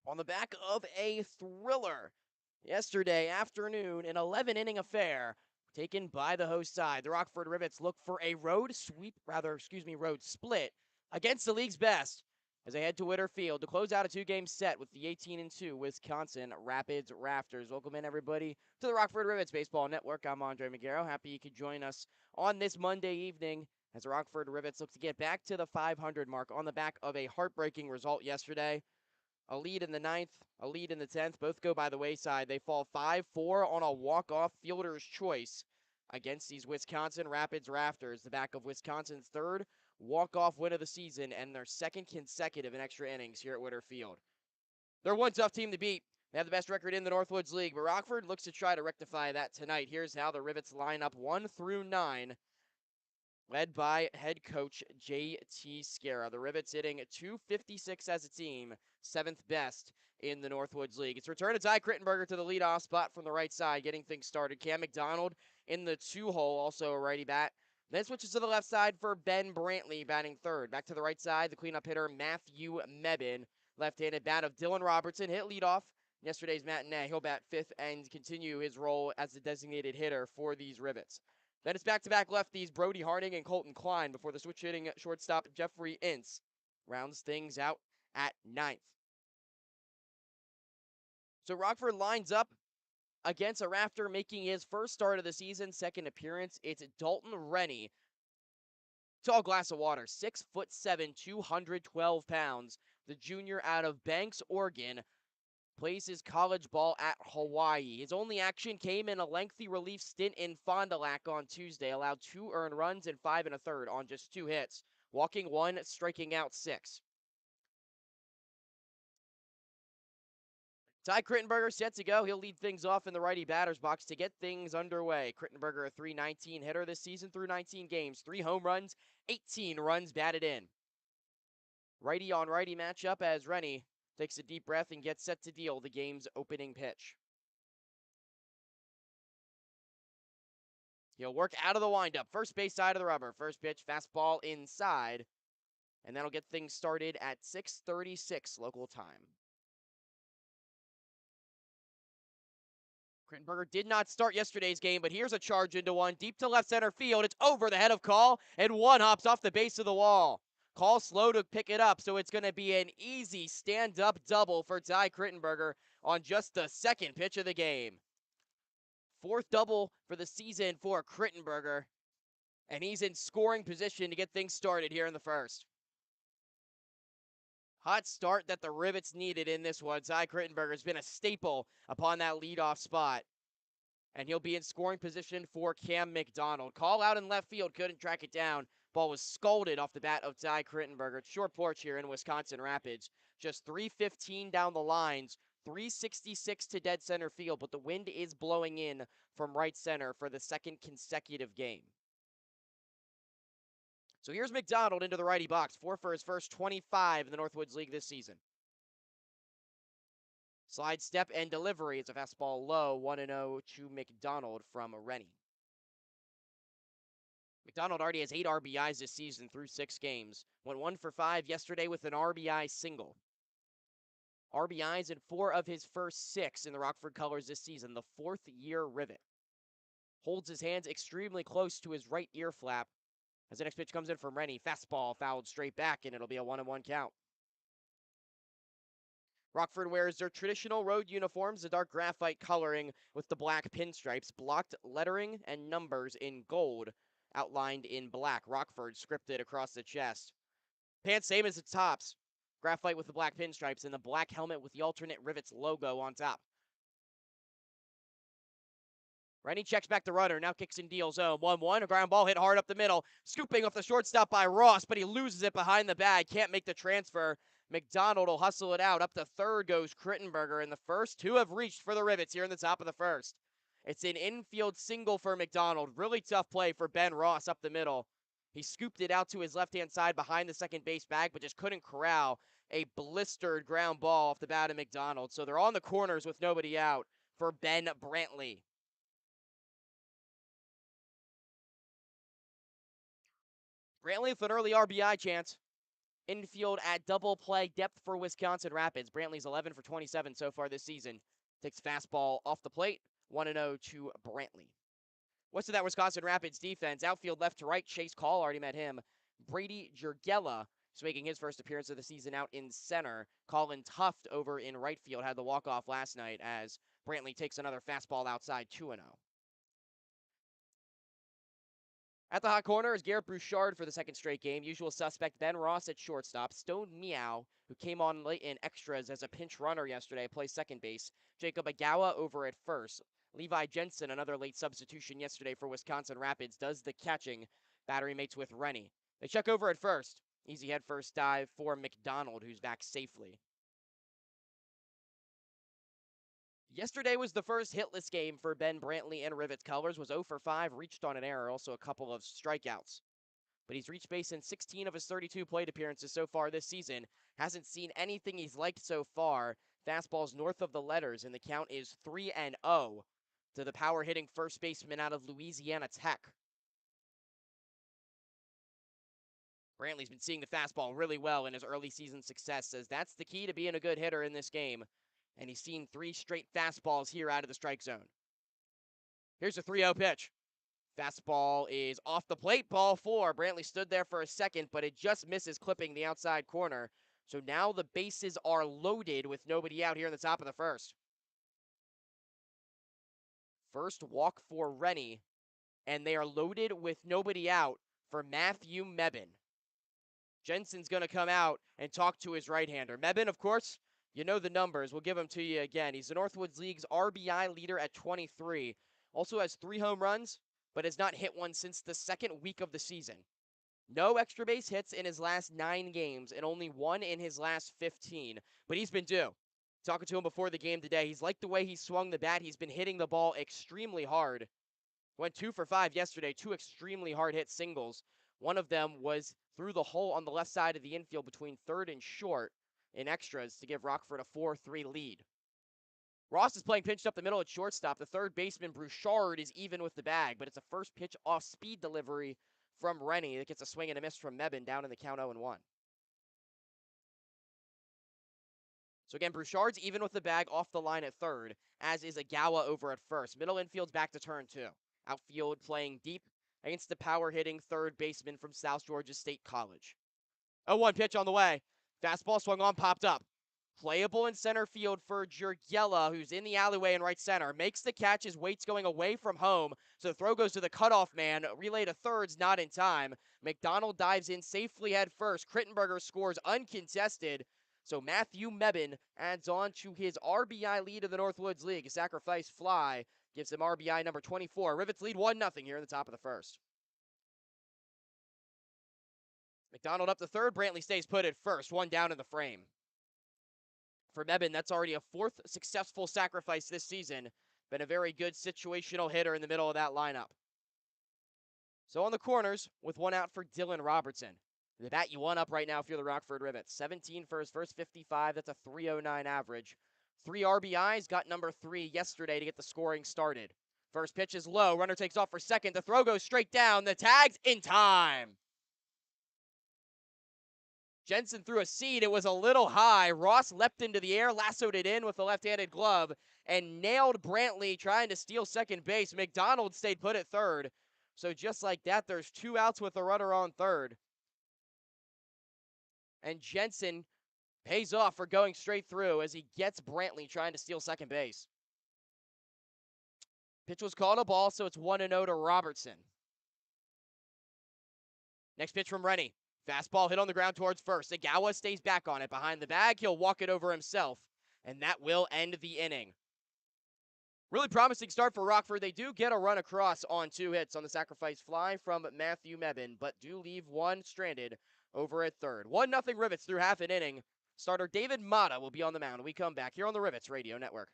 On the back of a thriller yesterday afternoon, an 11-inning affair taken by the host side. The Rockford Rivets look for a road split against the league's best as they head to Witter Field to close out a two-game set with the 18-2 Wisconsin Rapids Rafters. Welcome in, everybody, to the Rockford Rivets Baseball Network. I'm Andre Magaro. Happy you could join us on this Monday evening as the Rockford Rivets look to get back to the 500 mark on the back of a heartbreaking result yesterday. A lead in the ninth, a lead in the 10th. Both go by the wayside. They fall 5-4 on a walk-off fielder's choice against these Wisconsin Rapids Rafters. The back of Wisconsin's third walk-off win of the season and their second consecutive in extra innings here at Witter Field. They're one tough team to beat. They have the best record in the Northwoods League, but Rockford looks to try to rectify that tonight. Here's how the Rivets line up 1 through 9. Led by head coach J.T. Scara. The Rivets hitting .256 as a team, 7th best in the Northwoods League. It's return to Ty Crittenberger to the leadoff spot from the right side, getting things started. Cam McDonald in the 2-hole, also a righty bat. Then switches to the left side for Ben Brantley, batting third. Back to the right side, the cleanup hitter Matthew Mebin. Left-handed bat of Dylan Robertson, hit leadoff yesterday's matinee. He'll bat fifth and continue his role as the designated hitter for these Rivets. Then it's back-to-back lefties, Brody Harding and Colton Klein, before the switch-hitting shortstop Jeffrey Ince rounds things out at ninth. So Rockford lines up against a Rafter making his first start of the season, second appearance. It's Dalton Rennie. Tall glass of water, 6'7", 212 pounds. The junior out of Banks, Oregon, plays his college ball at Hawaii. His only action came in a lengthy relief stint in Fond du Lac on Tuesday. Allowed 2 earned runs and 5 1/3 on just 2 hits, walking 1, striking out 6. Ty Crittenberger set to go. He'll lead things off in the righty batter's box to get things underway. Crittenberger, a .319 hitter this season through 19 games. 3 home runs, 18 runs batted in. Righty on righty matchup as Rennie takes a deep breath and gets set to deal the game's opening pitch. He'll work out of the windup. First base side of the rubber. First pitch, fastball inside. And that'll get things started at 6:36 local time. Crittenberger did not start yesterday's game, but here's a charge into one. Deep to left center field. It's over the head of Call, and one hops off the base of the wall. Call slow to pick it up, so it's going to be an easy stand-up double for Ty Crittenberger on just the second pitch of the game. 4th double for the season for Crittenberger, and he's in scoring position to get things started here in the first. Hot start that the Rivets needed in this one. Ty Crittenberger has been a staple upon that leadoff spot, and he'll be in scoring position for Cam McDonald. Call out in left field, couldn't track it down. Ball was scalded off the bat of Ty Crittenberger. Short porch here in Wisconsin Rapids. Just 315 down the lines, 366 to dead center field, but the wind is blowing in from right center for the second consecutive game. So here's McDonald into the righty box, 4 for his first 25 in the Northwoods League this season. Slide step and delivery. It's a fastball low, 1-0 to McDonald from Rennie. McDonald already has 8 RBIs this season through 6 games. Went 1 for 5 yesterday with an RBI single. RBIs in 4 of his first 6 in the Rockford colors this season, the 4th-year Rivet. Holds his hands extremely close to his right ear flap as the next pitch comes in from Rennie. Fastball fouled straight back, and it'll be a 1-1 count. Rockford wears their traditional road uniforms, the dark graphite coloring with the black pinstripes, blocked lettering and numbers in gold, outlined in black. Rockford scripted across the chest. Pants same as the tops. Graphite with the black pinstripes and the black helmet with the alternate Rivets logo on top. Rennie checks back the runner, now kicks and deals home. 1-1, a ground ball hit hard up the middle. Scooping off the shortstop by Ross, but he loses it behind the bag. Can't make the transfer. McDonald will hustle it out. Up to third goes Crittenberger, and the first 2 have reached for the Rivets here in the top of the first. It's an infield single for McDonald. Really tough play for Ben Ross up the middle. He scooped it out to his left-hand side behind the second base bag, but just couldn't corral a blistered ground ball off the bat of McDonald. So they're on the corners with nobody out for Ben Brantley. Brantley with an early RBI chance. Infield at double play depth for Wisconsin Rapids. Brantley's 11 for 27 so far this season. Takes fastball off the plate. 1-0 to Brantley. What's to that Wisconsin Rapids defense? Outfield left to right. Chase Call, already met him. Brady Jurgella is making his first appearance of the season out in center. Colin Tuft over in right field had the walk-off last night as Brantley takes another fastball outside 2-0. At the hot corner is Garrett Bouchard for the second straight game. Usual suspect Ben Ross at shortstop. Stone Meow, who came on late in extras as a pinch runner yesterday, plays second base. Jacob Agawa over at first. Levi Jensen, another late substitution yesterday for Wisconsin Rapids, does the catching. Battery mates with Rennie. They check over at first. Easy head first dive for McDonald, who's back safely. Yesterday was the first hitless game for Ben Brantley and Rivets. Colors was 0 for 5, reached on an error, also a couple of strikeouts. But he's reached base in 16 of his 32 plate appearances so far this season. Hasn't seen anything he's liked so far. Fastballs north of the letters, and the count is 3-0 to the power hitting first baseman out of Louisiana Tech. Brantley's been seeing the fastball really well in his early season success, says that's the key to being a good hitter in this game. And he's seen 3 straight fastballs here out of the strike zone. Here's a 3-0 pitch. Fastball is off the plate, ball 4. Brantley stood there for a second, but it just misses clipping the outside corner. So now the bases are loaded with nobody out here in the top of the first. First walk for Rennie, and they are loaded with nobody out for Matthew Mebane. Jensen's going to come out and talk to his right-hander. Mebane, of course, you know the numbers. We'll give them to you again. He's the Northwoods League's RBI leader at 23. Also has 3 home runs, but has not hit one since the second week of the season. No extra base hits in his last 9 games and only 1 in his last 15. But he's been due. Talking to him before the game today, he's liked the way he swung the bat. He's been hitting the ball extremely hard. Went 2 for 5 yesterday, 2 extremely hard hit singles. One of them was through the hole on the left side of the infield between third and short in extras to give Rockford a 4-3 lead. Ross is playing pinched up the middle at shortstop. The third baseman, Bouchard, is even with the bag, but it's a first pitch off-speed delivery from Rennie that gets a swing and a miss from Mebane down in the count 0-1. So again, Bouchard's even with the bag off the line at third, as is Agawa over at first. Middle infield's back to turn 2. Outfield playing deep against the power-hitting third baseman from South Georgia State College. 0-1 pitch on the way. Fastball swung on, popped up. Playable in center field for Jurgella, who's in the alleyway in right center. Makes the catch, his weight's going away from home, so the throw goes to the cutoff man. Relay to third's not in time. McDonald dives in safely head first. Krittenberger scores uncontested. So Matthew Mebane adds on to his RBI lead of the Northwoods League. A sacrifice fly gives him RBI number 24. Rivets lead 1-0 here in the top of the first. McDonald up to third. Brantley stays put at first. 1 down in the frame. For Mebane, that's already a 4th successful sacrifice this season. Been a very good situational hitter in the middle of that lineup. So on the corners, with 1 out for Dylan Robertson. The bat you want up right now if you're the Rockford Rivets. 17 for his first 55. That's a 309 average. 3 RBIs, got number 3 yesterday to get the scoring started. First pitch is low. Runner takes off for second. The throw goes straight down. The tag's in time. Jensen threw a seed. It was a little high. Ross leapt into the air, lassoed it in with a left-handed glove, and nailed Brantley trying to steal second base. McDonald stayed put at third. So just like that, there's 2 outs with a runner on third. And Jensen pays off for going straight through as he gets Brantley trying to steal second base. Pitch was called a ball, so it's 1-0 to Robertson. Next pitch from Rennie. Fastball hit on the ground towards first. Agawa stays back on it behind the bag. He'll walk it over himself, and that will end the inning. Really promising start for Rockford. They do get a run across on 2 hits on the sacrifice fly from Matthew Mebane, but do leave 1 stranded over at third. 1-0 Rivets through half an inning. Starter David Mata will be on the mound when we come back here on the Rivets Radio Network.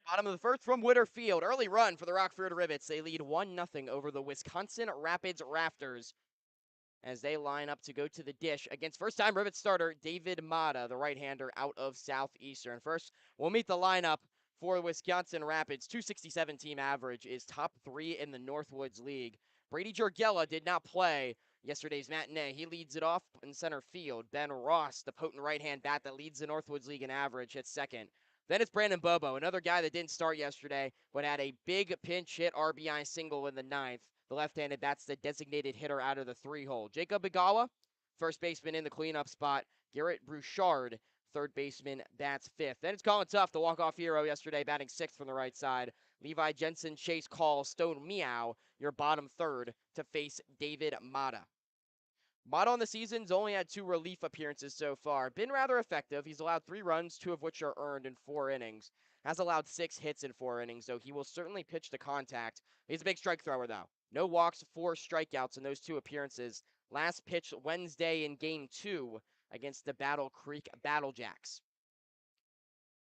Bottom of the first from Whitterfield. Early run for the Rockford Rivets. They lead 1-0 over the Wisconsin Rapids Rafters as they line up to go to the dish against first-time Rivets starter David Mata, the right-hander out of Southeastern. First, we'll meet the lineup for Wisconsin Rapids. 267 team average is top 3 in the Northwoods League. Brady Jorgella did not play yesterday's matinee. He leads it off in center field. Ben Ross, the potent right-hand bat that leads the Northwoods League in average, hits second. Then it's Brandon Bobo, another guy that didn't start yesterday, but had a big pinch hit RBI single in the ninth. The left-handed bat's the designated hitter out of the 3-hole. Jacob Igawa, first baseman in the cleanup spot. Garrett Bouchard, third baseman, bats fifth. Then it's Colin Tough, the walk-off hero yesterday, batting sixth from the right side. Levi Jensen, Chase Call, Stone Meow, your bottom third to face David Mata. Mata on the season's only had 2 relief appearances so far. Been rather effective. He's allowed 3 runs, 2 of which are earned in 4 innings. Has allowed 6 hits in 4 innings, so he will certainly pitch to contact. He's a big strike thrower, though. No walks, 4 strikeouts in those 2 appearances. Last pitch Wednesday in Game 2 against the Battle Creek Battlejacks.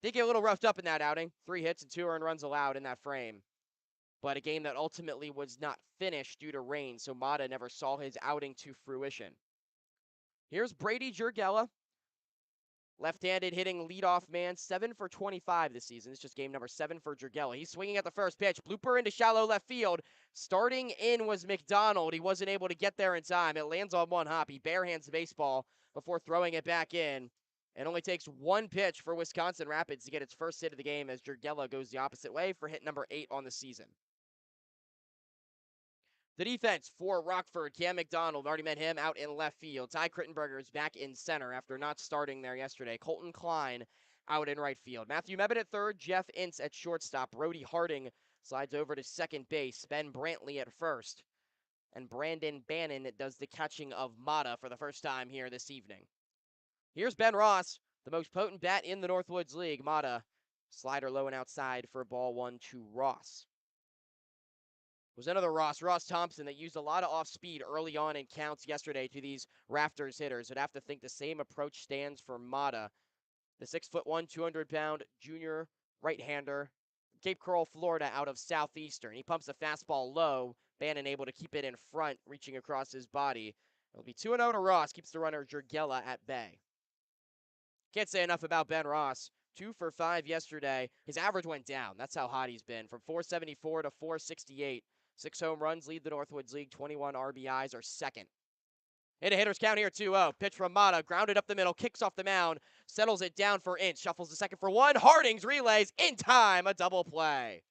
Did get a little roughed up in that outing. 3 hits and 2 earned runs allowed in that frame. But a game that ultimately was not finished due to rain, so Mata never saw his outing to fruition. Here's Brady Jorgella, left-handed hitting leadoff man, 7 for 25 this season. It's just game number 7 for Jorgella. He's swinging at the first pitch, blooper into shallow left field. Starting in was McDonald. He wasn't able to get there in time. It lands on one hop. He barehands the baseball before throwing it back in. It only takes 1 pitch for Wisconsin Rapids to get its first hit of the game as Jorgella goes the opposite way for hit number 8 on the season. The defense for Rockford, Cam McDonald, already met him out in left field. Ty Krittenberger is back in center after not starting there yesterday. Colton Klein out in right field. Matthew Mebane at third, Jeff Ince at shortstop. Brody Harding slides over to second base. Ben Brantley at first. And Brandon Bannon does the catching of Mata for the first time here this evening. Here's Ben Ross, the most potent bat in the Northwoods League. Mata, slider low and outside for ball 1 to Ross. Was another Ross Thompson, that used a lot of off-speed early on in counts yesterday to these Rafters hitters. I'd have to think the same approach stands for Mata. The 6'1", 200-pound junior right-hander, Cape Coral, Florida, out of Southeastern. He pumps a fastball low. Bannon able to keep it in front, reaching across his body. It'll be 2-0 to Ross, keeps the runner Jorgella at bay. Can't say enough about Ben Ross. 2 for 5 yesterday. His average went down. That's how hot he's been, from 474 to 468. 6 home runs lead the Northwoods League. 21 RBIs are second. Hit a hitter's count here, 2-0. Pitch from Mata, grounded up the middle, kicks off the mound, settles it down for Ince, shuffles the second for 1. Harding's relays in time, a double play.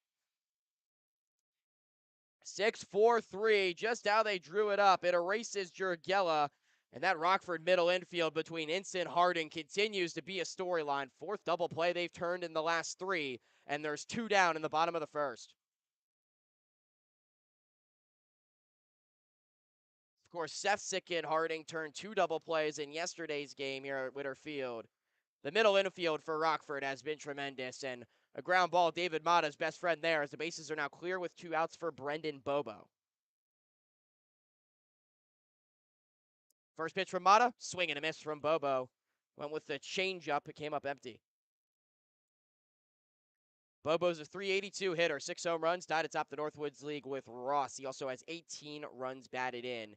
6-4-3, just how they drew it up. It erases Jorgella, and that Rockford middle infield between Ince and Harding continues to be a storyline. 4th double play they've turned in the last 3, and there's 2 down in the bottom of the first. Of course, Sefcik and Harding turned 2 double plays in yesterday's game here at Whitterfield. The middle infield for Rockford has been tremendous, and a ground ball, David Mata's best friend there, as the bases are now clear with 2 outs for Brendan Bobo. First pitch from Mata, swing and a miss from Bobo. Went with the changeup, it came up empty. Bobo's a .382 hitter, 6 home runs, tied atop the Northwoods League with Ross. He also has 18 runs batted in.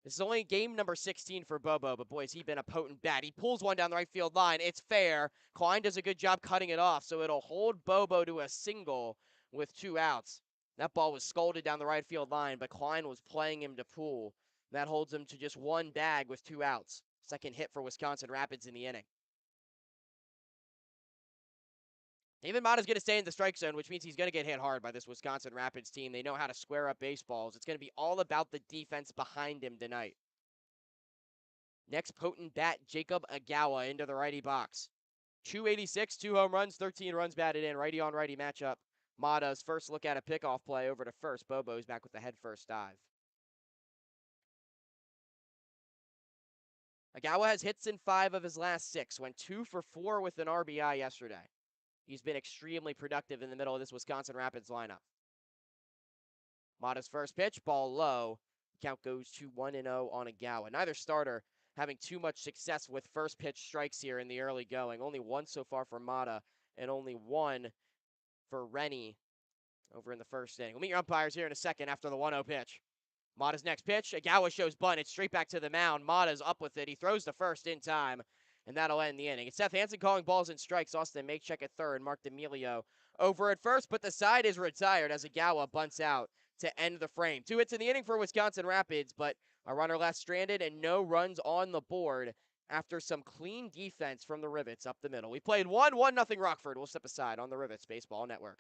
This is only game number 16 for Bobo, but boy, has he been a potent bat. He pulls one down the right field line. It's fair. Klein does a good job cutting it off, so it'll hold Bobo to a single with 2 outs. That ball was scolded down the right field line, but Klein was playing him to pull. That holds him to just 1 bag with 2 outs. Second hit for Wisconsin Rapids in the inning. David Mata's going to stay in the strike zone, which means he's going to get hit hard by this Wisconsin Rapids team. They know how to square up baseballs. It's going to be all about the defense behind him tonight. Next potent bat, Jacob Igawa into the righty box. 286, 2 home runs, 13 runs batted in. Righty on righty matchup. Mata's first look at a pickoff play over to first. Bobo's back with the head first dive. Igawa has hits in 5 of his last 6. Went 2 for 4 with an RBI yesterday. He's been extremely productive in the middle of this Wisconsin Rapids lineup. Mata's first pitch, ball low. Count goes to 1-0 on Igawa. Neither starter having too much success with first pitch strikes here in the early going. Only 1 so far for Mata, and only 1 for Rennie over in the first inning. We'll meet your umpires here in a second after the 1-0 pitch. Mata's next pitch. Agawa shows bunt. It's straight back to the mound. Mata's up with it. He throws the first in time, and that'll end the inning. It's Seth Hansen calling balls and strikes. Austin Makechek at third. Mark D'Amelio over at first, but the side is retired as Agawa bunts out to end the frame. 2 hits in the inning for Wisconsin Rapids, but a runner left stranded and no runs on the board after some clean defense from the Rivets up the middle. We played 1-0 Rockford. We'll step aside on the Rivets Baseball Network.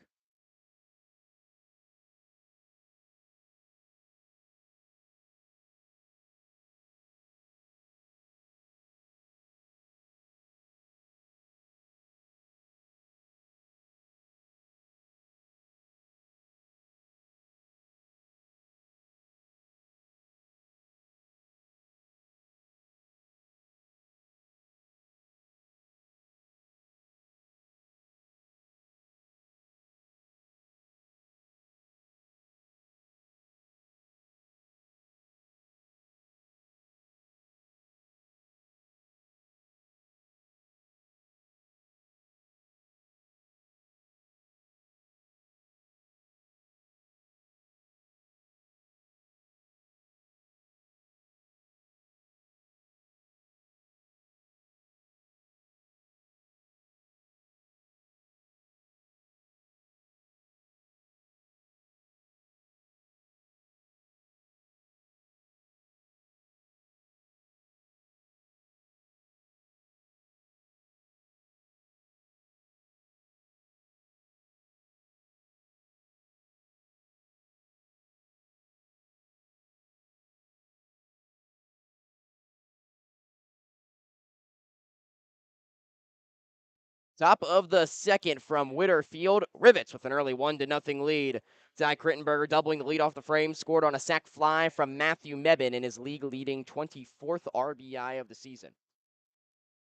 Top of the second from Whitterfield. Rivets with an early 1-0 lead. Zach Krittenberger doubling the lead off the frame, scored on a sac fly from Matthew Mebin in his league-leading 24th RBI of the season.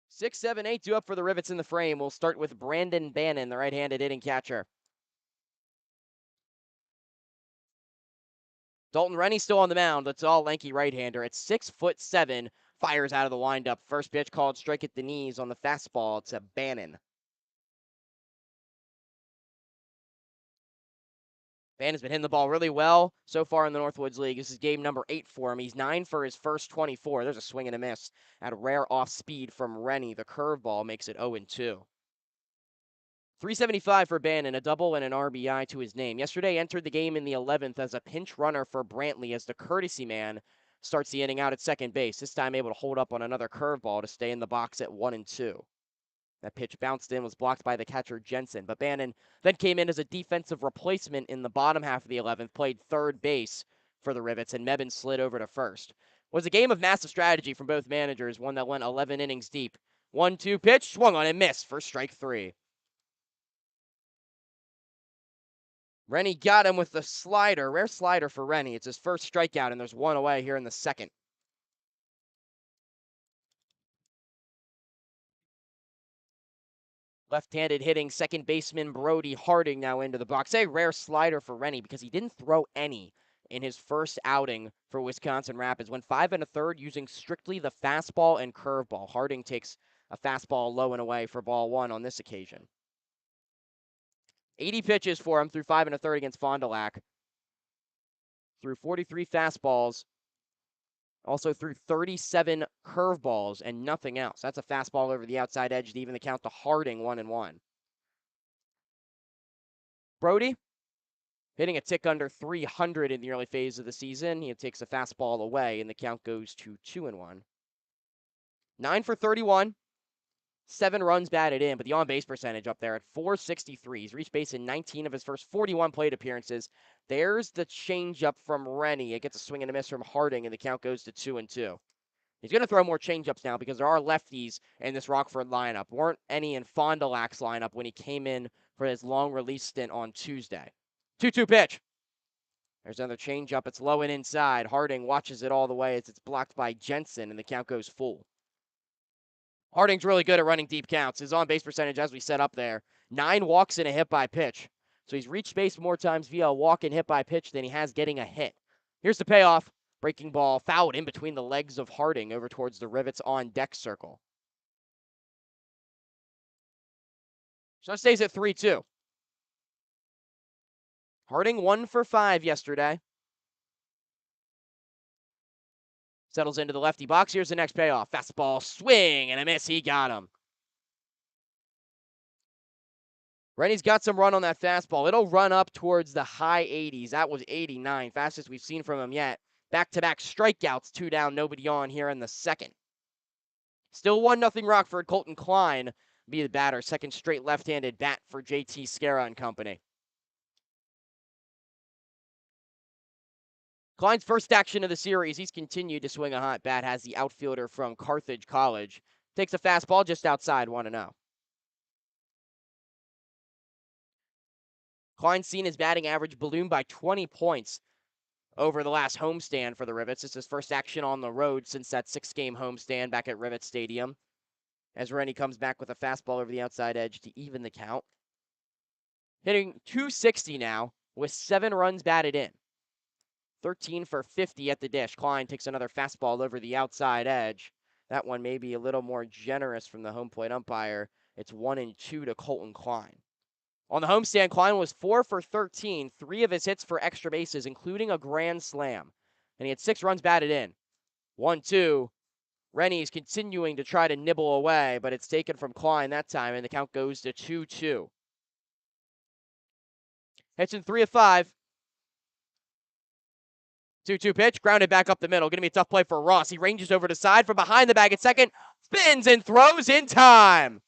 6, 7, 8, 2 up for the Rivets in the frame. We'll start with Brandon Bannon, the right-handed hitting catcher. Dalton Rennie still on the mound. That's all lanky right-hander. At 6'7", fires out of the windup. First pitch called strike at the knees on the fastball to Bannon. Bannon's been hitting the ball really well so far in the Northwoods League. This is game number 8 for him. He's 9 for his first 24. There's a swing and a miss at a rare off speed from Rennie. The curveball makes it 0-2. 375 for Bannon, a double and an RBI to his name. Yesterday entered the game in the 11th as a pinch runner for Brantley as the courtesy man starts the inning out at second base. This time able to hold up on another curveball to stay in the box at 1-2. That pitch bounced in, was blocked by the catcher Jensen, but Bannon then came in as a defensive replacement in the bottom half of the 11th, played third base for the Rivets, and Mebin slid over to first. It was a game of massive strategy from both managers, one that went 11 innings deep. 1-2 pitch, swung on and missed for strike 3. Rennie got him with the slider, rare slider for Rennie. It's his first strikeout, and there's one away here in the second. Left-handed hitting second baseman Brody Harding now into the box. A rare slider for Rennie because he didn't throw any in his first outing for Wisconsin Rapids. Went 5 1/3 using strictly the fastball and curveball. Harding takes a fastball low and away for ball 1 on this occasion. 80 pitches for him through 5 1/3 against Fond du Lac. Through 43 fastballs. Also threw 37 curveballs and nothing else. That's a fastball over the outside edge to even the count to Harding 1-1. Brody hitting a tick under 300 in the early phase of the season. He takes a fastball away and the count goes to 2-1. 9 for 31. 7 runs batted in, but the on-base percentage up there at .463. He's reached base in 19 of his first 41 plate appearances. There's the changeup from Rennie. It gets a swing and a miss from Harding, and the count goes to 2-2. He's going to throw more changeups now because there are lefties in this Rockford lineup. Weren't any in Fond du Lac's lineup when he came in for his long release stint on Tuesday. 2-2 pitch. There's another changeup. It's low and inside. Harding watches it all the way as it's blocked by Jensen, and the count goes full. Harding's really good at running deep counts. His on-base percentage, as we set up there, 9 walks and a hit by pitch. So he's reached base more times via a walk and hit by pitch than he has getting a hit. Here's the payoff. Breaking ball fouled in between the legs of Harding over towards the Rivets on deck circle. So it stays at 3-2. Harding 1 for 5 yesterday. Settles into the lefty box. Here's the next payoff. Fastball, swing, and a miss. He got him. Rennie's got some run on that fastball. It'll run up towards the high 80s. That was 89, fastest we've seen from him yet. Back-to-back strikeouts, 2 down, nobody on here in the second. Still 1-0 Rockford. Colton Klein be the batter. Second straight left-handed bat for JT Scara and company. Klein's first action of the series. He's continued to swing a hot bat. Has the outfielder from Carthage College. Takes a fastball just outside 1-0. Klein's seen his batting average balloon by 20 points over the last homestand for the Rivets. It's his first action on the road since that 6-game homestand back at Rivets Stadium. As Rennie comes back with a fastball over the outside edge to even the count. Hitting .260 now with 7 runs batted in. 13 for 50 at the dish. Klein takes another fastball over the outside edge. That one may be a little more generous from the home plate umpire. It's 1-2 to Colton Klein. On the homestand, Klein was 4 for 13, 3 of his hits for extra bases, including a grand slam. And he had 6 runs batted in. 1-2. Rennie's continuing to try to nibble away, but it's taken from Klein that time, and the count goes to 2-2. Hits in 3 of 5. 2-2 pitch, grounded back up the middle. Going to be a tough play for Ross. He ranges over to side from behind the bag at second, spins and throws in time.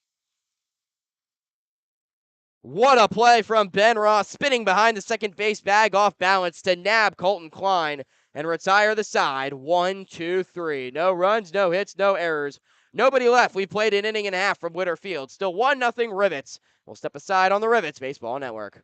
What a play from Ben Ross, spinning behind the second base bag off balance to nab Colton Klein and retire the side. 1-2-3. No runs, no hits, no errors. Nobody left. We played an inning and a half from Witter Field. Still 1-0 Rivets. We'll step aside on the Rivets Baseball Network.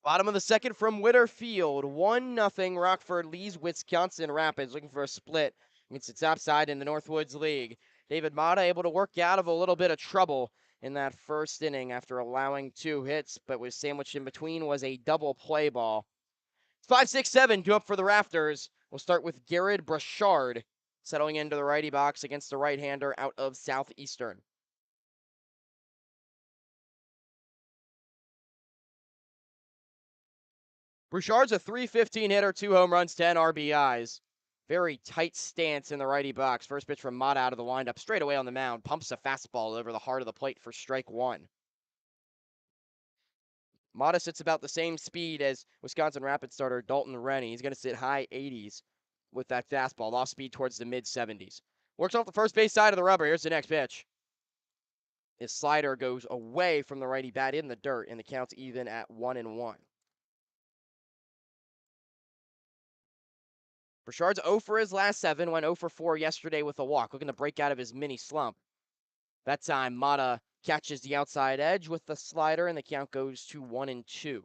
Bottom of the second from Witter Field. 1-0 Rockford leads Wisconsin Rapids, looking for a split against the top side in the Northwoods League. David Mata able to work out of a little bit of trouble in that first inning after allowing 2 hits, but was sandwiched in between was a double play ball. 5-6-7 due up for the Rafters. We'll start with Garrett Brashard settling into the righty box against the right-hander out of Southeastern. Bouchard's a .315 hitter, 2 home runs, 10 RBIs. Very tight stance in the righty box. First pitch from Mata out of the windup, straight away on the mound. Pumps a fastball over the heart of the plate for strike 1. Mata sits about the same speed as Wisconsin Rapids starter Dalton Rennie. He's going to sit high 80s with that fastball, off speed towards the mid 70s. Works off the first base side of the rubber. Here's the next pitch. His slider goes away from the righty bat in the dirt, and the count's even at 1-1. Brashard's 0 for his last 7, went 0 for 4 yesterday with a walk, looking to break out of his mini slump. That time, Mata catches the outside edge with the slider, and the count goes to 1-2.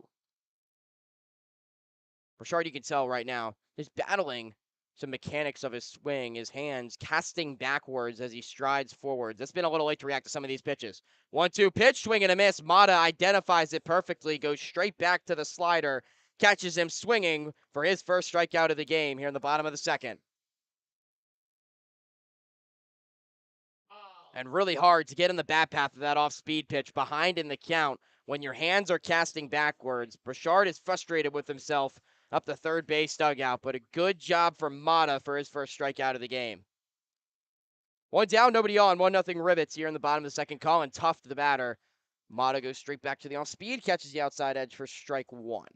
Brashard, you can tell right now, is battling some mechanics of his swing, his hands casting backwards as he strides forwards. It's been a little late to react to some of these pitches. 1-2 pitch, swing and a miss. Mata identifies it perfectly, goes straight back to the slider, catches him swinging for his first strikeout of the game here in the bottom of the second. And really hard to get in the bat path of that off-speed pitch behind in the count when your hands are casting backwards. Brashard is frustrated with himself up the third base dugout, but a good job from Mata for his first strikeout of the game. One down, nobody on, 1-0 Rivets here in the bottom of the second. Colin Tough to the batter. Mata goes straight back to the off-speed, catches the outside edge for strike one.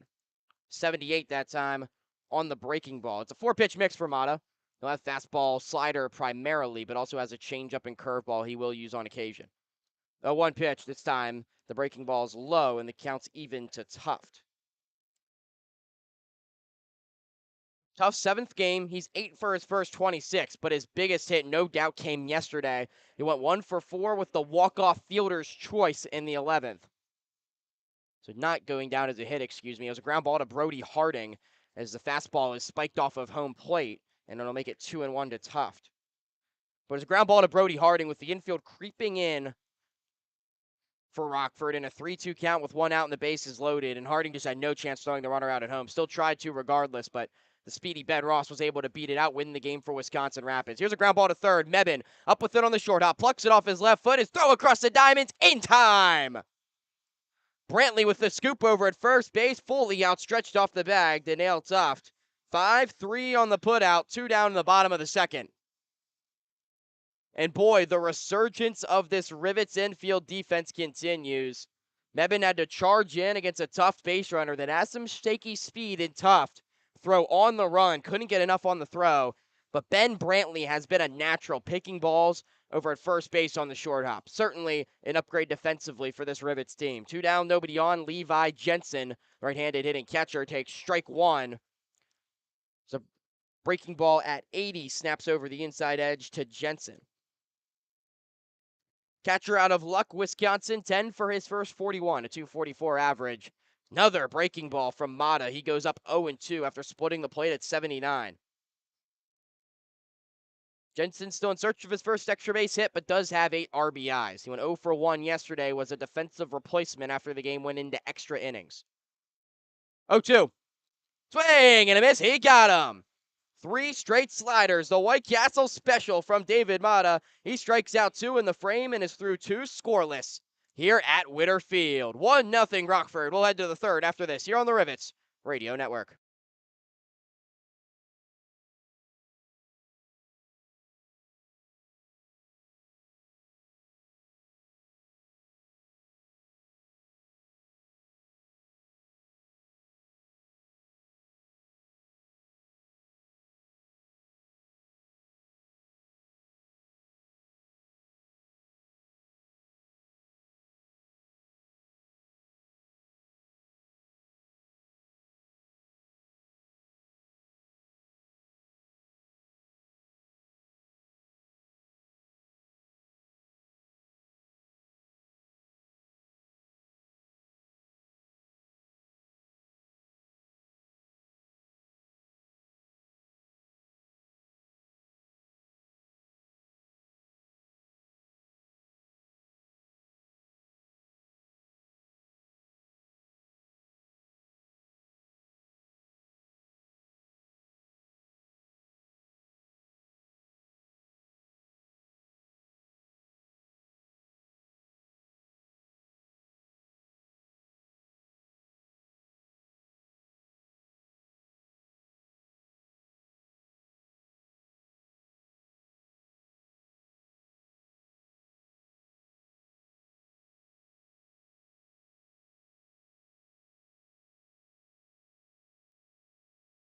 78 that time on the breaking ball. It's a 4-pitch mix for Mata. He'll have fastball, slider primarily, but also has a changeup and curveball he will use on occasion. A 1 pitch this time. The breaking ball is low, and the count's even to Tuft. Tuft's 7th game. He's 8 for his first 26, but his biggest hit, no doubt, came yesterday. He went 1 for 4 with the walk-off fielder's choice in the 11th. So not going down as a hit, excuse me. It was a ground ball to Brody Harding as the fastball is spiked off of home plate, and it'll make it 2-1 to Tuft. But it's a ground ball to Brody Harding with the infield creeping in for Rockford in a 3-2 count with 1 out and the bases loaded, and Harding just had no chance throwing the runner out at home. Still tried to regardless, but the speedy Ben Ross was able to beat it out, win the game for Wisconsin Rapids. Here's a ground ball to third. Mebane up with it on the short hop, plucks it off his left foot, his throw across the diamonds in time. Brantley with the scoop over at first base, fully outstretched off the bag to nail Tuft. 5-3 on the putout, 2 down in the bottom of the second. And boy, the resurgence of this Rivets infield defense continues. Mebane had to charge in against a Tuft base runner that has some shaky speed in Tuft. Throw on the run, couldn't get enough on the throw. But Ben Brantley has been a natural, picking balls over at first base on the short hop. Certainly an upgrade defensively for this Rivets team. 2 down, nobody on. Levi Jensen, right-handed hitting catcher, takes strike one. So breaking ball at 80, snaps over the inside edge to Jensen. Catcher out of Luck, Wisconsin, 10 for his first 41, a 244 average. Another breaking ball from Mata. He goes up 0-2 after splitting the plate at 79. Jensen still in search of his first extra base hit, but does have 8 RBIs. He went 0 for 1 yesterday, was a defensive replacement after the game went into extra innings. 0-2. Swing and a miss. He got him. 3 straight sliders. The White Castle special from David Mata. He strikes out 2 in the frame and is through 2 scoreless here at Witter Field. 1-0 Rockford. We'll head to the third after this here on the Rivets Radio Network.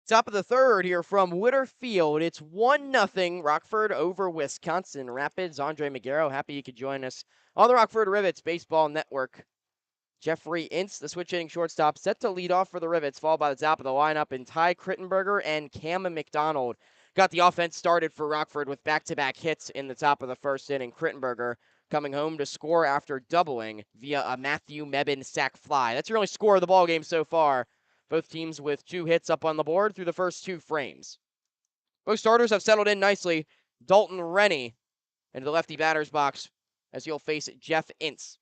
Top of the third here from Witter Field. It's 1-0 Rockford over Wisconsin Rapids. Andre Magaro, happy you could join us on the Rockford Rivets Baseball Network. Jeffrey Ince, the switch hitting shortstop, set to lead off for the Rivets, followed by the top of the lineup in Ty Crittenberger and Cam McDonald. Got the offense started for Rockford with back-to-back hits in the top of the first inning. Crittenberger coming home to score after doubling via a Matthew Mebane sac fly. That's your only score of the ballgame so far. Both teams with 2 hits up on the board through the first 2 frames. Both starters have settled in nicely. Dalton Rennie into the lefty batter's box as he'll face Jeff Ince.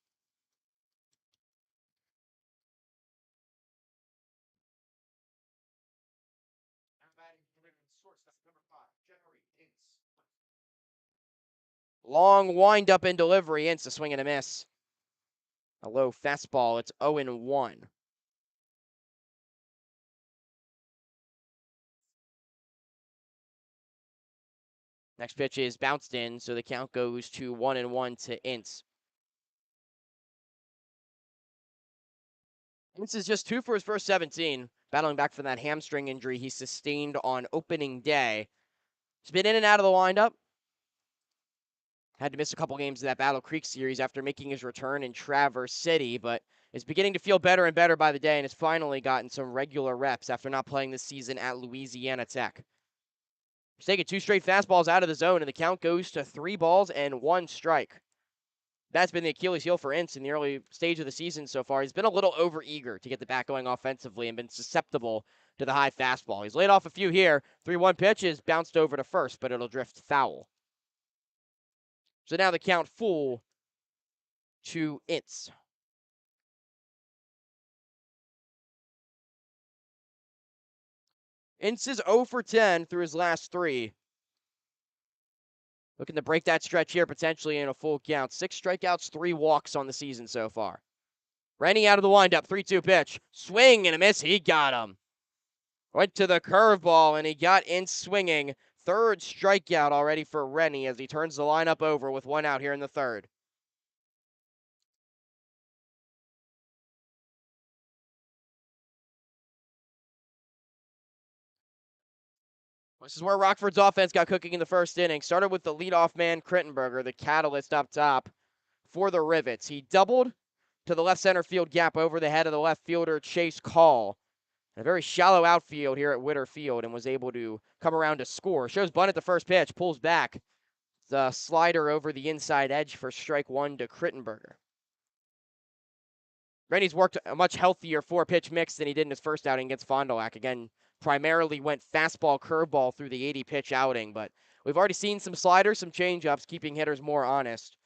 Long wind-up and delivery. Ince a swing and a miss. A low fastball. It's 0-1. Next pitch is bounced in, so the count goes to 1-1 to Ince. Ince is just 2 for his first 17, battling back from that hamstring injury he sustained on opening day. He's been in and out of the windup. Had to miss a couple games of that Battle Creek series after making his return in Traverse City, but is beginning to feel better and better by the day and has finally gotten some regular reps after not playing this season at Louisiana Tech. He's taken 2 straight fastballs out of the zone, and the count goes to 3 balls and 1 strike. That's been the Achilles heel for Ince in the early stage of the season so far. He's been a little overeager to get the bat going offensively and been susceptible to the high fastball. He's laid off a few here. 3-1 pitch is bounced over to first, but it'll drift foul. So now the count full to Ince. Ince is 0 for 10 through his last 3. Looking to break that stretch here potentially in a full count. 6 strikeouts, 3 walks on the season so far. Rennie out of the windup, 3-2 pitch. Swing and a miss, he got him. Went to the curveball and he got Ince swinging. 3rd strikeout already for Rennie as he turns the lineup over with 1 out here in the 3rd. This is where Rockford's offense got cooking in the first inning. Started with the leadoff man, Krittenberger, the catalyst up top for the Rivets. He doubled to the left center field gap over the head of the left fielder, Chase Call. A very shallow outfield here at Witter Field and was able to come around to score. Shows bunt at the first pitch, pulls back. The slider over the inside edge for strike 1 to Krittenberger. Rennie's worked a much healthier 4-pitch mix than he did in his first outing against Fond du Lac. Again, primarily went fastball, curveball through the 80-pitch outing, but we've already seen some sliders, some changeups, keeping hitters more honest.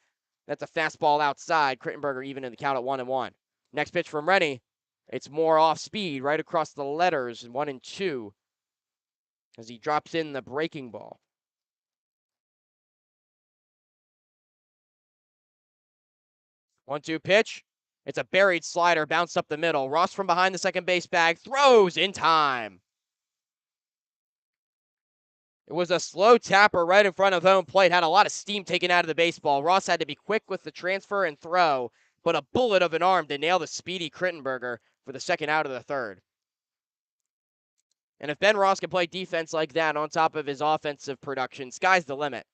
That's a fastball outside. Krittenberger even in the count at 1-1. Next pitch from Rennie. It's more off speed, right across the letters, 1-2, as he drops in the breaking ball. 1-2 pitch. It's a buried slider, bounced up the middle. Ross from behind the second base bag throws in time. It was a slow tapper right in front of home plate. Had a lot of steam taken out of the baseball. Ross had to be quick with the transfer and throw, but a bullet of an arm to nail the speedy Krittenberger for the second out of the 3rd. And if Ben Ross can play defense like that on top of his offensive production, sky's the limit.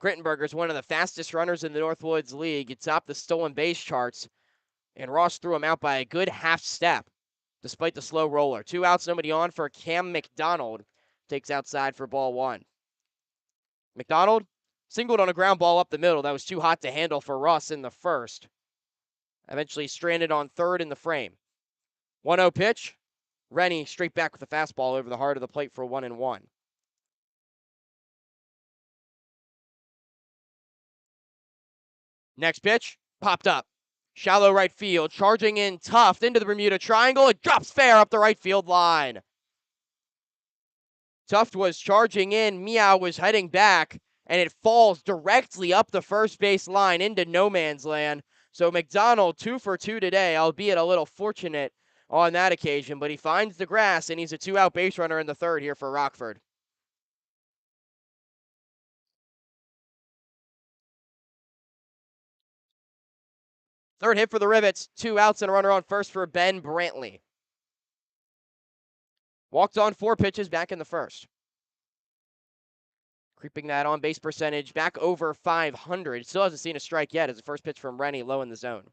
Krittenberger's one of the fastest runners in the Northwoods League. He topped the stolen base charts, and Ross threw him out by a good half step, despite the slow roller. 2 outs, nobody on for Cam McDonald. Takes outside for ball 1. McDonald singled on a ground ball up the middle. That was too hot to handle for Ross in the first. Eventually stranded on 3rd in the frame. 1-0 pitch. Rennie straight back with the fastball over the heart of the plate for 1-1. Next pitch, popped up. Shallow right field, charging in Tuft into the Bermuda Triangle. It drops fair up the right field line. Tuft was charging in, Meow was heading back, and it falls directly up the first base line into no man's land. So McDonald 2 for 2 today, albeit a little fortunate on that occasion, but he finds the grass, and he's a 2-out base runner in the 3rd here for Rockford. Third hit for the Rivets, 2 outs and a runner on first for Ben Brantley. Walked on 4 pitches back in the first. Creeping that on base percentage back over 500. Still hasn't seen a strike yet as the first pitch from Rennie low in the zone.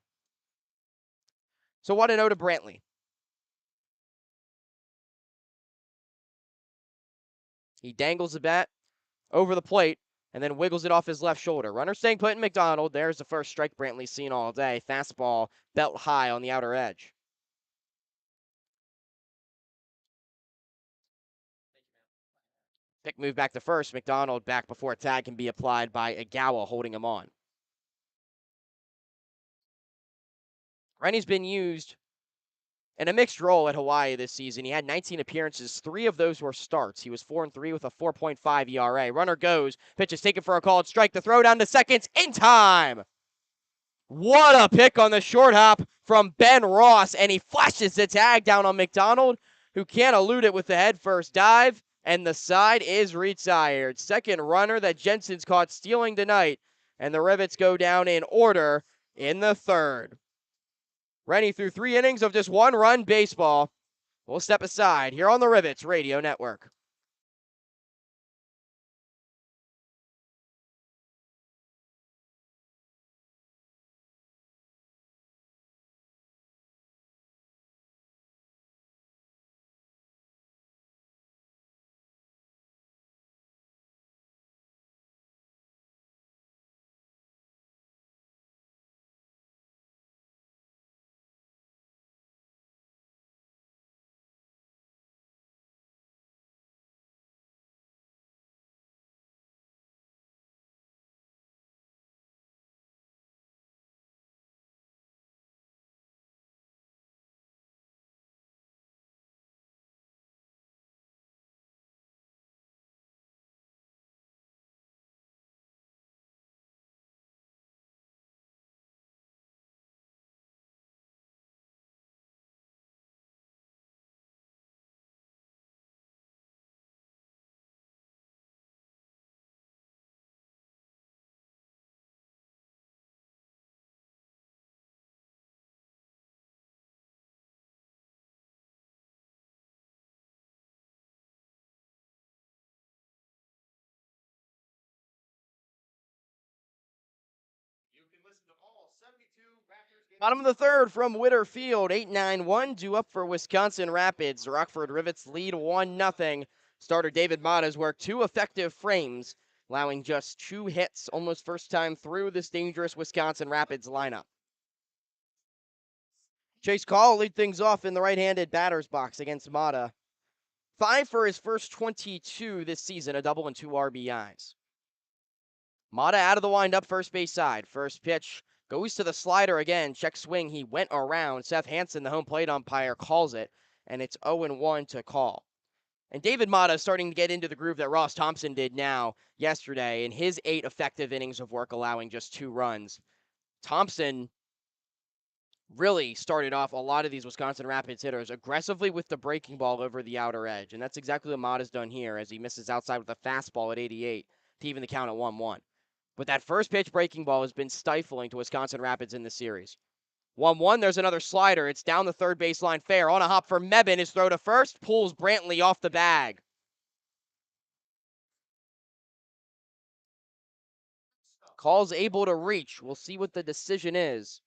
So 1-0 to Brantley. He dangles the bat over the plate and then wiggles it off his left shoulder. Runner staying put in McDonald. There's the first strike Brantley's seen all day. Fastball belt high on the outer edge. Pick move back to first. McDonald back before a tag can be applied by Agawa holding him on. Rennie's been used in a mixed role at Hawaii this season. He had 19 appearances. 3 of those were starts. He was 4-3 with a 4.5 ERA. Runner goes. Pitch is taken for a called strike. The throw down to second in time. What a pick on the short hop from Ben Ross. And he flashes the tag down on McDonald, who can't elude it with the head first dive. And the side is retired. Second runner that Jensen's caught stealing tonight. And the Rivets go down in order in the third. Rennie through 3 innings of just 1-run baseball. We'll step aside here on the Rivets Radio Network. Bottom of the third from Witter Field, 8-9-1, due up for Wisconsin Rapids. Rockford Rivets lead 1-0. Starter David Mata's worked 2 effective frames, allowing just 2 hits, almost first time through this dangerous Wisconsin Rapids lineup. Chase Call lead things off in the right-handed batter's box against Mata. 5 for his first 22 this season, a double and 2 RBIs. Mata out of the windup, first base side. First pitch goes to the slider again. Check swing. He went around. Seth Hansen, the home plate umpire, calls it, and it's 0-1 to Call. And David Mata is starting to get into the groove that Ross Thompson did now yesterday in his 8 effective innings of work, allowing just 2 runs. Thompson really started off a lot of these Wisconsin Rapids hitters aggressively with the breaking ball over the outer edge. And that's exactly what Mata's done here as he misses outside with a fastball at 88 to even the count at 1-1. But that first pitch breaking ball has been stifling to Wisconsin Rapids in the series. 1-1, there's another slider. It's down the third baseline fair. On a hop for Mebane. His throw to first pulls Brantley off the bag. Call's able to reach. We'll see what the decision is.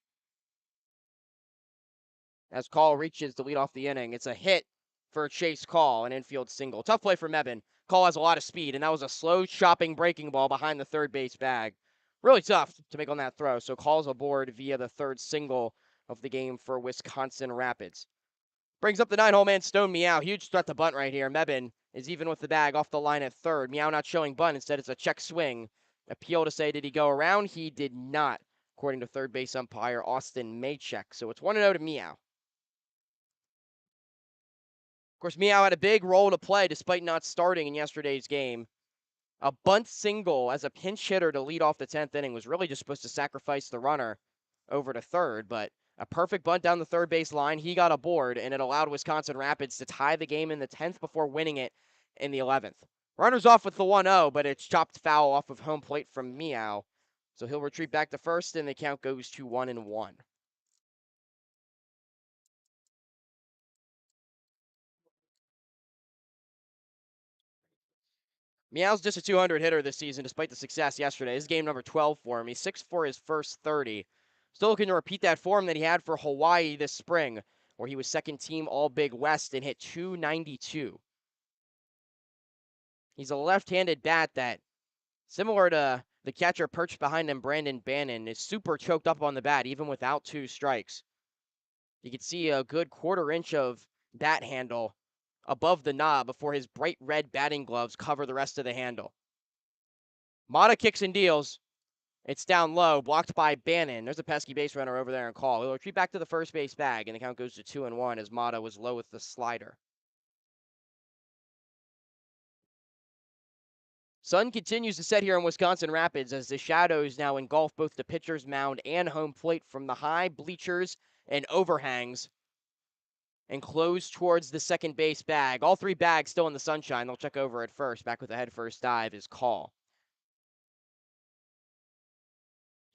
As Call reaches to lead off the inning, it's a hit for Chase Call, an infield single. Tough play for Mebane. Call has a lot of speed, and that was a slow chopping breaking ball behind the third base bag. Really tough to make on that throw. So Call's aboard via the third single of the game for Wisconsin Rapids. Brings up the 9-hole man, Stone Meow. Huge threat to bunt right here. Mebane is even with the bag off the line at third. Meow not showing bunt. Instead, it's a check swing. Appeal to say, did he go around? He did not, according to third base umpire Austin Maycheck. So it's 1-0 to Meow. Of course, Meow had a big role to play despite not starting in yesterday's game. A bunt single as a pinch hitter to lead off the 10th inning was really just supposed to sacrifice the runner over to third, but a perfect bunt down the third base line. He got aboard, and it allowed Wisconsin Rapids to tie the game in the 10th before winning it in the 11th. Runners off with the 1-0, but it's chopped foul off of home plate from Meow. So he'll retreat back to first, and the count goes to 1-1. Meow's just a 200 hitter this season, despite the success yesterday. This is game number 12 for him. He's 6 for his first 30. Still looking to repeat that form that he had for Hawaii this spring, where he was second team All Big West and hit 292. He's a left-handed bat that, similar to the catcher perched behind him, Brandon Bannon, is super choked up on the bat, even without 2 strikes. You can see a good quarter inch of bat handle above the knob before his bright red batting gloves cover the rest of the handle. Mata kicks and deals. It's down low, blocked by Bannon. There's a pesky base runner over there and Call. He'll retreat back to the first base bag, and the count goes to 2-1 as Mata was low with the slider. Sun continues to set here in Wisconsin Rapids as the shadows now engulf both the pitcher's mound and home plate from the high bleachers and overhangs. and close towards the second base bag. All three bags still in the sunshine. They'll check over at first. Back with the head first dive is Call.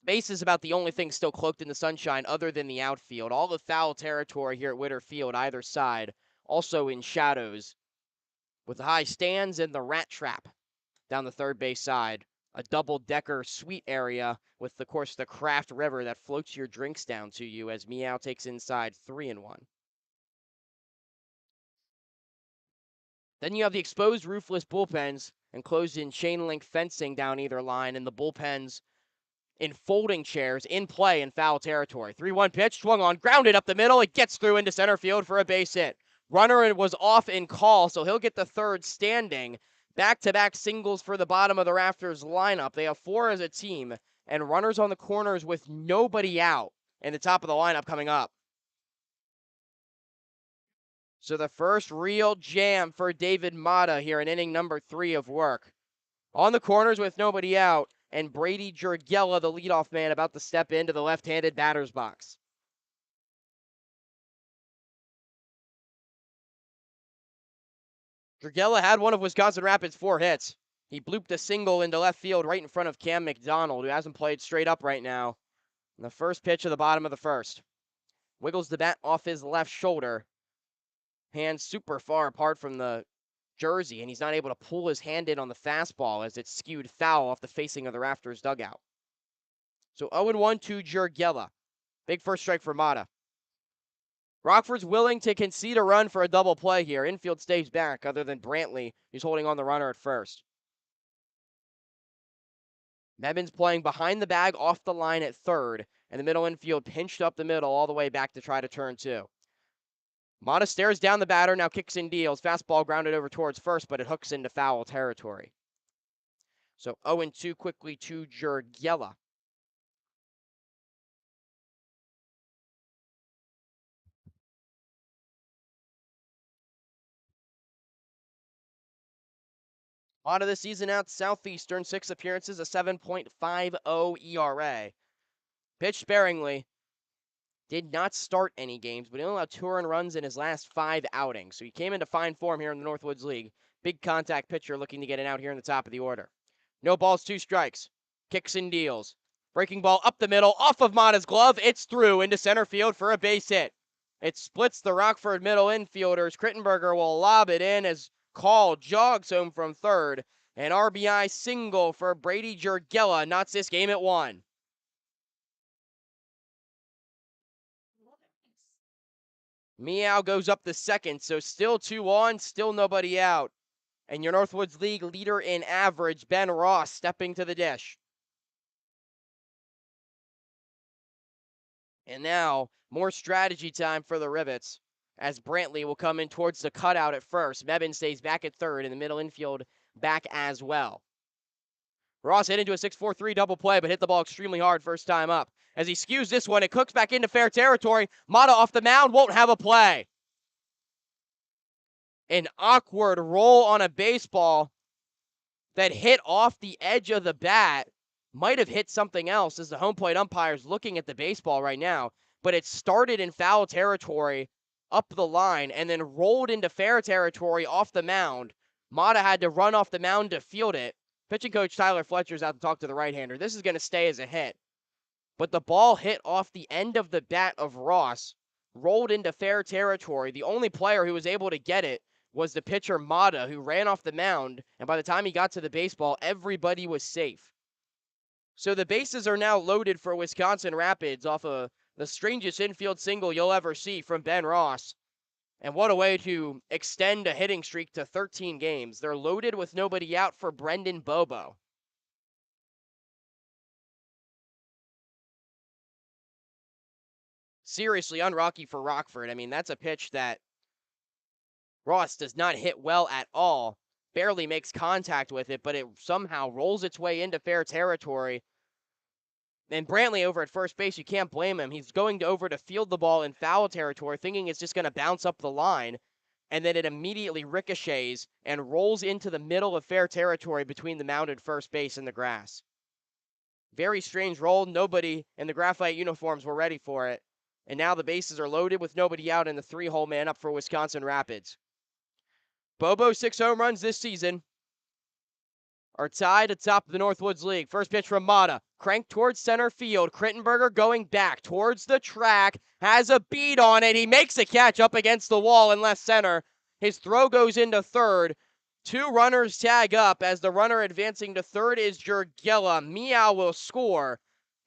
Base is about the only thing still cloaked in the sunshine other than the outfield. All the foul territory here at Witter Field, either side, also in shadows, with the high stands and the rat trap down the third base side. A double-decker suite area with, of course, the craft river that floats your drinks down to you as Meow takes inside 3-1. Then you have the exposed roofless bullpens and closed-in chain-link fencing down either line, and the bullpens in folding chairs in play in foul territory. 3-1 pitch, swung on, grounded up the middle. It gets through into center field for a base hit. Runner was off in Call, so he'll get the third standing. Back-to-back singles for the bottom of the Rafters lineup. They have 4 as a team, and runners on the corners with nobody out in the top of the lineup coming up. So the first real jam for David Mata here in inning number 3 of work. On the corners with nobody out, and Brady Jurgella, the leadoff man, about to step into the left-handed batter's box. Jurgella had one of Wisconsin Rapids' 4 hits. He blooped a single into left field right in front of Cam McDonald, who hasn't played straight up right now. And the first pitch of the bottom of the first. Wiggles the bat off his left shoulder. Hands super far apart from the jersey, and he's not able to pull his hand in on the fastball as it's skewed foul off the facing of the Rafters dugout. So 0-1 to Jurgella. Big first strike for Mata. Rockford's willing to concede a run for a double play here. Infield stays back other than Brantley, who's holding on the runner at first. Mebbin's playing behind the bag off the line at third, and the middle infield pinched up the middle all the way back to try to turn 2. Mata stares down the batter, now kicks and deals. Fastball grounded over towards first, but it hooks into foul territory. So 0-2 quickly to Jurgella. Mata this season out Southeastern, 6 appearances, a 7.50 ERA. Pitched sparingly. Did not start any games, but he only allowed 2 earned runs in his last 5 outings. So he came into fine form here in the Northwoods League. Big contact pitcher looking to get it out here in the top of the order. No balls, 2 strikes. Kicks and deals. Breaking ball up the middle, off of Mata's glove. It's through into center field for a base hit. It splits the Rockford middle infielders. Krittenberger will lob it in as Call jogs home from third. An RBI single for Brady Jurgella knots this game at 1. Meow goes up the second, so still 2 on, still nobody out. And your Northwoods League leader in average, Ben Ross, stepping to the dish. And now, more strategy time for the Rivets, as Brantley will come in towards the cutout at first. Mebbin stays back at third, and the middle infield back as well. Ross hit into a 6-4-3 double play, but hit the ball extremely hard first time up. As he skews this one, it cooks back into fair territory. Mata off the mound, won't have a play. An awkward roll on a baseball that hit off the edge of the bat. Might have hit something else as the home plate umpire's looking at the baseball right now. But it started in foul territory up the line and then rolled into fair territory off the mound. Mata had to run off the mound to field it. Pitching coach Tyler Fletcher's out to talk to the right-hander. This is going to stay as a hit. But the ball hit off the end of the bat of Ross, rolled into fair territory. The only player who was able to get it was the pitcher Mata, who ran off the mound, and by the time he got to the baseball, everybody was safe. So the bases are now loaded for Wisconsin Rapids off of the strangest infield single you'll ever see from Ben Ross. And what a way to extend a hitting streak to 13 games. They're loaded with nobody out for Brendan Bobo. Seriously unrocky for Rockford. I mean, that's a pitch that Ross does not hit well at all. Barely makes contact with it, but it somehow rolls its way into fair territory. And Brantley over at first base, you can't blame him. He's going over to field the ball in foul territory, thinking it's just going to bounce up the line. And then it immediately ricochets and rolls into the middle of fair territory between the mounded first base and the grass. Very strange roll. Nobody in the graphite uniforms were ready for it. And now the bases are loaded with nobody out and the 3-hole man up for Wisconsin Rapids. Bobo, 6 home runs this season, are tied atop the Northwoods League. First pitch from Mata, cranked towards center field. Crittenberger going back towards the track, has a beat on it. He makes a catch up against the wall in left center. His throw goes into third. 2 runners tag up as the runner advancing to third is Jurgella. Meow will score.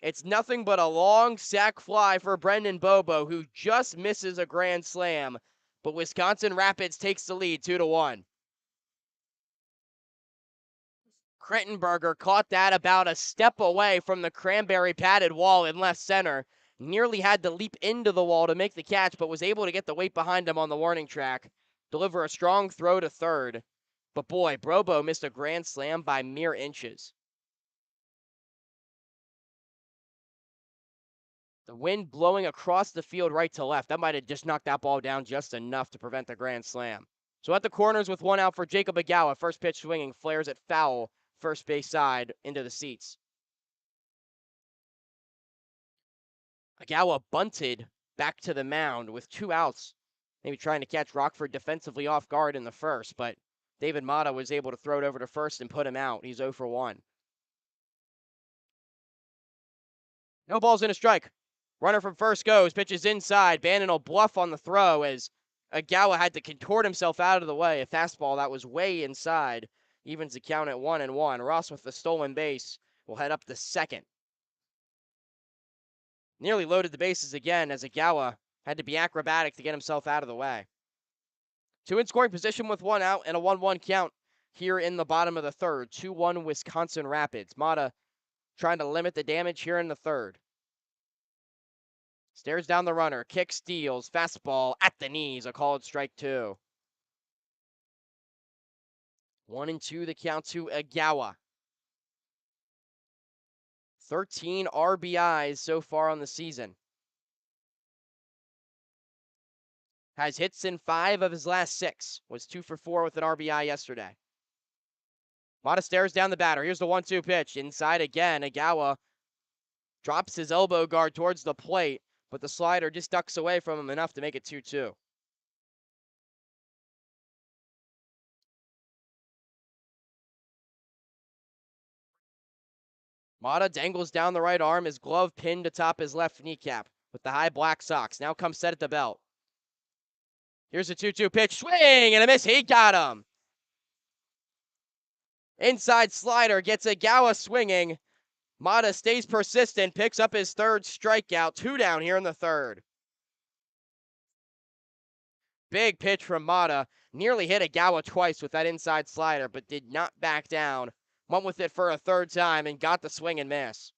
It's nothing but a long sac fly for Brendan Bobo, who just misses a grand slam. But Wisconsin Rapids takes the lead 2-1. Crittenberger caught that about a step away from the cranberry padded wall in left center. Nearly had to leap into the wall to make the catch, but was able to get the weight behind him on the warning track. Deliver a strong throw to third. But boy, Bobo missed a grand slam by mere inches. The wind blowing across the field right to left. That might have just knocked that ball down just enough to prevent the grand slam. So at the corners with 1 out for Jacob Agawa. First pitch swinging, flares it foul, first base side into the seats. Agawa bunted back to the mound with 2 outs, maybe trying to catch Rockford defensively off guard in the first, but David Mata was able to throw it over to first and put him out. He's 0 for 1. No balls in a strike. Runner from first goes, pitches inside. Bannon will bluff on the throw as Agawa had to contort himself out of the way. A fastball that was way inside evens the count at 1-1. Ross with the stolen base will head up to second. Nearly loaded the bases again as Agawa had to be acrobatic to get himself out of the way. 2 in scoring position with 1 out and a 1-1 count here in the bottom of the third. 2-1 Wisconsin Rapids. Mata trying to limit the damage here in the third. Stares down the runner, kicks, steals, fastball at the knees, a called strike 2. 1-2 the count to Agawa. 13 RBIs so far on the season. Has hits in 5 of his last 6. Was 2 for 4 with an RBI yesterday. Mata stares down the batter. Here's the 1-2 pitch. Inside again. Agawa drops his elbow guard towards the plate, but the slider just ducks away from him enough to make it 2-2. Mata dangles down the right arm, his glove pinned atop his left kneecap with the high black socks. Now comes set at the belt. Here's a 2-2 pitch. Swing and a miss. He got him. Inside slider gets Agawa swinging. Mata stays persistent, picks up his third strikeout. 2 down here in the third. Big pitch from Mata. Nearly hit Agawa twice with that inside slider, but did not back down. Went with it for a third time and got the swing and miss.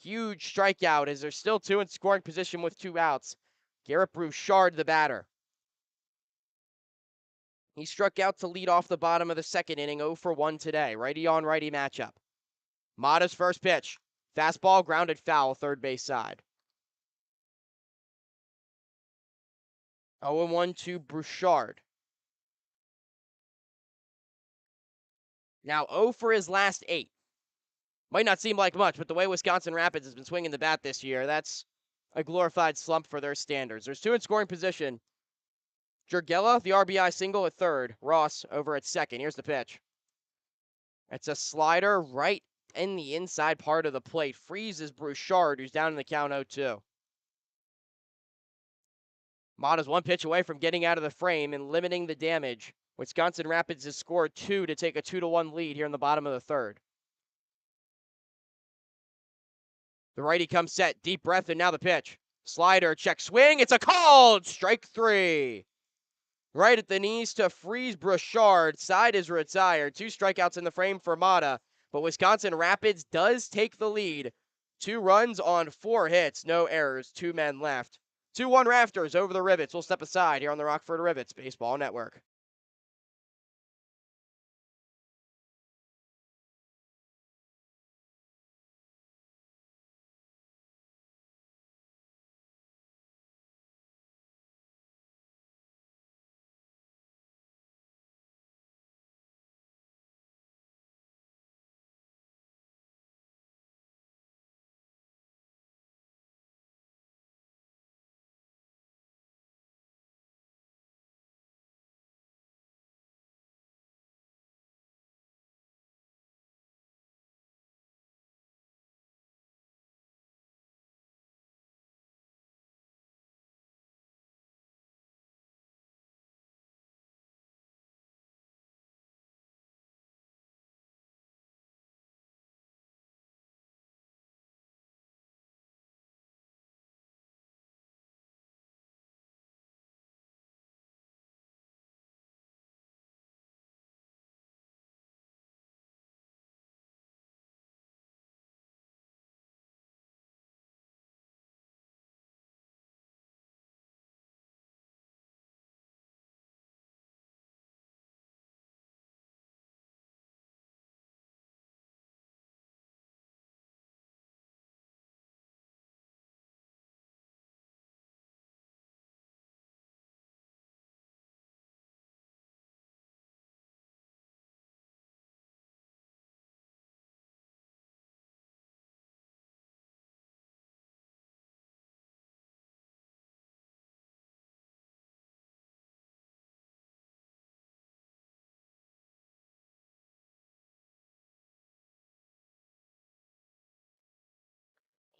Huge strikeout as there's still 2 in scoring position with 2 outs. Garrett Brouchard, the batter. He struck out to lead off the bottom of the second inning, 0 for 1 today. Righty on righty matchup. Mata's first pitch. Fastball grounded foul, third base side. 0-1 to Brouchard. Now 0 for his last 8. Might not seem like much, but the way Wisconsin Rapids has been swinging the bat this year, that's a glorified slump for their standards. There's 2 in scoring position. Jurgella, the RBI single at third. Ross over at second. Here's the pitch. It's a slider right in the inside part of the plate. Freezes Brouchard, who's down in the count 0-2. Mata's 1 pitch away from getting out of the frame and limiting the damage. Wisconsin Rapids has scored 2 to take a 2-1 lead here in the bottom of the third. The righty comes set, deep breath, and now the pitch. Slider, check swing. It's a called strike 3. Right at the knees to freeze Brouchard. Side is retired. 2 strikeouts in the frame for Mata. But Wisconsin Rapids does take the lead. 2 runs on 4 hits. No errors. 2 men left. 2-1 Rafters over the Rivets. We'll step aside here on the Rockford Rivets Baseball Network.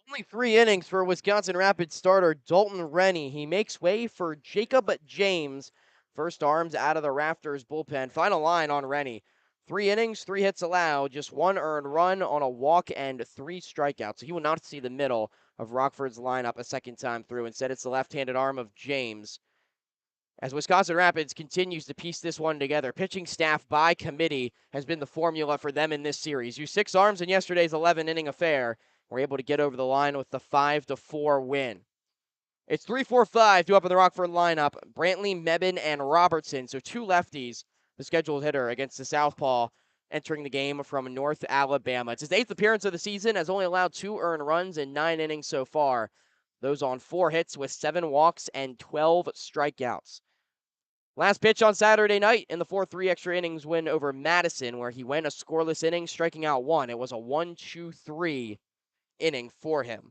Only 3 innings for Wisconsin Rapids starter Dalton Rennie. He makes way for Jacob James. First arms out of the Rafters bullpen. Final line on Rennie. 3 innings, 3 hits allowed, just 1 earned run on a walk and 3 strikeouts. So he will not see the middle of Rockford's lineup a second time through. Instead, it's the left-handed arm of James. As Wisconsin Rapids continues to piece this one together, pitching staff by committee has been the formula for them in this series. Used 6 arms in yesterday's 11-inning affair. Were able to get over the line with the 5-4 win. It's 3-4-5 to up in the Rockford lineup. Brantley, Mebane, and Robertson. So 2 lefties, the scheduled hitter against the Southpaw entering the game from North Alabama. It's his 8th appearance of the season, has only allowed 2 earned runs in 9 innings so far. Those on 4 hits with 7 walks and 12 strikeouts. Last pitch on Saturday night in the 4-3 extra innings win over Madison, where he went a scoreless inning, striking out 1. It was a 1-2-3 inning for him.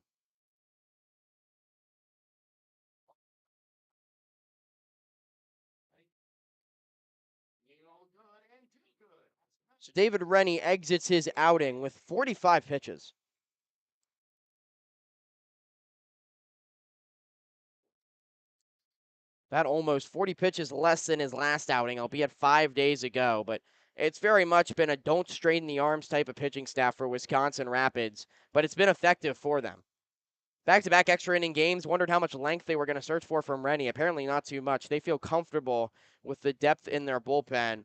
So David Rennie exits his outing with 45 pitches. That almost 40 pitches less than his last outing, albeit 5 days ago. But it's very much been a don't strain the arms type of pitching staff for Wisconsin Rapids, but it's been effective for them. Back-to-back extra inning games, wondered how much length they were going to search for from Rennie. Apparently not too much. They feel comfortable with the depth in their bullpen.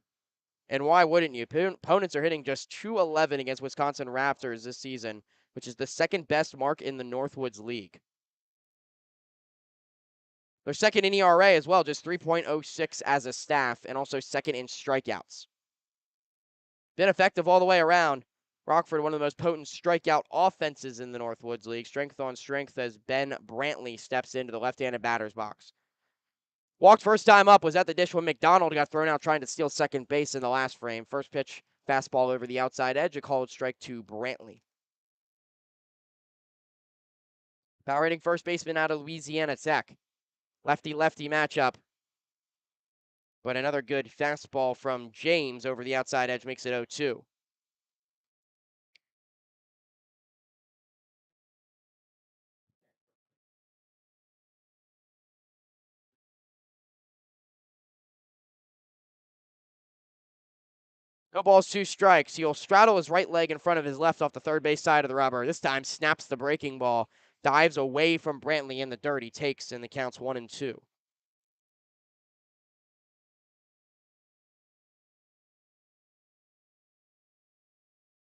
And why wouldn't you? Opponents are hitting just 211 against Wisconsin Raptors this season, which is the second best mark in the Northwoods League. They're second in ERA as well, just 3.06 as a staff, and also second in strikeouts. Been effective all the way around. Rockford, one of the most potent strikeout offenses in the Northwoods League. Strength on strength as Ben Brantley steps into the left-handed batter's box. Walked first time up, was at the dish when McDonald got thrown out trying to steal second base in the last frame. First pitch, fastball over the outside edge, a called strike to Brantley. Power hitting first baseman out of Louisiana Tech. Lefty-lefty matchup. But another good fastball from James over the outside edge makes it 0-2. No balls, 2 strikes. He'll straddle his right leg in front of his left off the third base side of the rubber. This time snaps the breaking ball, dives away from Brantley in the dirt. He takes, and the count's 1-2.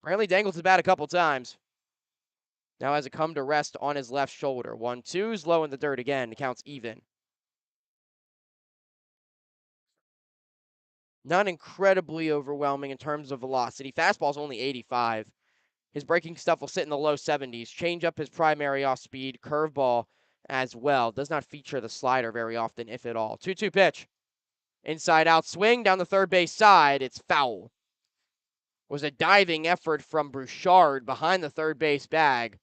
Brantley dangles his bat a couple times. Now has it come to rest on his left shoulder. 1-2's low in the dirt again. The count's even. Not incredibly overwhelming in terms of velocity. Fastball's only 85. His breaking stuff will sit in the low 70s. Change up his primary off speed. Curveball as well. Does not feature the slider very often, if at all. 2-2 pitch. Inside out swing down the third base side. It's foul. Was a diving effort from Bouchard behind the third base bag.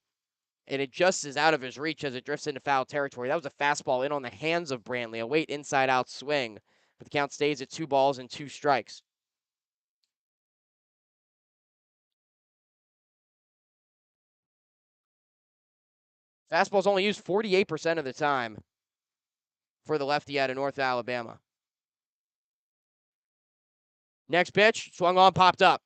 And it just is out of his reach as it drifts into foul territory. That was a fastball in on the hands of Brantley. A late inside out swing. But the count stays at 2 balls and 2 strikes. Fastball's only used 48% of the time for the lefty out of North Alabama. Next pitch, swung on, popped up.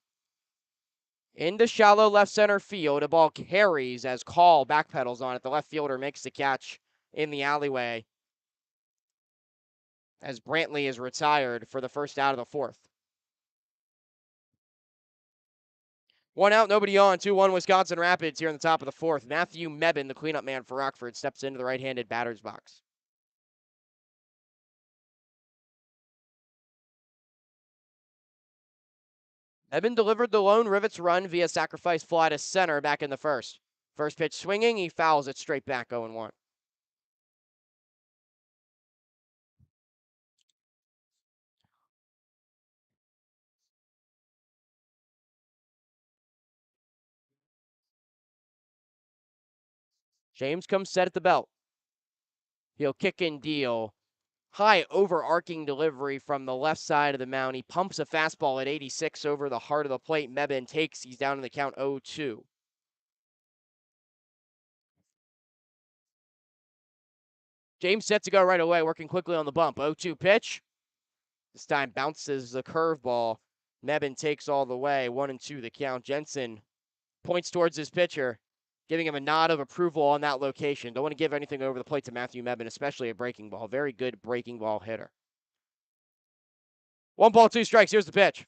Into shallow left center field. A ball carries as Call backpedals on it. The left fielder makes the catch in the alleyway as Brantley is retired for the first out of the 4th. 1 out, nobody on. 2-1 Wisconsin Rapids here in the top of the 4th. Matthew Mebane, the cleanup man for Rockford, steps into the right-handed batter's box. Mebane delivered the lone Rivets run via sacrifice fly to center back in the first. First pitch swinging, he fouls it straight back 0-1. James comes set at the belt. He'll kick and deal. High overarching delivery from the left side of the mound. He pumps a fastball at 86 over the heart of the plate. Mebane takes. He's down in the count 0-2. James set to go right away, working quickly on the bump. 0-2 pitch. This time bounces the curveball. Mebane takes all the way. 1-2 the count. Jensen points towards his pitcher, giving him a nod of approval on that location. Don't want to give anything over the plate to Matthew Mebane, especially a breaking ball. Very good breaking ball hitter. 1-2 strikes. Here's the pitch.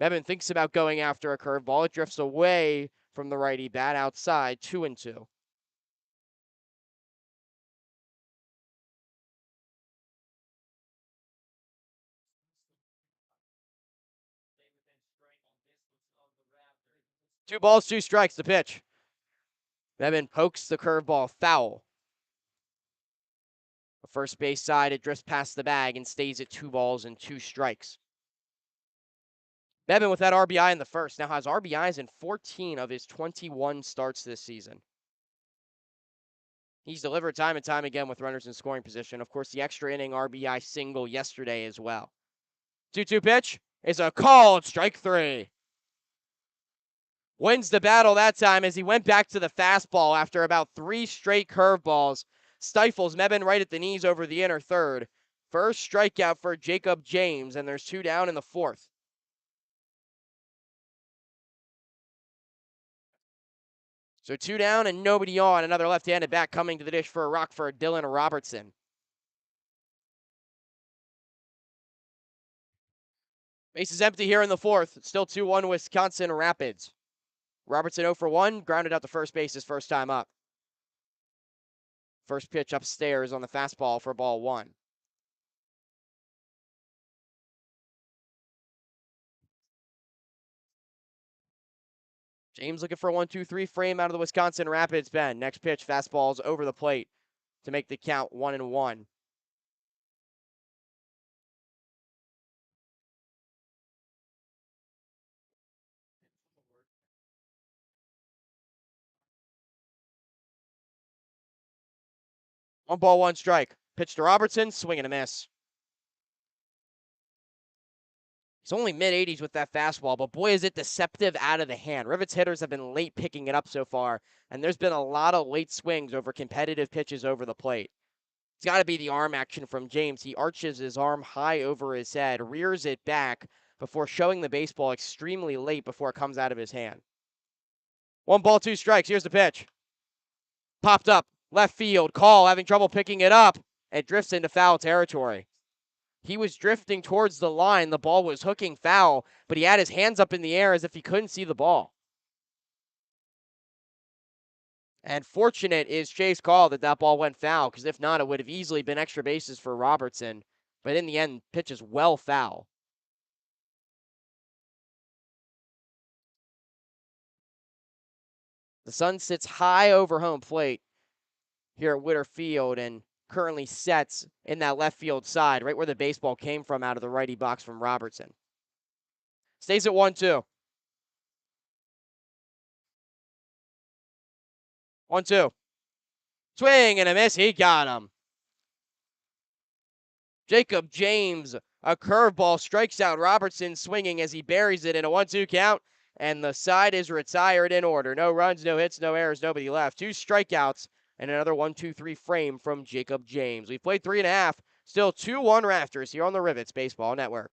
Mebane thinks about going after a curveball. It drifts away from the righty bat outside. 2-2. Two balls, two strikes. The pitch. Mebane pokes the curveball foul. The first base side, it drifts past the bag and stays at 2 balls and 2 strikes. Mebane with that RBI in the first now has RBIs in 14 of his 21 starts this season. He's delivered time and time again with runners in scoring position. Of course, the extra inning RBI single yesterday as well. 2-2 pitch is a call. Strike 3. Wins the battle that time as he went back to the fastball after about 3 straight curveballs. Stifles Mebane right at the knees over the inner third. First strikeout for Jacob James, and there's 2 down in the 4th. So 2 down and nobody on. Another left-handed bat coming to the dish for Rockford, Dylan Robertson. Base is empty here in the 4th. It's still 2-1 Wisconsin Rapids. Robertson 0 for 1, grounded out to first base his first time up. First pitch upstairs on the fastball for ball 1. James looking for a 1-2-3 frame out of the Wisconsin Rapids pen. Next pitch, fastballs over the plate to make the count 1-1. One ball, one strike. Pitch to Robertson, swing and a miss. He's only mid-80s with that fastball, but boy, is it deceptive out of the hand. Rivets hitters have been late picking it up so far, and there's been a lot of late swings over competitive pitches over the plate. It's got to be the arm action from James. He arches his arm high over his head, rears it back before showing the baseball extremely late before it comes out of his hand. 1 ball, 2 strikes. Here's the pitch. Popped up, left field, Call having trouble picking it up. It drifts into foul territory. He was drifting towards the line. The ball was hooking foul, but he had his hands up in the air as if he couldn't see the ball. And fortunate is Chase Call that that ball went foul, because if not, it would have easily been extra bases for Robertson. But in the end, pitch is well foul. The sun sits high over home plate here at Witter Field and currently sets in that left field side, right where the baseball came from out of the righty box from Robertson. Stays at 1-2. 1-2. Swing and a miss. He got him. Jacob James, a curveball, strikes out Robertson swinging as he buries it in a 1-2 count, and the side is retired in order. No runs, no hits, no errors, nobody left. 2 strikeouts and another 1-2-3 frame from Jacob James. We've played 3.5. Still 2-1 Rafters here on the Rivets Baseball Network.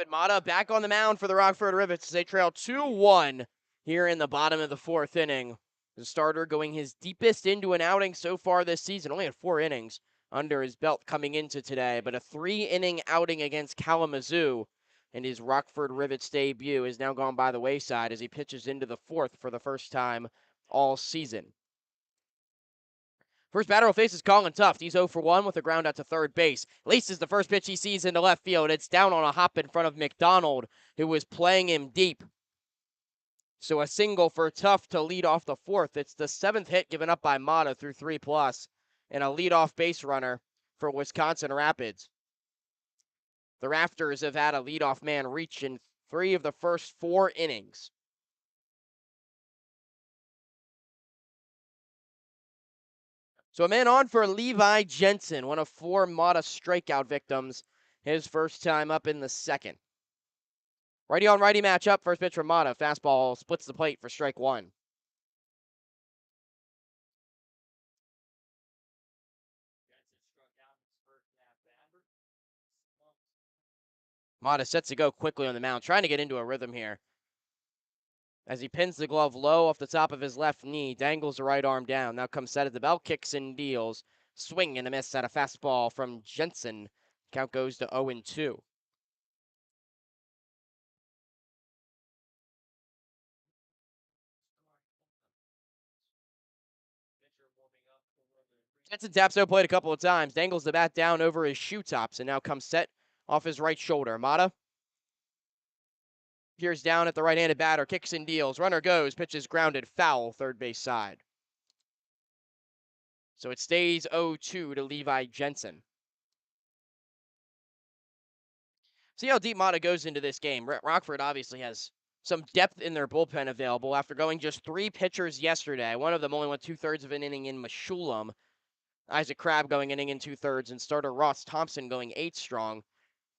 David Mata back on the mound for the Rockford Rivets as they trail 2-1 here in the bottom of the fourth inning. The starter going his deepest into an outing so far this season. Only had 4 innings under his belt coming into today, but a 3-inning outing against Kalamazoo. And his Rockford Rivets debut is now gone by the wayside as he pitches into the fourth for the first time all season. First batter will face is Colin Tuft. He's 0 for 1 with a ground out to third base. Laces the first pitch he sees into left field. It's down on a hop in front of McDonald, who was playing him deep. So a single for Tuft to lead off the fourth. It's the 7th hit given up by Mata through 3+, and a leadoff base runner for Wisconsin Rapids. The Rafters have had a leadoff man reach in 3 of the first 4 innings. So a man on for Levi Jensen, one of 4 Mata strikeout victims, his first time up in the second. Righty on righty matchup. First pitch from Mata. Fastball splits the plate for strike 1. Mata sets to go quickly on the mound, trying to get into a rhythm here. As he pins the glove low off the top of his left knee, dangles the right arm down. Now comes set at the belt, kicks and deals. Swing and a miss at a fastball from Jensen. Count goes to 0-2. Jensen taps no plate a couple of times, dangles the bat down over his shoe tops, and now comes set off his right shoulder. Mata peers down at the right-handed batter, kicks and deals. Runner goes, pitches grounded, foul, third base side. So it stays 0-2 to Levi Jensen. See how deep Mata goes into this game. Rockford obviously has some depth in their bullpen available after going just 3 pitchers yesterday. One of them only went 2/3 of an inning in Meshulam. Isaac Crabb going inning and 2/3, and starter Ross Thompson going 8 strong.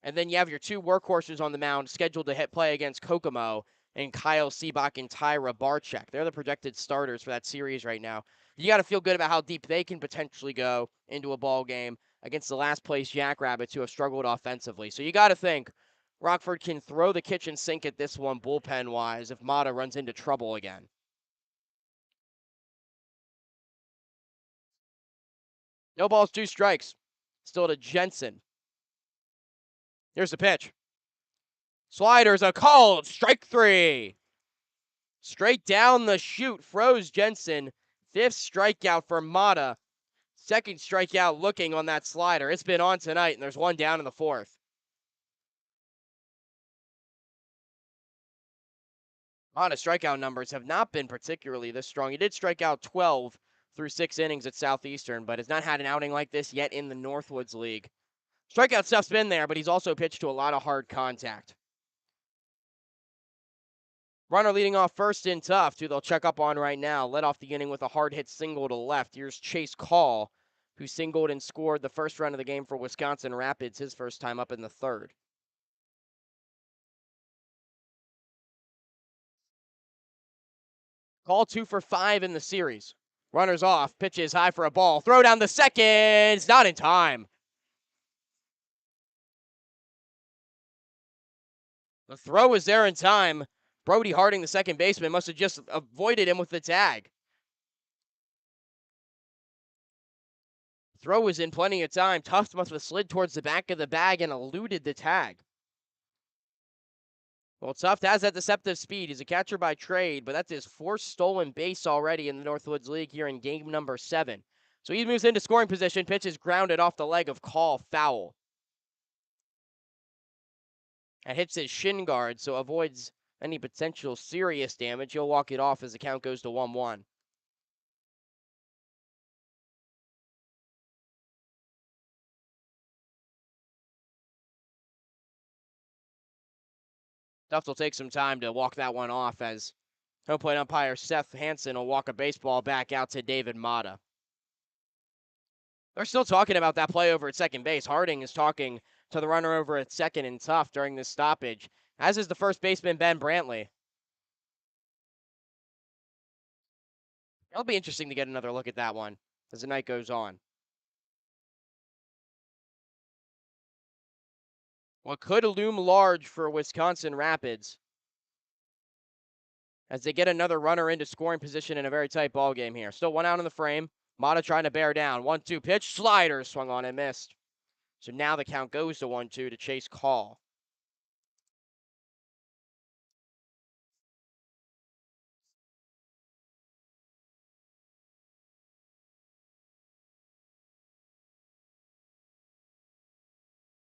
And then you have your 2 workhorses on the mound scheduled to hit play against Kokomo, and Kyle Seabach and Tyra Barczyk. They're the projected starters for that series right now. You got to feel good about how deep they can potentially go into a ball game against the last place Jackrabbits, who have struggled offensively. So you got to think Rockford can throw the kitchen sink at this one bullpen-wise if Mata runs into trouble again. No balls, 2 strikes. Still to Jensen. Here's the pitch. Sliders a called strike 3. Straight down the chute, froze Jensen. 5th strikeout for Mata. 2nd strikeout looking on that slider. It's been on tonight, and there's 1 down in the 4th. Mata's strikeout numbers have not been particularly this strong. He did strike out 12 through 6 innings at Southeastern, but has not had an outing like this yet in the Northwoods League. Strikeout stuff's been there, but he's also pitched to a lot of hard contact. Runner leading off first in Tuft, who they'll check up on right now. Led off the inning with a hard hit single to left. Here's Chase Call, who singled and scored the first run of the game for Wisconsin Rapids, his first time up in the 3rd. Call 2 for 5 in the series. Runners off, pitches high for a ball. Throw down the second. It's not in time. The throw was there in time. Brody Harding, the second baseman, must have just avoided him with the tag. Throw was in plenty of time. Tuft must have slid towards the back of the bag and eluded the tag. Well, Tuft has that deceptive speed. He's a catcher by trade, but that's his 4th stolen base already in the Northwoods League here in game number 7. So he moves into scoring position. Pitch is grounded off the leg of Call, foul. And hits his shin guard, so avoids any potential serious damage. He'll walk it off as the count goes to 1-1. Tuft will take some time to walk that one off as home plate umpire Seth Hansen will walk a baseball back out to David Mata. They're still talking about that play over at second base. Harding is talking to the runner over at second and Tuft during this stoppage, as is the first baseman Ben Brantley. It'll be interesting to get another look at that one as the night goes on. What could loom large for Wisconsin Rapids as they get another runner into scoring position in a very tight ball game here. Still one out in the frame. Mata trying to bear down. 1-2 pitch. Slider swung on and missed. So now the count goes to 1-2 to chase call.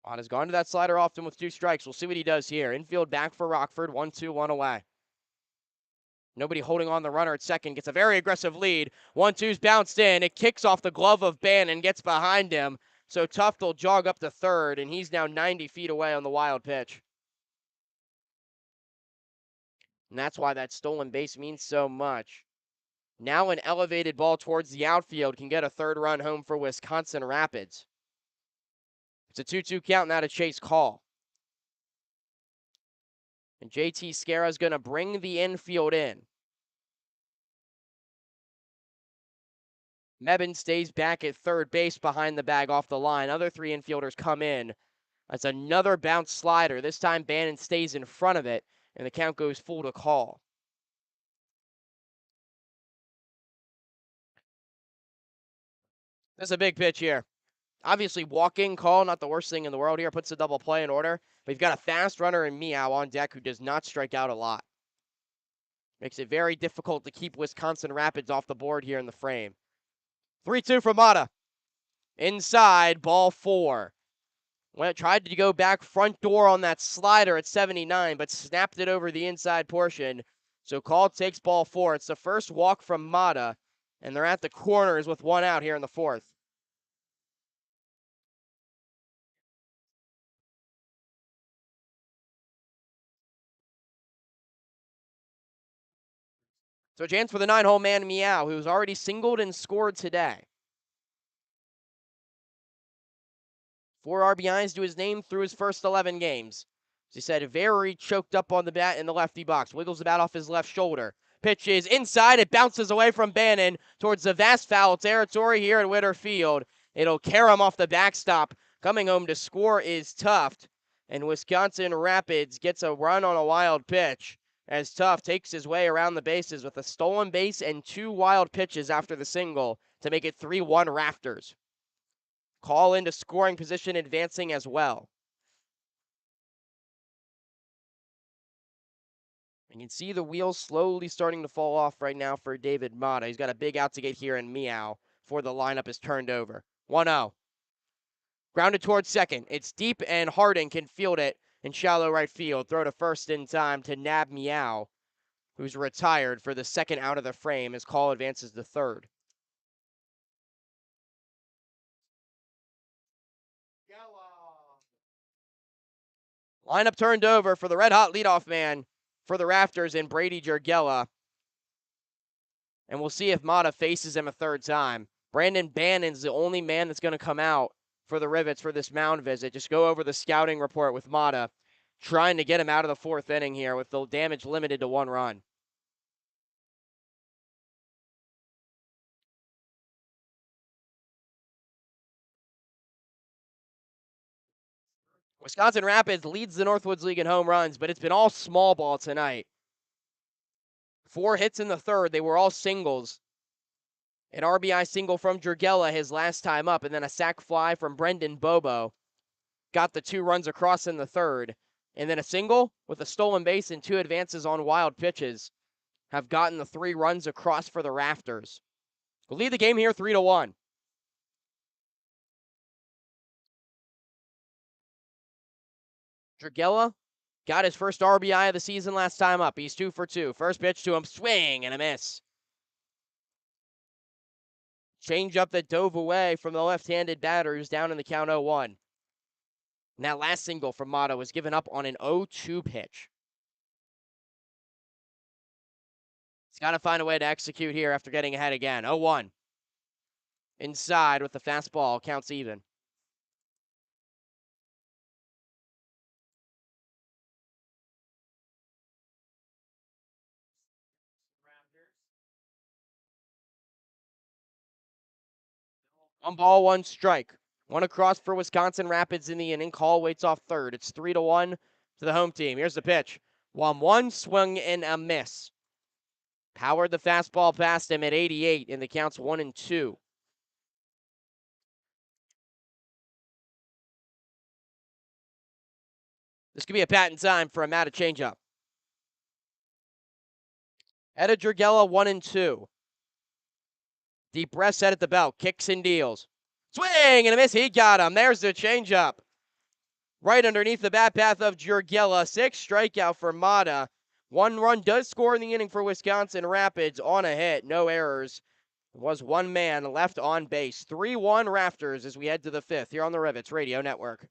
Mata's gone to that slider often with 2 strikes. We'll see what he does here. Infield back for Rockford. 1-2, 1 away. Nobody holding on the runner at second. Gets a very aggressive lead. 1-2's bounced in. It kicks off the glove of Bannon, gets behind him. So Tuft will jog up to third, and he's now 90 feet away on the wild pitch. And that's why that stolen base means so much. Now an elevated ball towards the outfield can get a third run home for Wisconsin Rapids. It's a 2-2 count, now to chase call. And JT Scara is going to bring the infield in. Mebane stays back at third base behind the bag off the line. Other 3 infielders come in. That's another bounce slider. This time Bannon stays in front of it, and the count goes full to call. That's a big pitch here. Obviously, walking call, not the worst thing in the world here. Puts the double play in order. But you've got a fast runner in Meow on deck who does not strike out a lot. Makes it very difficult to keep Wisconsin Rapids off the board here in the frame. 3-2 for Mata. Inside, ball 4. When it tried to go back front door on that slider at 79, but snapped it over the inside portion. So call takes ball 4. It's the first walk from Mata, and they're at the corners with 1 out here in the 4th. So a chance for the 9-hole man Meow, who's already singled and scored today. 4 RBIs to his name through his first 11 games. As he said, very choked up on the bat in the lefty box. Wiggles the bat off his left shoulder. Pitch is inside. It bounces away from Bannon towards the vast foul territory here at Witter Field. It'll carry him off the backstop. Coming home to score is Tuft. And Wisconsin Rapids gets a run on a wild pitch as Tuft takes his way around the bases with a stolen base and 2 wild pitches after the single to make it 3-1 Rafters. Call into scoring position advancing as well. You can see the wheels slowly starting to fall off right now for David Mata. He's got a big out to get here in Meow before the lineup is turned over. 1-0. Grounded towards second. It's deep and Harding can field it in shallow right field. Throw to first in time to nab Meow, who's retired for the second out of the frame as Call advances to third. Lineup turned over for the red-hot leadoff man for the Rafters in Brady Jurgella. And we'll see if Mata faces him a third time. Brandon Bannon's the only man that's going to come out for the Rivets for this mound visit. Just go over the scouting report with Mata, trying to get him out of the 4th inning here with the damage limited to 1 run. Wisconsin Rapids leads the Northwoods League in home runs, but it's been all small ball tonight. 4 hits in the 3rd. They were all singles. An RBI single from Jurgella his last time up, and then a sac fly from Brendan Bobo. Got the 2 runs across in the 3rd. And then a single with a stolen base and 2 advances on wild pitches have gotten the 3 runs across for the Rafters. We'll lead the game here 3-1. Jurgella got his first RBI of the season last time up. He's 2 for 2. First pitch to him, swing and a miss. Change up that dove away from the left-handed batter who's down in the count 0-1. And that last single from Mata was given up on an 0-2 pitch. He's got to find a way to execute here after getting ahead again. 0-1. Inside with the fastball, counts even. One ball, 1 strike. One across for Wisconsin Rapids in the inning. Call waits off third. It's 3-1 to the home team. Here's the pitch. 1-1, swing and a miss. Powered the fastball past him at 88, and the count's 1-2. This could be a pat in time for a Matta changeup. Etta Dragella, 1-2. Deep breath set at the belt. Kicks and deals. Swing and a miss. He got him. There's the changeup. Right underneath the bat path of Jurgella. 6 strikeout for Matta. 1 run does score in the inning for Wisconsin Rapids on a hit. No errors. There was 1 man left on base. 3-1 Rafters as we head to the 5th here on the Rivets Radio Network.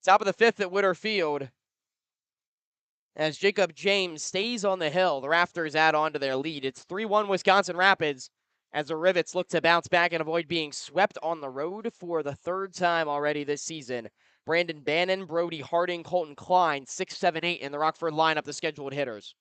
Top of the 5th at Witter Field. As Jacob James stays on the hill, the Rafters add on to their lead. It's 3-1 Wisconsin Rapids as the Rivets look to bounce back and avoid being swept on the road for the 3rd time already this season. Brandon Bannon, Brody Harding, Colton Klein, 6, 7, 8 in the Rockford lineup, the scheduled hitters.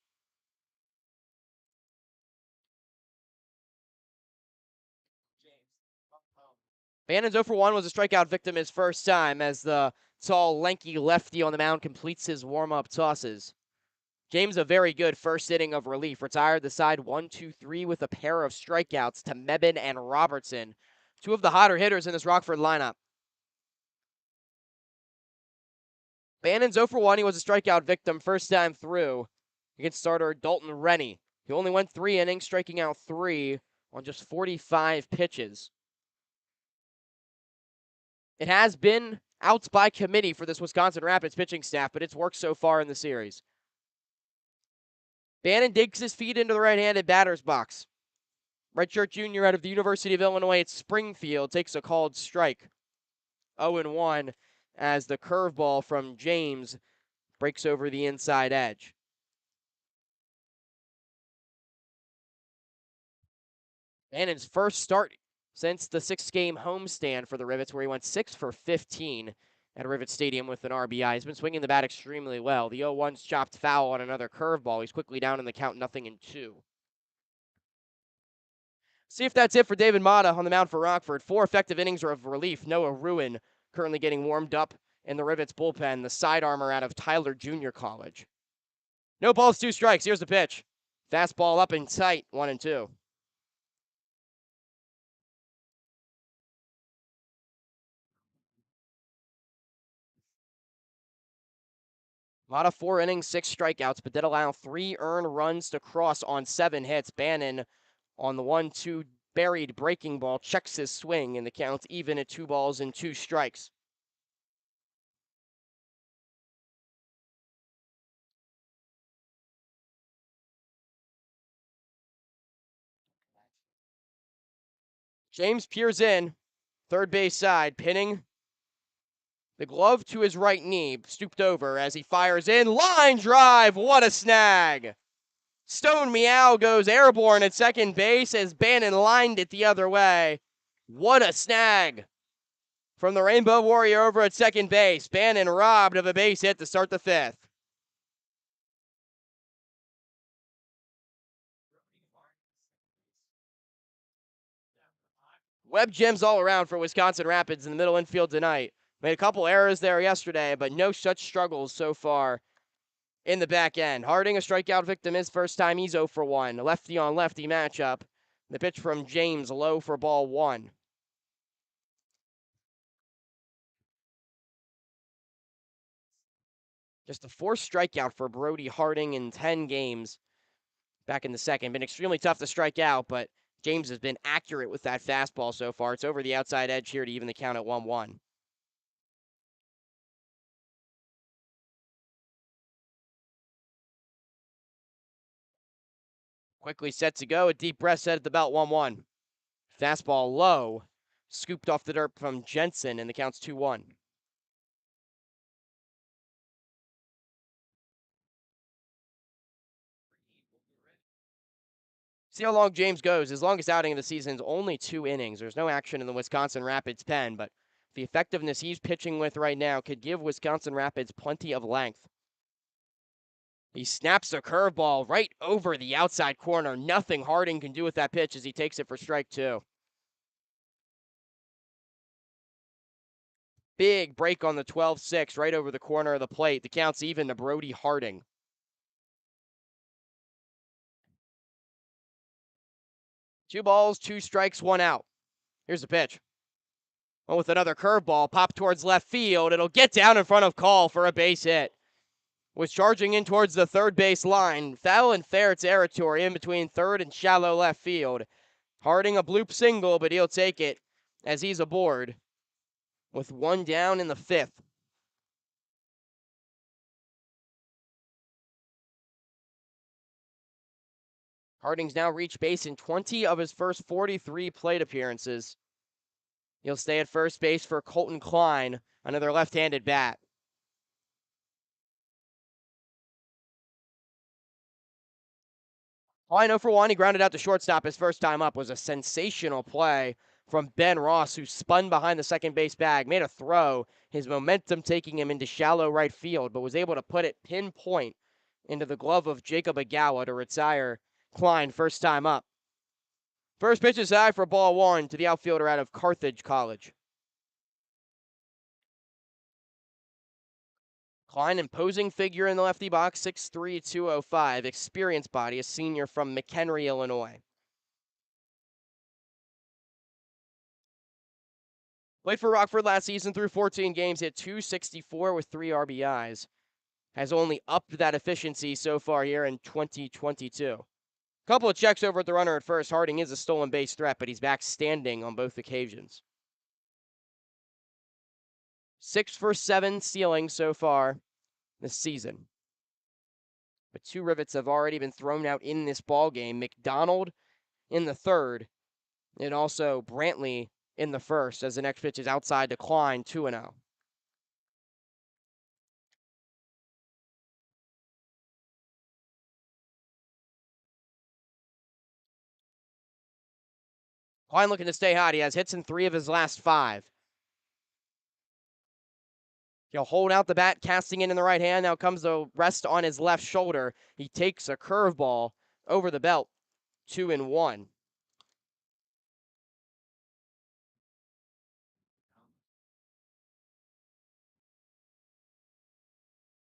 Bannon's 0 for 1 was a strikeout victim his first time as the tall, lanky lefty on the mound completes his warm-up tosses. James, a very good first inning of relief, retired the side 1-2-3 with a pair of strikeouts to Mebane and Robertson, 2 of the hotter hitters in this Rockford lineup. Bannon's 0 for 1. He was a strikeout victim first time through against starter Dalton Rennie. He only went 3 innings, striking out 3 on just 45 pitches. It has been outs by committee for this Wisconsin Rapids pitching staff, but it's worked so far in the series. Bannon digs his feet into the right-handed batter's box. Redshirt junior out of the University of Illinois at Springfield takes a called strike. 0-1 as the curveball from James breaks over the inside edge. Bannon's first start since the 6-game homestand for the Rivets, where he went 6 for 15 at Rivets Stadium with an RBI. He's been swinging the bat extremely well. The 0-1's chopped foul on another curveball. He's quickly down in the count, 0-2. See if that's it for David Matta on the mound for Rockford. 4 effective innings of relief. Noah Ruin currently getting warmed up in the Rivets bullpen, the side armor out of Tyler Junior College. No balls, 2 strikes. Here's the pitch. Fastball up and tight, 1-2. Matta 4 innings, 6 strikeouts, but did allow 3 earned runs to cross on 7 hits. Bannon on the 1-2 buried breaking ball checks his swing, and the count's even at 2 balls and 2 strikes. James peers in Third base side, pinning the glove to his right knee, stooped over as he fires in. Line drive, what a snag! Stone Meow goes airborne at second base as Bannon lined it the other way. What a snag from the Rainbow Warrior over at second base. Bannon robbed of a base hit to start the fifth. Webb gems all around for Wisconsin Rapids in the middle infield tonight. Made a couple errors there yesterday, but no such struggles so far in the back end. Harding, a strikeout victim his first time. He's 0 for 1. Lefty on lefty matchup. The pitch from James, low for ball 1. Just a fourth strikeout for Brody Harding in 10 games back in the second. Been extremely tough to strike out, but James has been accurate with that fastball so far. It's over the outside edge here to even the count at 1-1. Quickly set to go. A deep breath set at the belt, 1-1. Fastball low. Scooped off the dirt from Jensen, and the count's 2-1. See how long James goes. His longest outing of the season is only 2 innings. There's no action in the Wisconsin Rapids pen, but the effectiveness he's pitching with right now could give Wisconsin Rapids plenty of length. He snaps a curveball right over the outside corner. Nothing Harding can do with that pitch as he takes it for strike 2. Big break on the 12-6 right over the corner of the plate. The count's even to Brody Harding. 2 balls, 2 strikes, 1 out. Here's the pitch. Oh, with another curveball, pop towards left field. It'll get down in front of Call for a base hit. Was charging in towards the third base line. Foul and fair territory in between third and shallow left field. Harding a bloop single, but he'll take it as he's aboard with 1 down in the 5th. Harding's now reached base in 20 of his first 43 plate appearances. He'll stay at first base for Colton Klein, another left-handed bat. Klein 0 for 1. He grounded out to shortstop his first time up. Was a sensational play from Ben Ross, who spun behind the second base bag, made a throw, his momentum taking him into shallow right field, but was able to put it pinpoint into the glove of Jacob Agawa to retire Klein first time up. First pitch is high for ball 1 to the outfielder out of Carthage College. Klein, imposing figure in the lefty box, 6'3", 205. Experienced body, a senior from McHenry, Illinois. Played for Rockford last season through 14 games, hit .264 with 3 RBIs. Has only upped that efficiency so far here in 2022. Couple of checks over at the runner at first. Harding is a stolen base threat, but he's back standing on both occasions. 6 for 7 stealing so far this season. But 2 rivets have already been thrown out in this ball game. McDonald in the 3rd, and also Brantley in the 1st, as the next pitch is outside to Klein, 2-0. Klein looking to stay hot. He has hits in 3 of his last 5. He'll hold out the bat, casting in the right hand. Now comes the rest on his left shoulder. He takes a curveball over the belt, 2-1.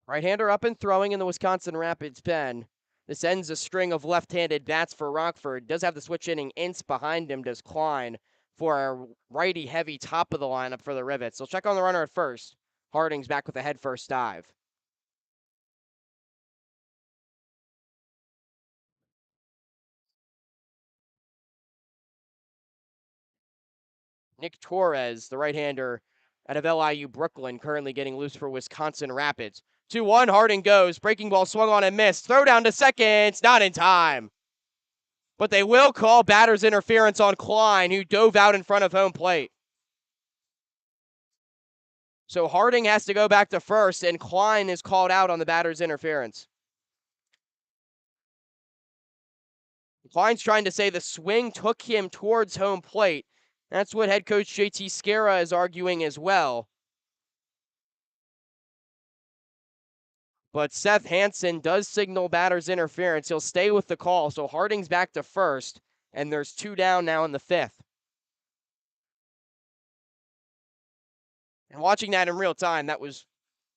Right-hander up and throwing in the Wisconsin Rapids pen. This ends a string of left-handed bats for Rockford. Does have the switch inning Ince behind him, does Klein, for a righty-heavy top of the lineup for the Rivets. They'll check on the runner at first. Harding's back with a head-first dive. Nick Torres, the right-hander out of LIU Brooklyn, currently getting loose for Wisconsin Rapids. 2-1, Harding goes. Breaking ball swung on and missed. Throw down to second. It's not in time. But they will call batter's interference on Klein, who dove out in front of home plate. So Harding has to go back to first, and Klein is called out on the batter's interference. Klein's trying to say the swing took him towards home plate. That's what head coach JT Scara is arguing as well. But Seth Hansen does signal batter's interference. He'll stay with the call, so Harding's back to first, and there's 2 down now in the 5th. And watching that in real time, that was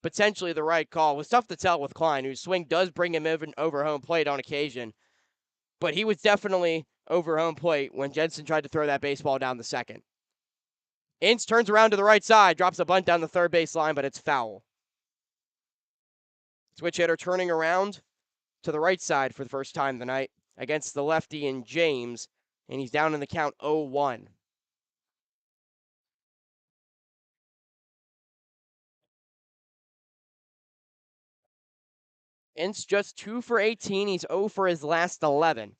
potentially the right call. It was tough to tell with Klein, whose swing does bring him over home plate on occasion. But he was definitely over home plate when Jensen tried to throw that baseball down the second. Ince turns around to the right side, drops a bunt down the third base line, but it's foul. Switch hitter turning around to the right side for the first time tonight against the lefty in James, and he's down in the count 0-1. Ince just 2 for 18. He's 0 for his last 11.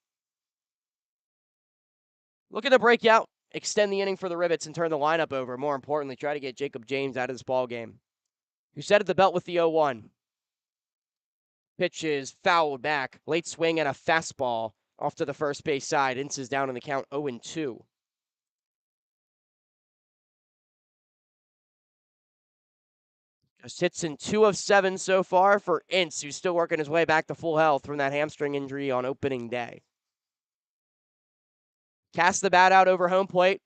Looking to break out, extend the inning for the Rivets, and turn the lineup over. More importantly, try to get Jacob James out of this ball game, who set at the belt with the 0-1. Pitch is fouled back. Late swing and a fastball off to the first base side. Ince is down in the count 0-2. Just hits in 2 of 7 so far for Ince, who's still working his way back to full health from that hamstring injury on opening day. Casts the bat out over home plate,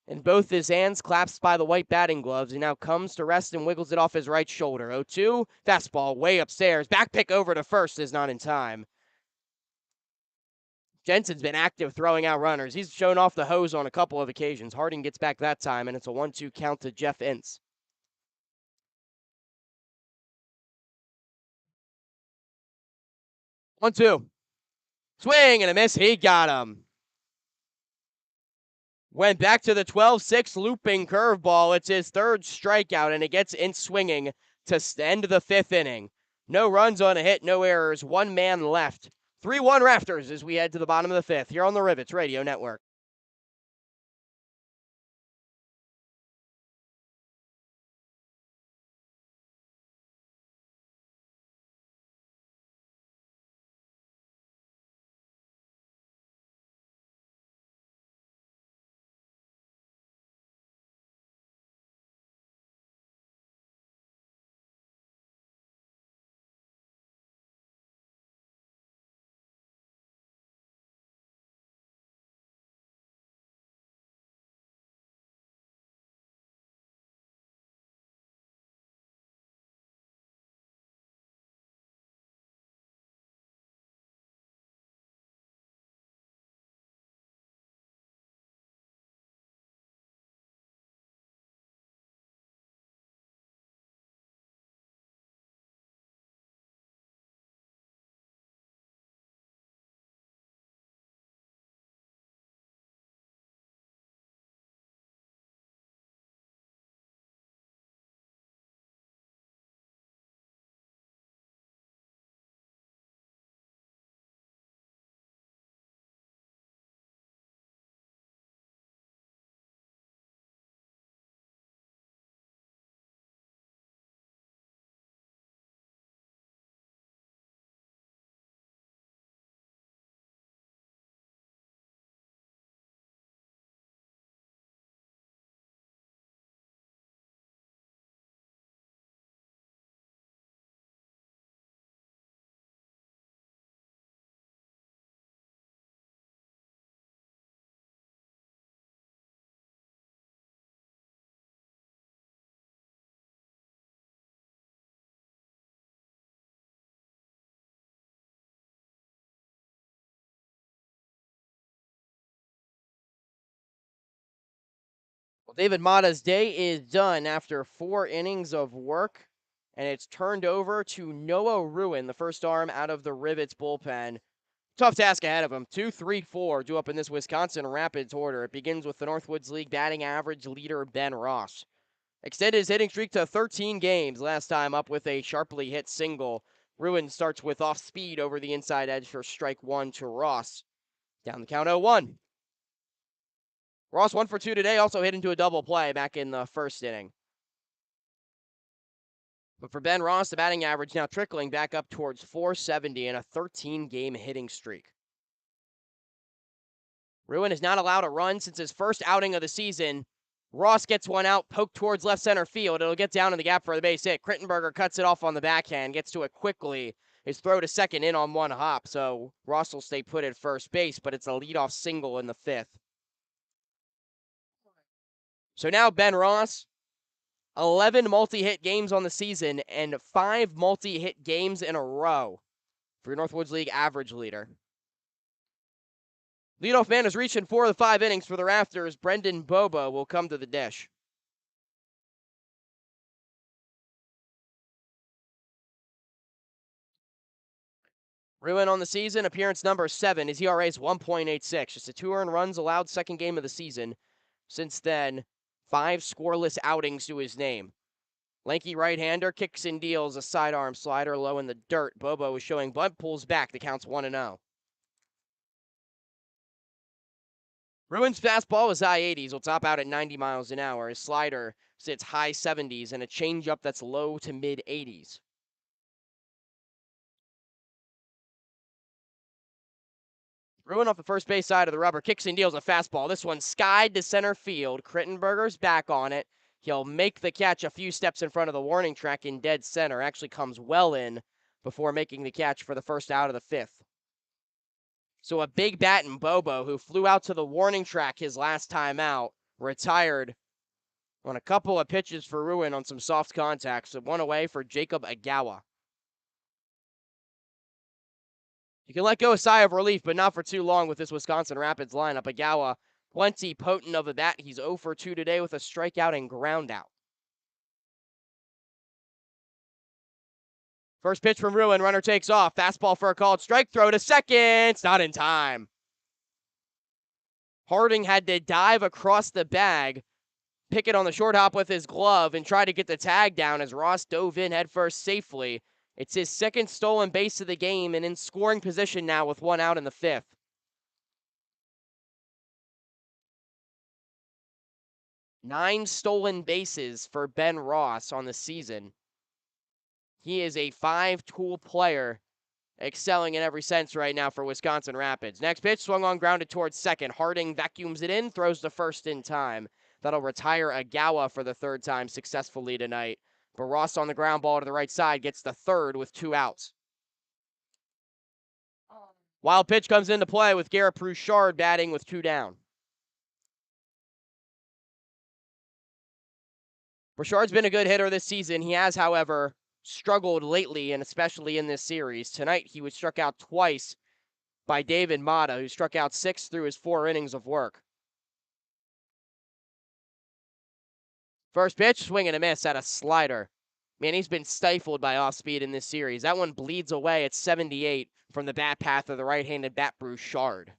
and both his hands clasped by the white batting gloves. He now comes to rest and wiggles it off his right shoulder. 0-2, fastball way upstairs. Back pick over to first is not in time. Jensen's been active throwing out runners. He's shown off the hose on a couple of occasions. Harding gets back that time, and it's a 1-2 count to Jeff Ince. 1-2. Swing and a miss. He got him. Went back to the 12-6 looping curveball. It's his third strikeout, and it gets Ince swinging to end the 5th inning. No runs on a hit, no errors, 1 man left. 3-1 Rafters as we head to the bottom of the 5th here on the Rivets Radio Network. Well, David Mata's day is done after 4 innings of work, and it's turned over to Noah Ruin, the first arm out of the Rivets bullpen. Tough task ahead of him. 2, 3, 4 due up in this Wisconsin Rapids order. It begins with the Northwoods League batting average leader Ben Ross. Extended his hitting streak to 13 games last time up with a sharply hit single. Ruin starts with off speed over the inside edge for strike 1 to Ross. Down the count 0-1. Ross 1 for 2 today, also hit into a double play back in the first inning. But for Ben Ross, the batting average now trickling back up towards 470 in a 13-game hitting streak. Ruin is not allowed a run since his first outing of the season. Ross gets one out, poked towards left center field. It'll get down in the gap for the base hit. Crittenberger cuts it off on the backhand, gets to it quickly. His throw to second in on one hop, so Ross will stay put at first base, but it's a leadoff single in the fifth. So now Ben Ross, 11 multi-hit games on the season and 5 multi-hit games in a row for your Northwoods League average leader. Leadoff man is reaching 4 of the 5 innings for the Rafters. Brendan Bobo will come to the dish. Ruin on the season, appearance number 7. His ERA is 1.86. Just a 2 earned runs allowed second game of the season. Since then, 5 scoreless outings to his name. Lanky right-hander kicks and deals a sidearm slider low in the dirt. Bobo is showing bunt, pulls back. The count's 1-0. Ruin's fastball is high 80s, will top out at 90 miles an hour. His slider sits high 70s and a changeup that's low to mid 80s. Ruin off the first base side of the rubber, kicks and deals a fastball. This one skied to center field. Crittenberger's back on it. He'll make the catch a few steps in front of the warning track in dead center. Actually comes well in before making the catch for the first out of the fifth. So a big bat in Bobo, who flew out to the warning track his last time out, retired on a couple of pitches for Ruin on some soft contacts. So one away for Jacob Agawa. You can let go a sigh of relief, but not for too long with this Wisconsin Rapids lineup. Agawa, plenty potent of a bat. He's 0 for 2 today with a strikeout and ground out. First pitch from Ruin, runner takes off. Fastball for a called strike, throw to second. It's not in time. Harding had to dive across the bag, pick it on the short hop with his glove, and try to get the tag down as Ross dove in headfirst safely. It's his second stolen base of the game and in scoring position now with 1 out in the fifth. Nine stolen bases for Ben Ross on the season. He is a 5-tool player, excelling in every sense right now for Wisconsin Rapids. Next pitch, swung on, grounded towards second. Harding vacuums it in, throws to first in time. That'll retire Agawa for the third time successfully tonight. But Ross on the ground ball to the right side gets the third with 2 outs. Wild pitch comes into play with Garrett Brouchard batting with 2 down. Brouchard's been a good hitter this season. He has, however, struggled lately, and especially in this series. Tonight, he was struck out twice by David Mata, who struck out 6 through his 4 innings of work. First pitch, swing and a miss at a slider. Man, he's been stifled by off-speed in this series. That one bleeds away at 78 from the bat path of the right-handed bat Brouchard.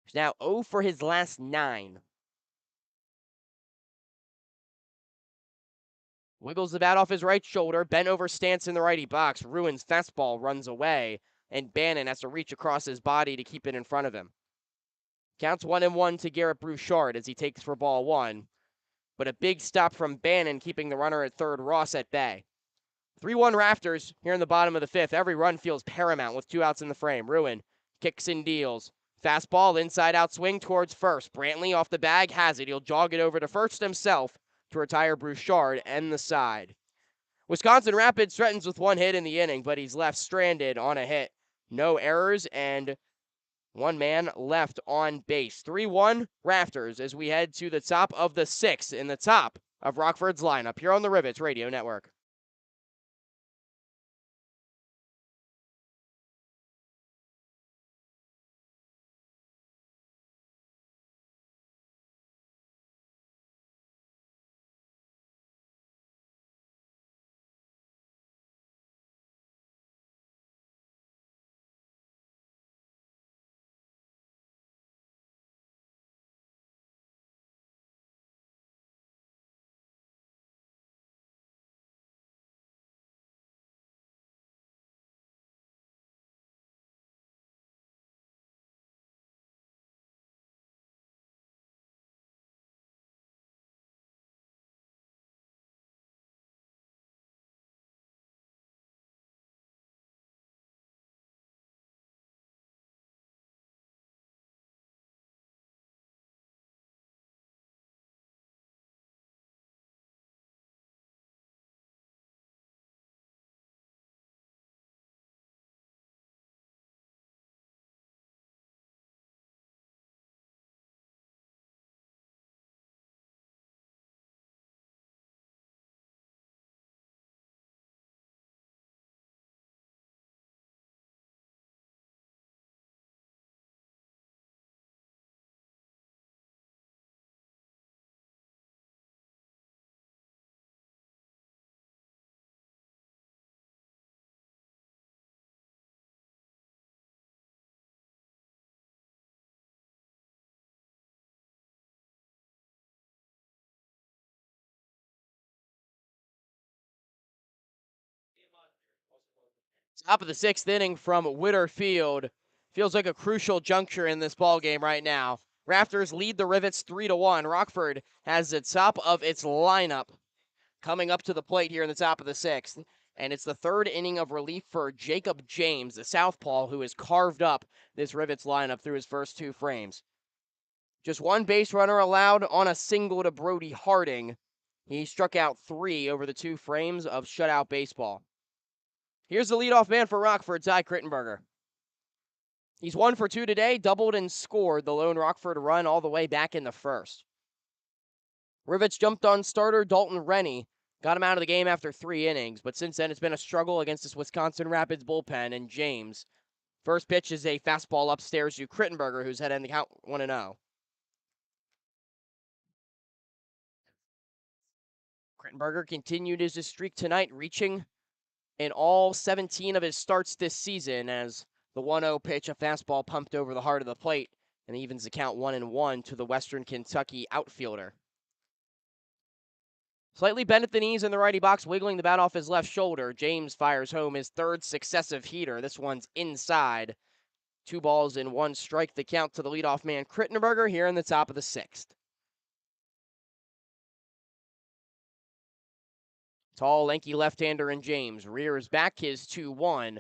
He's now 0 for his last 9. Wiggles the bat off his right shoulder, bent over stance in the righty box. Ruin's fastball runs away, and Bannon has to reach across his body to keep it in front of him. Counts 1-1 to Garrett Brouchard as he takes for ball 1, but a big stop from Bannon keeping the runner at third, Ross at bay. 3-1 Rafters here in the bottom of the fifth. Every run feels paramount with 2 outs in the frame. Ruin kicks and deals. Fastball, inside out swing towards first. Brantley off the bag has it. He'll jog it over to first himself to retire Brouchard and the side. Wisconsin Rapids threatens with 1 hit in the inning, but he's left stranded on a hit. No errors and 1 man left on base. 3-1 Rafters as we head to the top of the 6th in the top of Rockford's lineup here on the Rivets Radio Network. Top of the 6th inning from Witter Field. Feels like a crucial juncture in this ball game right now. Rafters lead the Rivets 3-1. Rockford has the top of its lineup coming up to the plate here in the top of the 6th. And it's the 3rd inning of relief for Jacob James, the southpaw, who has carved up this Rivets lineup through his first 2 frames. Just 1 base runner allowed on a single to Brody Harding. He struck out 3 over the 2 frames of shutout baseball. Here's the leadoff man for Rockford, Ty Krittenberger. He's 1 for 2 today, doubled and scored the lone Rockford run all the way back in the first. Rivets jumped on starter Dalton Rennie, got him out of the game after 3 innings, but since then it's been a struggle against this Wisconsin Rapids bullpen and James. First pitch is a fastball upstairs to Krittenberger, who's heading the count 1-0. Krittenberger continued his streak tonight, reaching in all 17 of his starts this season as the 1-0 pitch, a fastball pumped over the heart of the plate, and evens the count 1-1 to the Western Kentucky outfielder. Slightly bent at the knees in the righty box, wiggling the bat off his left shoulder. James fires home his 3rd successive heater. This one's inside. 2 balls and 1 strike, the count to the leadoff man Krittenberger here in the top of the 6th. Tall, lanky left-hander in James rears back his 2-1.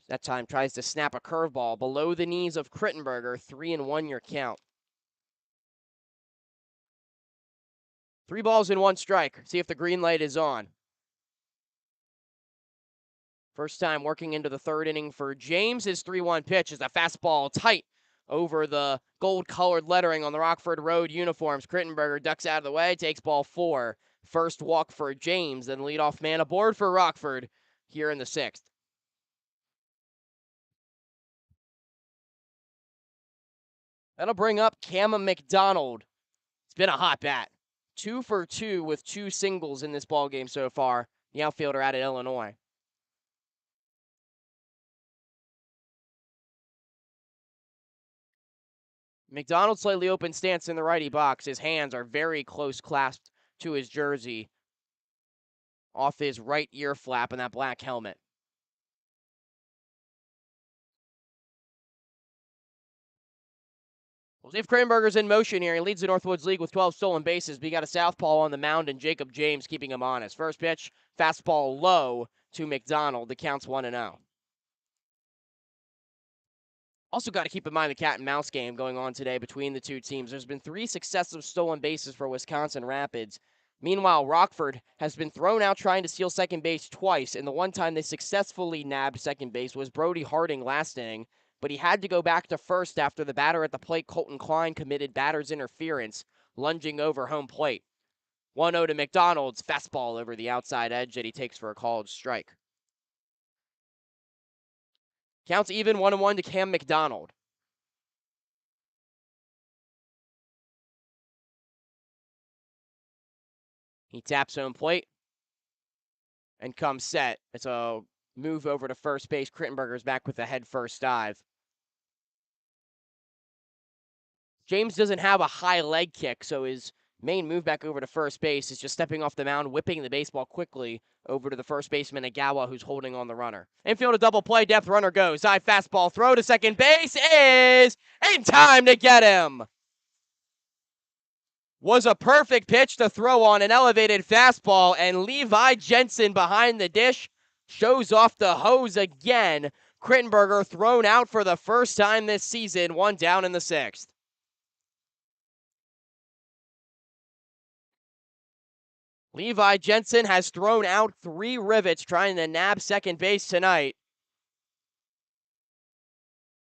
That time tries to snap a curveball below the knees of Krittenberger. 3-1 your count. 3 balls and 1 strike. See if the green light is on. First time working into the 3rd inning for James. His 3-1 pitch is a fastball tight over the gold-colored lettering on the Rockford Road uniforms. Krittenberger ducks out of the way, takes ball 4. First walk for James, then leadoff man aboard for Rockford here in the 6th. That'll bring up Cam McDonald. It's been a hot bat. 2 for 2 with 2 singles in this ballgame so far. The outfielder out of Illinois. McDonald slightly open stance in the righty box. His hands are very close clasped to his jersey off his right ear flap and that black helmet. We'll see if Krittenberger's in motion here. He leads the Northwoods League with 12 stolen bases, but he got a southpaw on the mound and Jacob James keeping him honest. First pitch, fastball low to McDonald. The count's 1-0. Also got to keep in mind the cat and mouse game going on today between the 2 teams. There's been 3 successive stolen bases for Wisconsin Rapids. Meanwhile, Rockford has been thrown out trying to steal second base twice, and the one time they successfully nabbed second base was Brody Harding last inning, but he had to go back to first after the batter at the plate, Colton Klein, committed batter's interference, lunging over home plate. 1-0 to McDonald's, fastball over the outside edge that he takes for a called strike. Counts even, 1-1 to Cam McDonald. He taps home plate and comes set. It's a move over to first base. Krittenberger's back with a head-first dive. James doesn't have a high leg kick, so his main move back over to first base is just stepping off the mound, whipping the baseball quickly over to the first baseman, Agawa, who's holding on the runner. Infield a double play, depth runner goes. High fastball throw to second base is in time to get him. Was a perfect pitch to throw on an elevated fastball, and Levi Jensen behind the dish shows off the hose again. Krittenberger thrown out for the first time this season, 1 down in the 6th. Levi Jensen has thrown out 3 Rivets trying to nab second base tonight.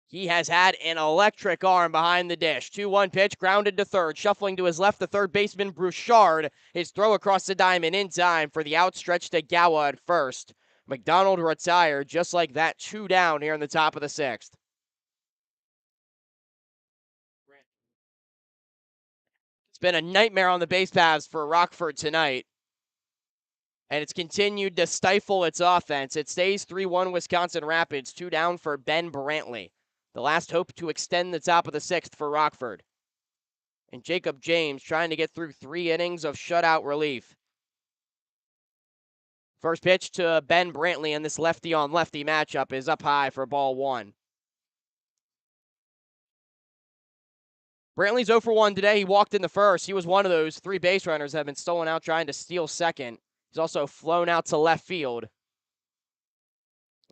He has had an electric arm behind the dish. 2-1 pitch, grounded to third. Shuffling to his left, the third baseman, Brouchard. His throw across the diamond in time for the outstretched Agawa at first. McDonald retired just like that. 2 down here in the top of the 6th. It's been a nightmare on the base paths for Rockford tonight, and it's continued to stifle its offense. It stays 3-1 Wisconsin Rapids, 2 down for Ben Brantley. The last hope to extend the top of the 6th for Rockford. And Jacob James trying to get through 3 innings of shutout relief. First pitch to Ben Brantley, and this lefty-on-lefty matchup is up high for ball one. Brantley's 0 for 1 today. He walked in the first. He was one of those 3 base runners that have been stolen out trying to steal second. He's also flown out to left field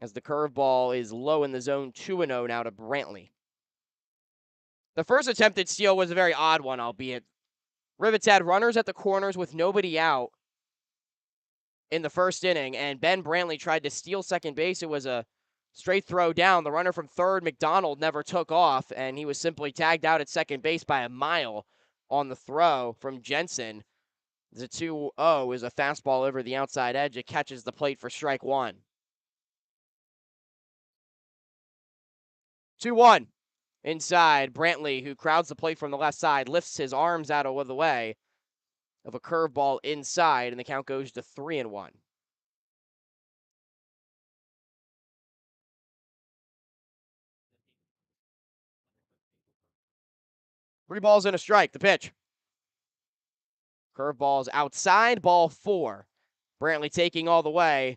as the curveball is low in the zone, 2-0 now to Brantley. The first attempted steal was a very odd one, albeit. Rivets had runners at the corners with nobody out in the first inning, and Ben Brantley tried to steal second base. It was a straight throw down. The runner from third, McDonald, never took off, and he was simply tagged out at second base by a mile on the throw from Jensen. The 2-0 is a fastball over the outside edge. It catches the plate for strike one. 2-1 inside. Brantley, who crowds the plate from the left side, lifts his arms out of the way of a curveball inside, and the count goes to 3-1. 3 balls and a strike. The pitch. Curveball's outside, ball 4. Brantley taking all the way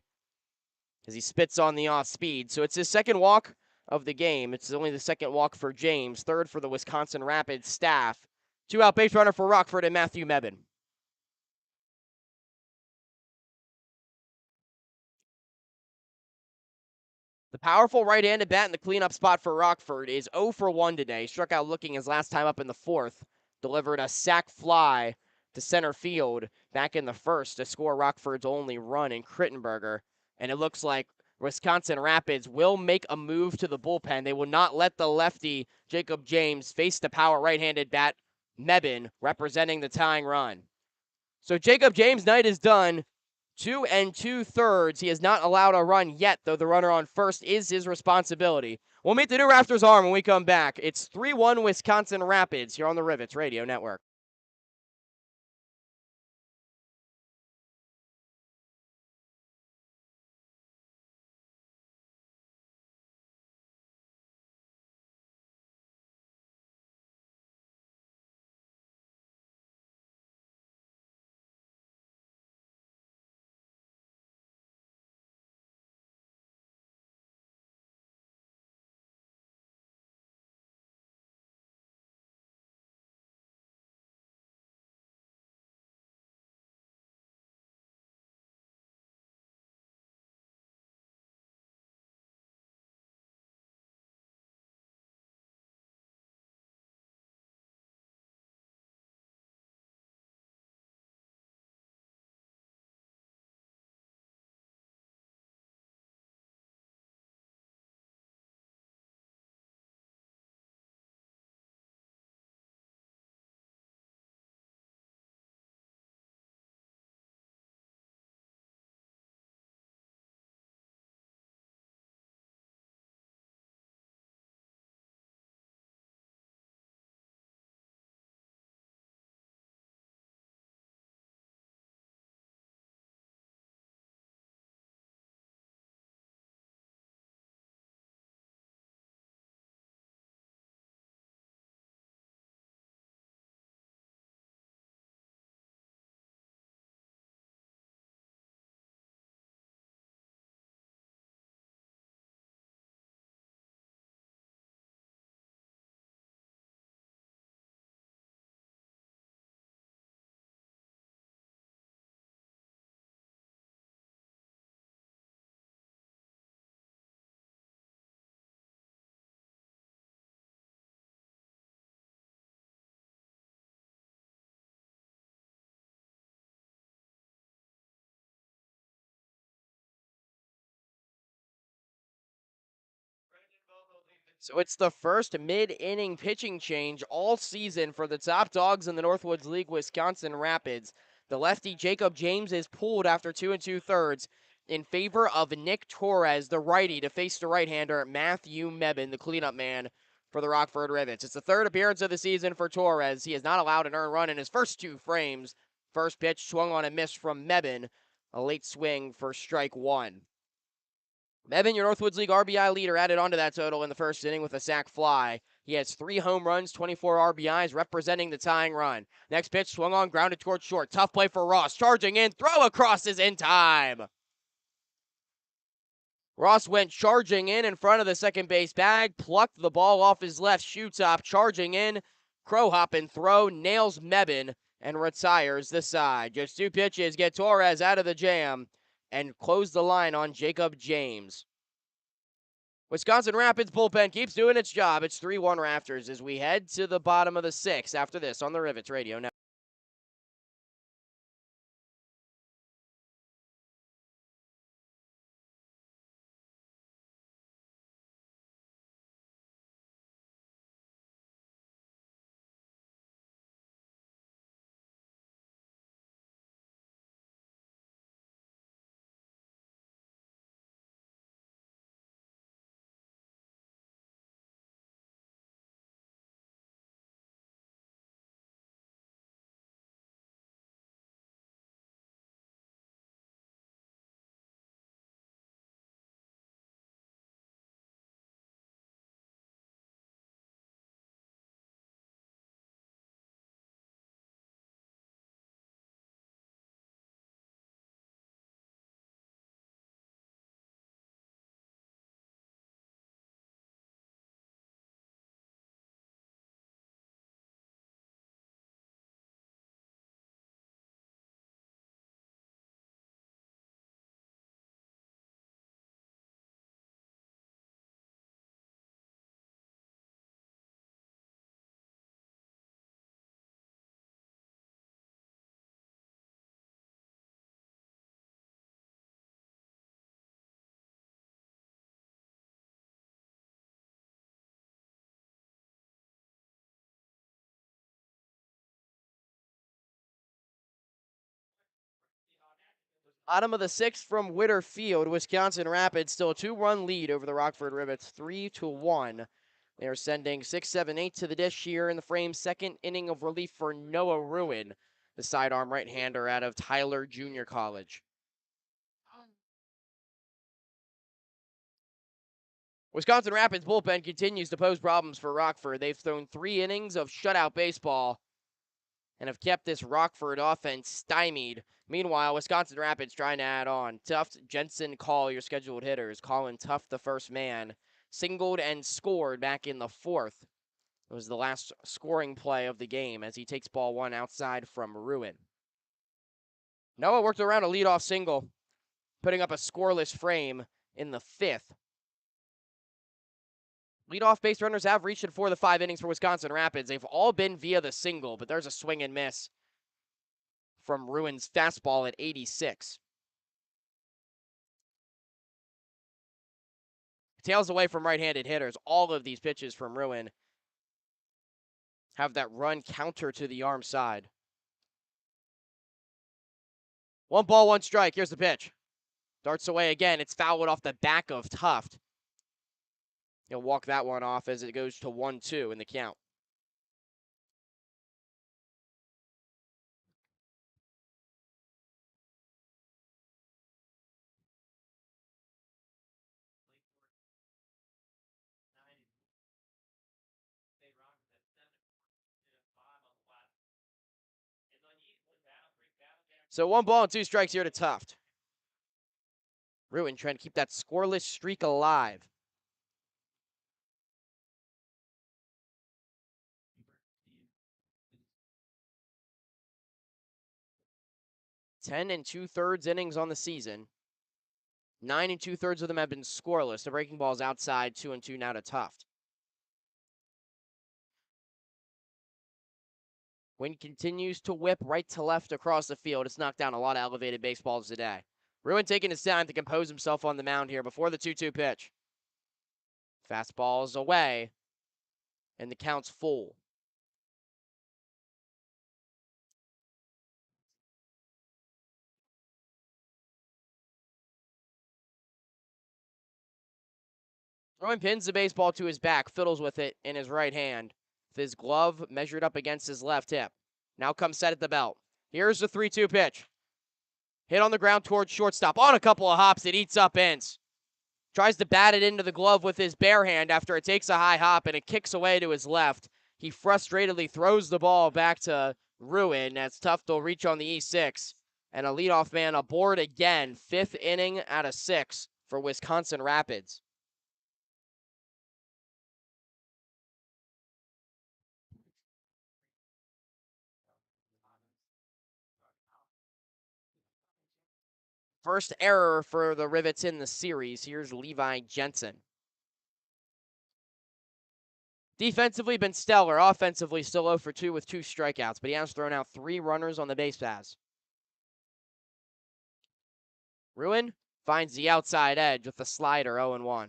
as he spits on the off speed. So it's his second walk of the game. It's only the second walk for James, third for the Wisconsin Rapids staff. 2-out base runner for Rockford and Matthew Mebben. The powerful right-handed bat in the cleanup spot for Rockford is 0 for 1 today. Struck out looking his last time up in the fourth. Delivered a sac fly to center field back in the first to score Rockford's only run in Crittenberger. And it looks like Wisconsin Rapids will make a move to the bullpen. They will not let the lefty Jacob James face the power right-handed bat Mebben representing the tying run. So Jacob James' night is done. 2 2/3. He has not allowed a run yet, though the runner on first is his responsibility. We'll meet the new Rafters arm when we come back. It's 3-1 Wisconsin Rapids here on the Rivets Radio Network. So it's the first mid-inning pitching change all season for the top dogs in the Northwoods League, Wisconsin Rapids. The lefty Jacob James is pulled after 2 2/3 in favor of Nick Torres, the righty, to face the right-hander Matthew Mebben, the cleanup man for the Rockford Rivets. It's the third appearance of the season for Torres. He has not allowed an earned run in his first 2 frames. First pitch swung on and missed from Mebben. A late swing for strike one. Mebben, your Northwoods League RBI leader, added onto that total in the first inning with a sac fly. He has 3 home runs, 24 RBIs, representing the tying run. Next pitch swung on, grounded towards short. Tough play for Ross. Charging in, throw across is in time. Ross went charging in front of the second base bag, plucked the ball off his left shoe top, charging in, crow hop and throw, nails Mebane, and retires the side. Just 2 pitches get Torres out of the jam and close the line on Jacob James. Wisconsin Rapids bullpen keeps doing its job. It's 3-1 Rafters as we head to the bottom of the 6th after this on the Rivets Radio Network. Bottom of the 6th from Witter Field, Wisconsin Rapids still a 2-run lead over the Rockford Rivets, 3-1. They are sending 6, 7, 8 to the dish here in the frame. Second inning of relief for Noah Ruin, the sidearm right-hander out of Tyler Junior College. Wisconsin Rapids bullpen continues to pose problems for Rockford. They've thrown 3 innings of shutout baseball and have kept this Rockford offense stymied. Meanwhile, Wisconsin Rapids trying to add on. Tuft, Jensen, Call, your scheduled hitters. Colin Tuft, the first man, singled and scored back in the 4th. It was the last scoring play of the game as he takes ball 1 outside from Ruin. Noah worked around a leadoff single, putting up a scoreless frame in the 5th. Leadoff base runners have reached it for the 5 innings for Wisconsin Rapids. They've all been via the single, but there's a swing and miss from Ruin's fastball at 86. Tails away from right-handed hitters. All of these pitches from Ruin have that run counter to the arm side. 1 ball, 1 strike. Here's the pitch. Darts away again. It's fouled off the back of Tuft. He'll walk that one off as it goes to 1-2 in the count. So 1 ball and 2 strikes here to Tuft. Ruin trying to keep that scoreless streak alive. Ten and 2/3 innings on the season. 9 and 2/3 of them have been scoreless. The breaking ball's outside, 2-2 now to Tuft. Wind continues to whip right to left across the field. It's knocked down a lot of elevated baseballs today. Ruin taking his time to compose himself on the mound here before the 2-2 pitch. Fastball is away, and the count's full. Ruin pins the baseball to his back, fiddles with it in his right hand, with his glove measured up against his left hip. Now comes set at the belt. Here's the 3-2 pitch. Hit on the ground towards shortstop. On a couple of hops, it eats up ends. Tries to bat it into the glove with his bare hand after it takes a high hop and it kicks away to his left. He frustratedly throws the ball back to Ruin as Tuft will reach on the E6. And a leadoff man aboard again. 5th inning out of 6 for Wisconsin Rapids. First error for the Rivets in the series. Here's Levi Jensen. Defensively, been stellar. Offensively, still 0 for 2 with 2 strikeouts, but he has thrown out 3 runners on the base paths. Ruin finds the outside edge with the slider 0-1.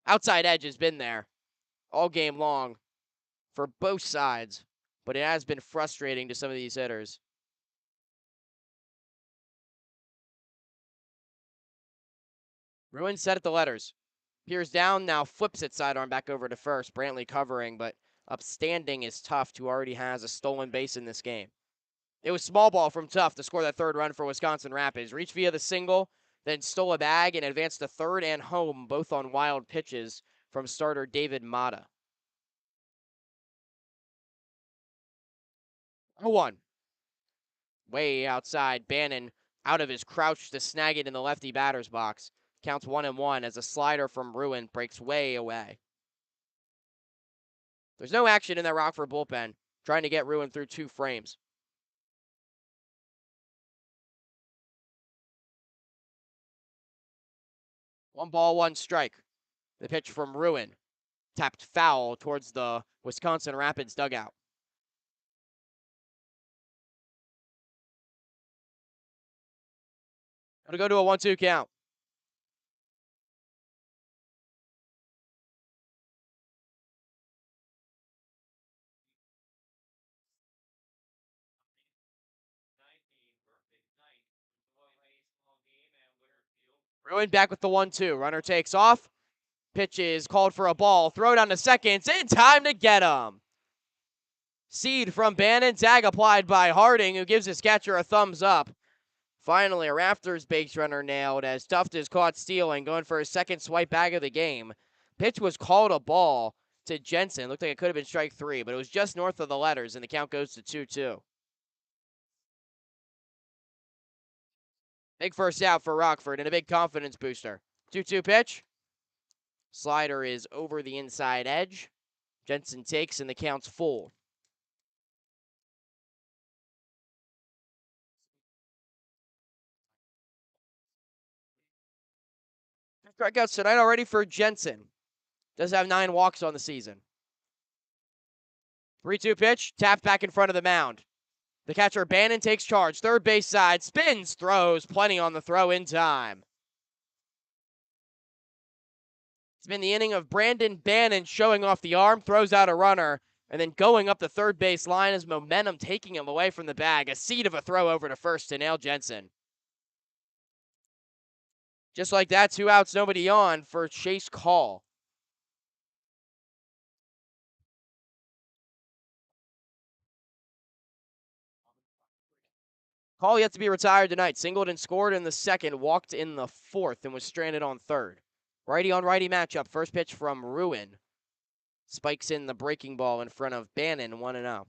Outside edge has been there all game long for both sides, but it has been frustrating to some of these hitters. Ruin set at the letters. Peers down, now flips it sidearm back over to first. Brantley covering, but upstanding is Tough, who already has a stolen base in this game. It was small ball from Tough to score that third run for Wisconsin Rapids. Reached via the single, then stole a bag and advanced to third and home, both on wild pitches from starter David Mata. 0-1. Way outside, Bannon out of his crouch to snag it in the lefty batter's box. Counts 1-1 as a slider from Ruin breaks way away. There's no action in that Rockford bullpen, trying to get Ruin through 2 frames. One ball, one strike. The pitch from Ruin, tapped foul towards the Wisconsin Rapids dugout. Gonna go to a 1-2 count. Ruin back with the 1-2. Runner takes off. Pitch is called for a ball. Throw down to second. In time to get him. Seed from Bannon. Tag applied by Harding, who gives his catcher a thumbs up. Finally, a Rafters base runner nailed as Tuft is caught stealing, going for his second swipe bag of the game. Pitch was called a ball to Jensen. Looked like it could have been strike 3, but it was just north of the letters, and the count goes to 2-2. Big first out for Rockford and a big confidence booster. 2-2 pitch. Slider is over the inside edge. Jensen takes, and the count's full. Strikeouts tonight already for Jensen. Does have 9 walks on the season. 3-2 pitch, tapped back in front of the mound. The catcher, Bannon, takes charge. Third base side, spins, throws, plenty on the throw in time. It's been the inning of Brandon Bannon showing off the arm, throws out a runner, and then going up the third base line as momentum taking him away from the bag. A seed of a throw over to first to nail Jensen. Just like that, 2 outs, nobody on for Chase Call. Call yet to be retired tonight. Singled and scored in the second, walked in the fourth, and was stranded on third. Righty on righty matchup. First pitch from Ruin. Spikes in the breaking ball in front of Bannon, 1-0.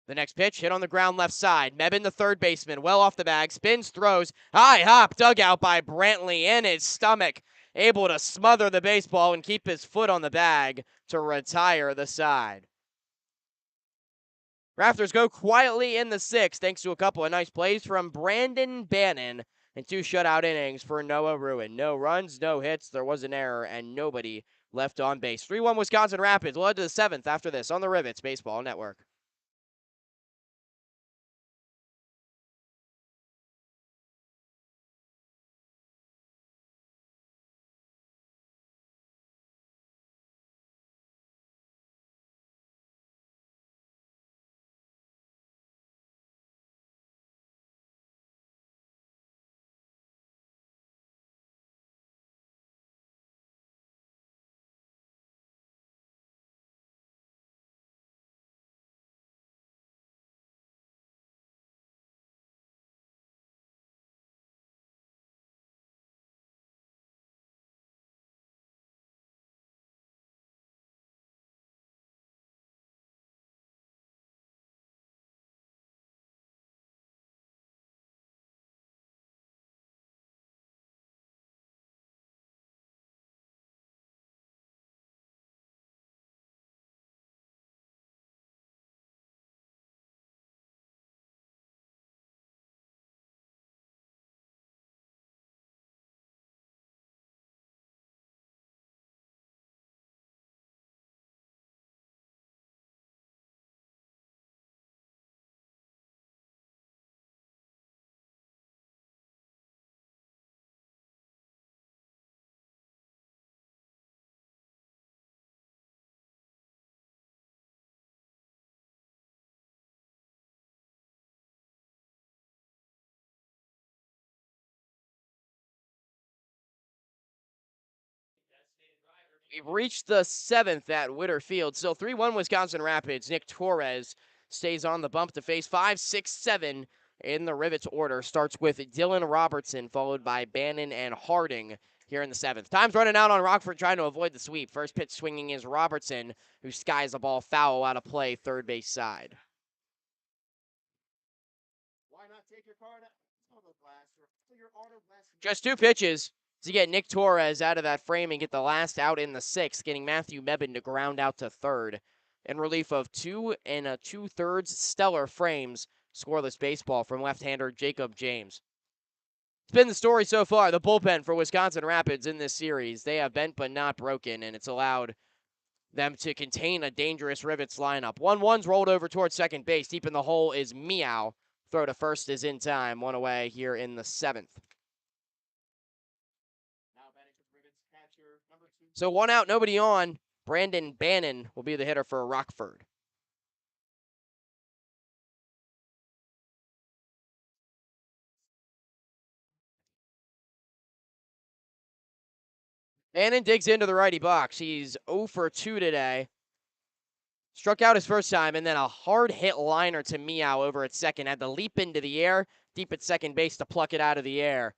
The next pitch hit on the ground left side. Mebin, the third baseman, well off the bag, spins, throws, high hop, dug out by Brantley in his stomach, able to smother the baseball and keep his foot on the bag to retire the side. Rafters go quietly in the 6th thanks to a couple of nice plays from Brandon Bannon and 2 shutout innings for Noah Ruin. No runs, no hits, there was an error, and nobody left on base. 3-1 Wisconsin Rapids. We'll head to the 7th after this on the Rivets Baseball Network. We've reached the 7th at Witter Field. Still 3-1 Wisconsin Rapids. Nick Torres stays on the bump to face 5, 6, 7 in the Rivets order. Starts with Dylan Robertson, followed by Bannon and Harding here in the 7th. Time's running out on Rockford trying to avoid the sweep. First pitch swinging is Robertson, who skies the ball foul out of play, third base side. Why not take your card? Just 2 pitches to get Nick Torres out of that frame and get the last out in the 6th, getting Matthew Mebin to ground out to third. In relief of 2 2/3 stellar frames, scoreless baseball from left-hander Jacob James. It's been the story so far, the bullpen for Wisconsin Rapids in this series. They have bent but not broken, and it's allowed them to contain a dangerous Rivets lineup. 1-1's rolled over towards second base. Deep in the hole is Meow. Throw to first is in time. 1 away here in the 7th. So 1 out, nobody on. Brandon Bannon will be the hitter for Rockford. Bannon digs into the righty box. He's 0 for 2 today. Struck out his first time, and then a hard hit liner to Meow over at second. Had to leap into the air, deep at second base to pluck it out of the air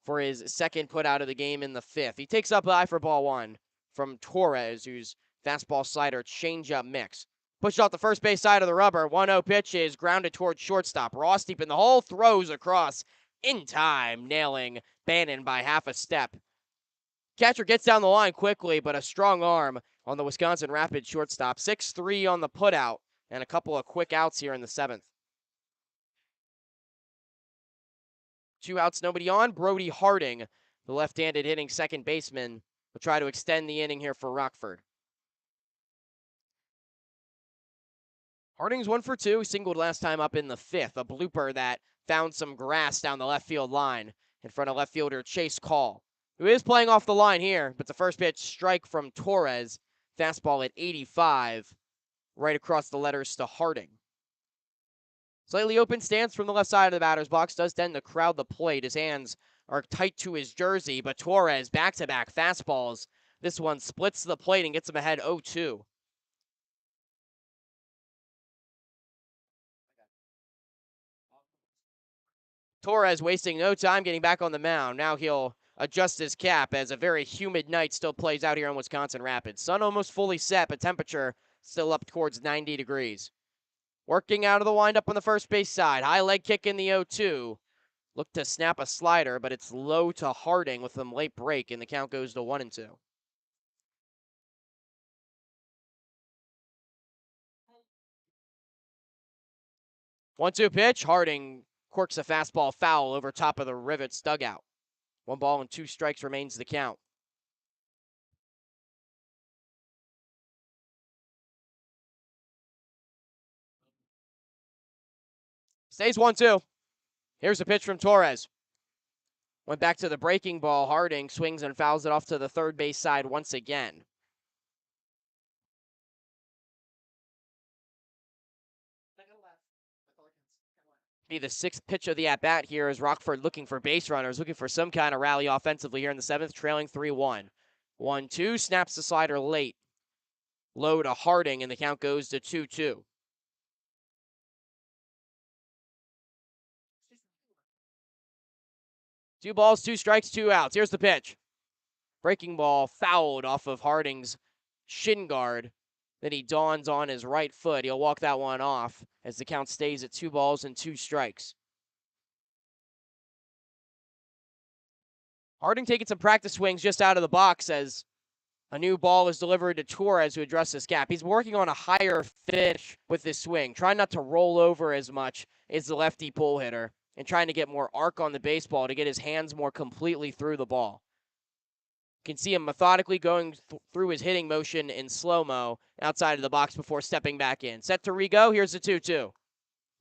for his second put out of the game in the 5th. He takes up eye for ball 1 from Torres, whose fastball slider changeup mix. Pushed off the first base side of the rubber. 1-0 pitch is grounded towards shortstop. Ross deep in the hole, throws across in time, nailing Bannon by half a step. Catcher gets down the line quickly, but a strong arm on the Wisconsin Rapids shortstop. 6-3 on the putout, and a couple of quick outs here in the 7th. 2 outs, nobody on. Brody Harding, the left-handed hitting second baseman, will try to extend the inning here for Rockford. Harding's 1 for 2. He singled last time up in the 5th. A blooper that found some grass down the left field line in front of left fielder Chase Call, who is playing off the line here, but the first pitch strike from Torres. Fastball at 85, right across the letters to Harding. Slightly open stance from the left side of the batter's box. Does tend to crowd the plate. His hands are tight to his jersey, but Torres back-to-back fastballs. This one splits the plate and gets him ahead 0-2. Torres wasting no time getting back on the mound. Now he'll adjust his cap as a very humid night still plays out here in Wisconsin Rapids. Sun almost fully set, but temperature still up towards 90 degrees. Working out of the windup on the first base side. High leg kick in the 0-2. Look to snap a slider, but it's low to Harding with some late break, and the count goes to 1-2. 1-2 pitch. Harding quirks a fastball foul over top of the Rivets dugout. 1 ball and 2 strikes remains the count. Stays 1-2. Here's a pitch from Torres. Went back to the breaking ball. Harding swings and fouls it off to the third base side once again. Be the 6th pitch of the at-bat here as Rockford looking for base runners, looking for some kind of rally offensively here in the 7th, trailing 3-1. 1-2, snaps the slider late. Low to Harding, and the count goes to 2-2. Two balls, 2 strikes, 2 outs. Here's the pitch. Breaking ball fouled off of Harding's shin guard. Then he dawns on his right foot. He'll walk that one off as the count stays at 2 balls and 2 strikes. Harding taking some practice swings just out of the box as a new ball is delivered to Torres to address his gap. He's working on a higher finish with this swing, trying not to roll over as much as the lefty pull hitter and trying to get more arc on the baseball to get his hands more completely through the ball. You can see him methodically going through his hitting motion in slow-mo outside of the box before stepping back in. Set to re-go. Here's the 2-2.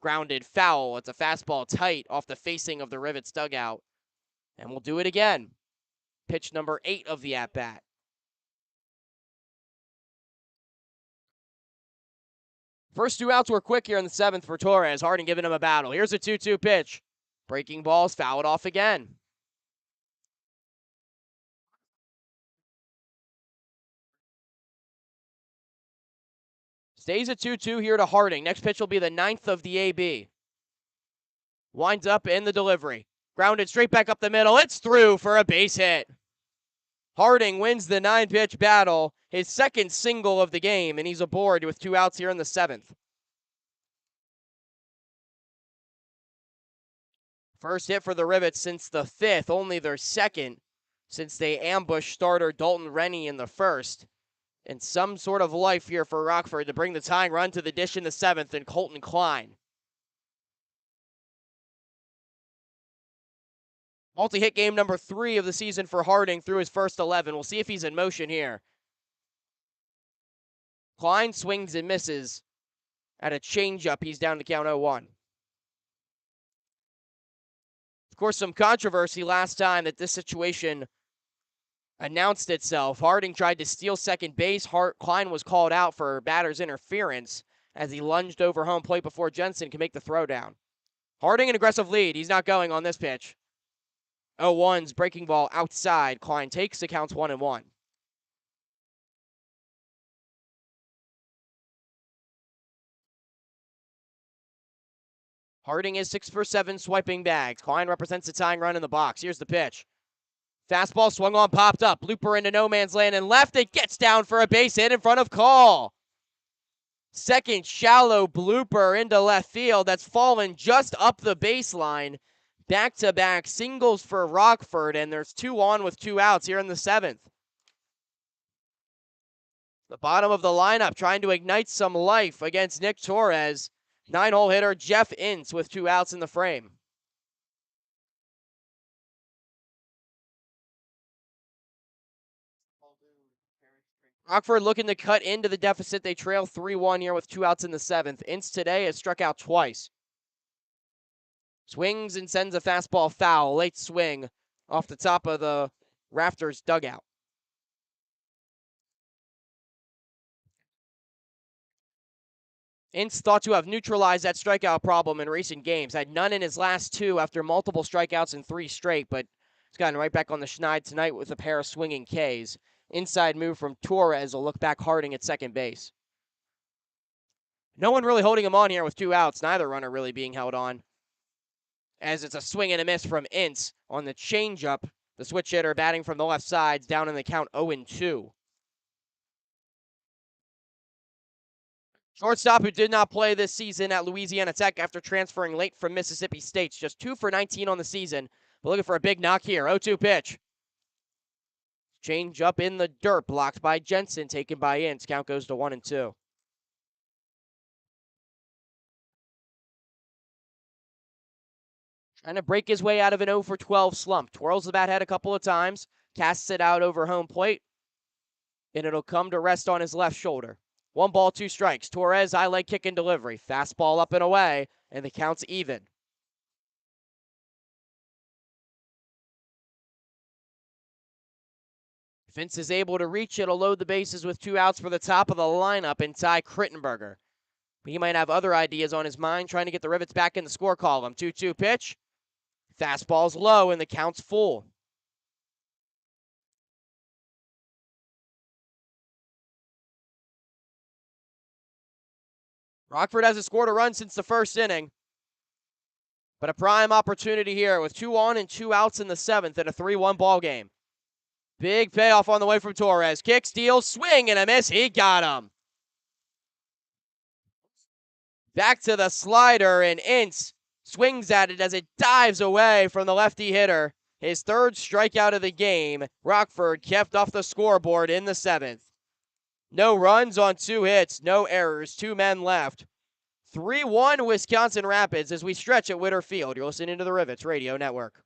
Grounded foul. It's a fastball tight off the facing of the Rivets dugout. And we'll do it again. Pitch number 8 of the at-bat. First 2 outs were quick here in the 7th for Torres. Harding giving him a battle. Here's a 2-2 pitch. Breaking balls, foul it off again. Stays at 2-2 here to Harding. Next pitch will be the 9th of the AB. Winds up in the delivery. Grounded straight back up the middle. It's through for a base hit. Harding wins the 9-pitch battle, his second single of the game, and he's aboard with 2 outs here in the 7th. First hit for the Rivets since the 5th, only their second since they ambushed starter Dalton Rennie in the 1st. And some sort of life here for Rockford to bring the tying run to the dish in the 7th and Colton Klein. Multi-hit game number 3 of the season for Harding through his first 11. We'll see if he's in motion here. Klein swings and misses at a changeup. He's down to count 0-1. Of course, some controversy last time that this situation announced itself. Harding tried to steal second base. Klein was called out for batter's interference as he lunged over home plate before Jensen could make the throw down. Harding an aggressive lead. He's not going on this pitch. 0-1's breaking ball outside. Klein takes the counts 1-1. Harding is 6 for 7 swiping bags. Klein represents the tying run in the box. Here's the pitch. Fastball swung on, popped up. Blooper into no man's land and left. It gets down for a base hit in front of Call. Second shallow blooper into left field. That's fallen just up the baseline. Back-to-back singles for Rockford, and there's 2 on with 2 outs here in the 7th. The bottom of the lineup trying to ignite some life against Nick Torres. 9-hole hitter Jeff Ince with 2 outs in the frame. Rockford looking to cut into the deficit. They trail 3-1 here with 2 outs in the 7th. Ince today has struck out twice. Swings and sends a fastball foul. Late swing off the top of the Rafters dugout. Ince thought to have neutralized that strikeout problem in recent games. Had none in his last 2 after multiple strikeouts in 3 straight, but he's gotten right back on the schneid tonight with a pair of swinging Ks. Inside move from Torres will look back Harding at second base. No one really holding him on here with 2 outs. Neither runner really being held on, as it's a swing and a miss from Ince on the changeup. The switch hitter batting from the left side's down in the count 0-2. Shortstop who did not play this season at Louisiana Tech after transferring late from Mississippi State. Just 2 for 19 on the season, but looking for a big knock here. 0-2 pitch. Change up in the dirt, blocked by Jensen, taken by Ince. Count goes to 1-2. Trying to break his way out of an 0 for 12 slump. Twirls the bat head a couple of times, casts it out over home plate, and it'll come to rest on his left shoulder. 1 ball, 2 strikes. Torres, high leg kick and delivery. Fastball up and away, and the count's even. If Ince is able to reach, it'll load the bases with 2 outs for the top of the lineup and Ty Krittenberger. But he might have other ideas on his mind, trying to get the Rivets back in the score column. 2-2 pitch. Fastball's low, and the count's full. Rockford hasn't scored a run since the first inning, but a prime opportunity here with 2 on and 2 outs in the 7th in a 3-1 ball game. Big payoff on the way from Torres. Kick, steal, swing, and a miss. He got him. Back to the slider, and Ince swings at it as it dives away from the lefty hitter. His 3rd strikeout of the game. Rockford kept off the scoreboard in the 7th. No runs on 2 hits, no errors, 2 men left. 3-1 Wisconsin Rapids as we stretch at Witter Field. You're listening to the Rivets Radio Network.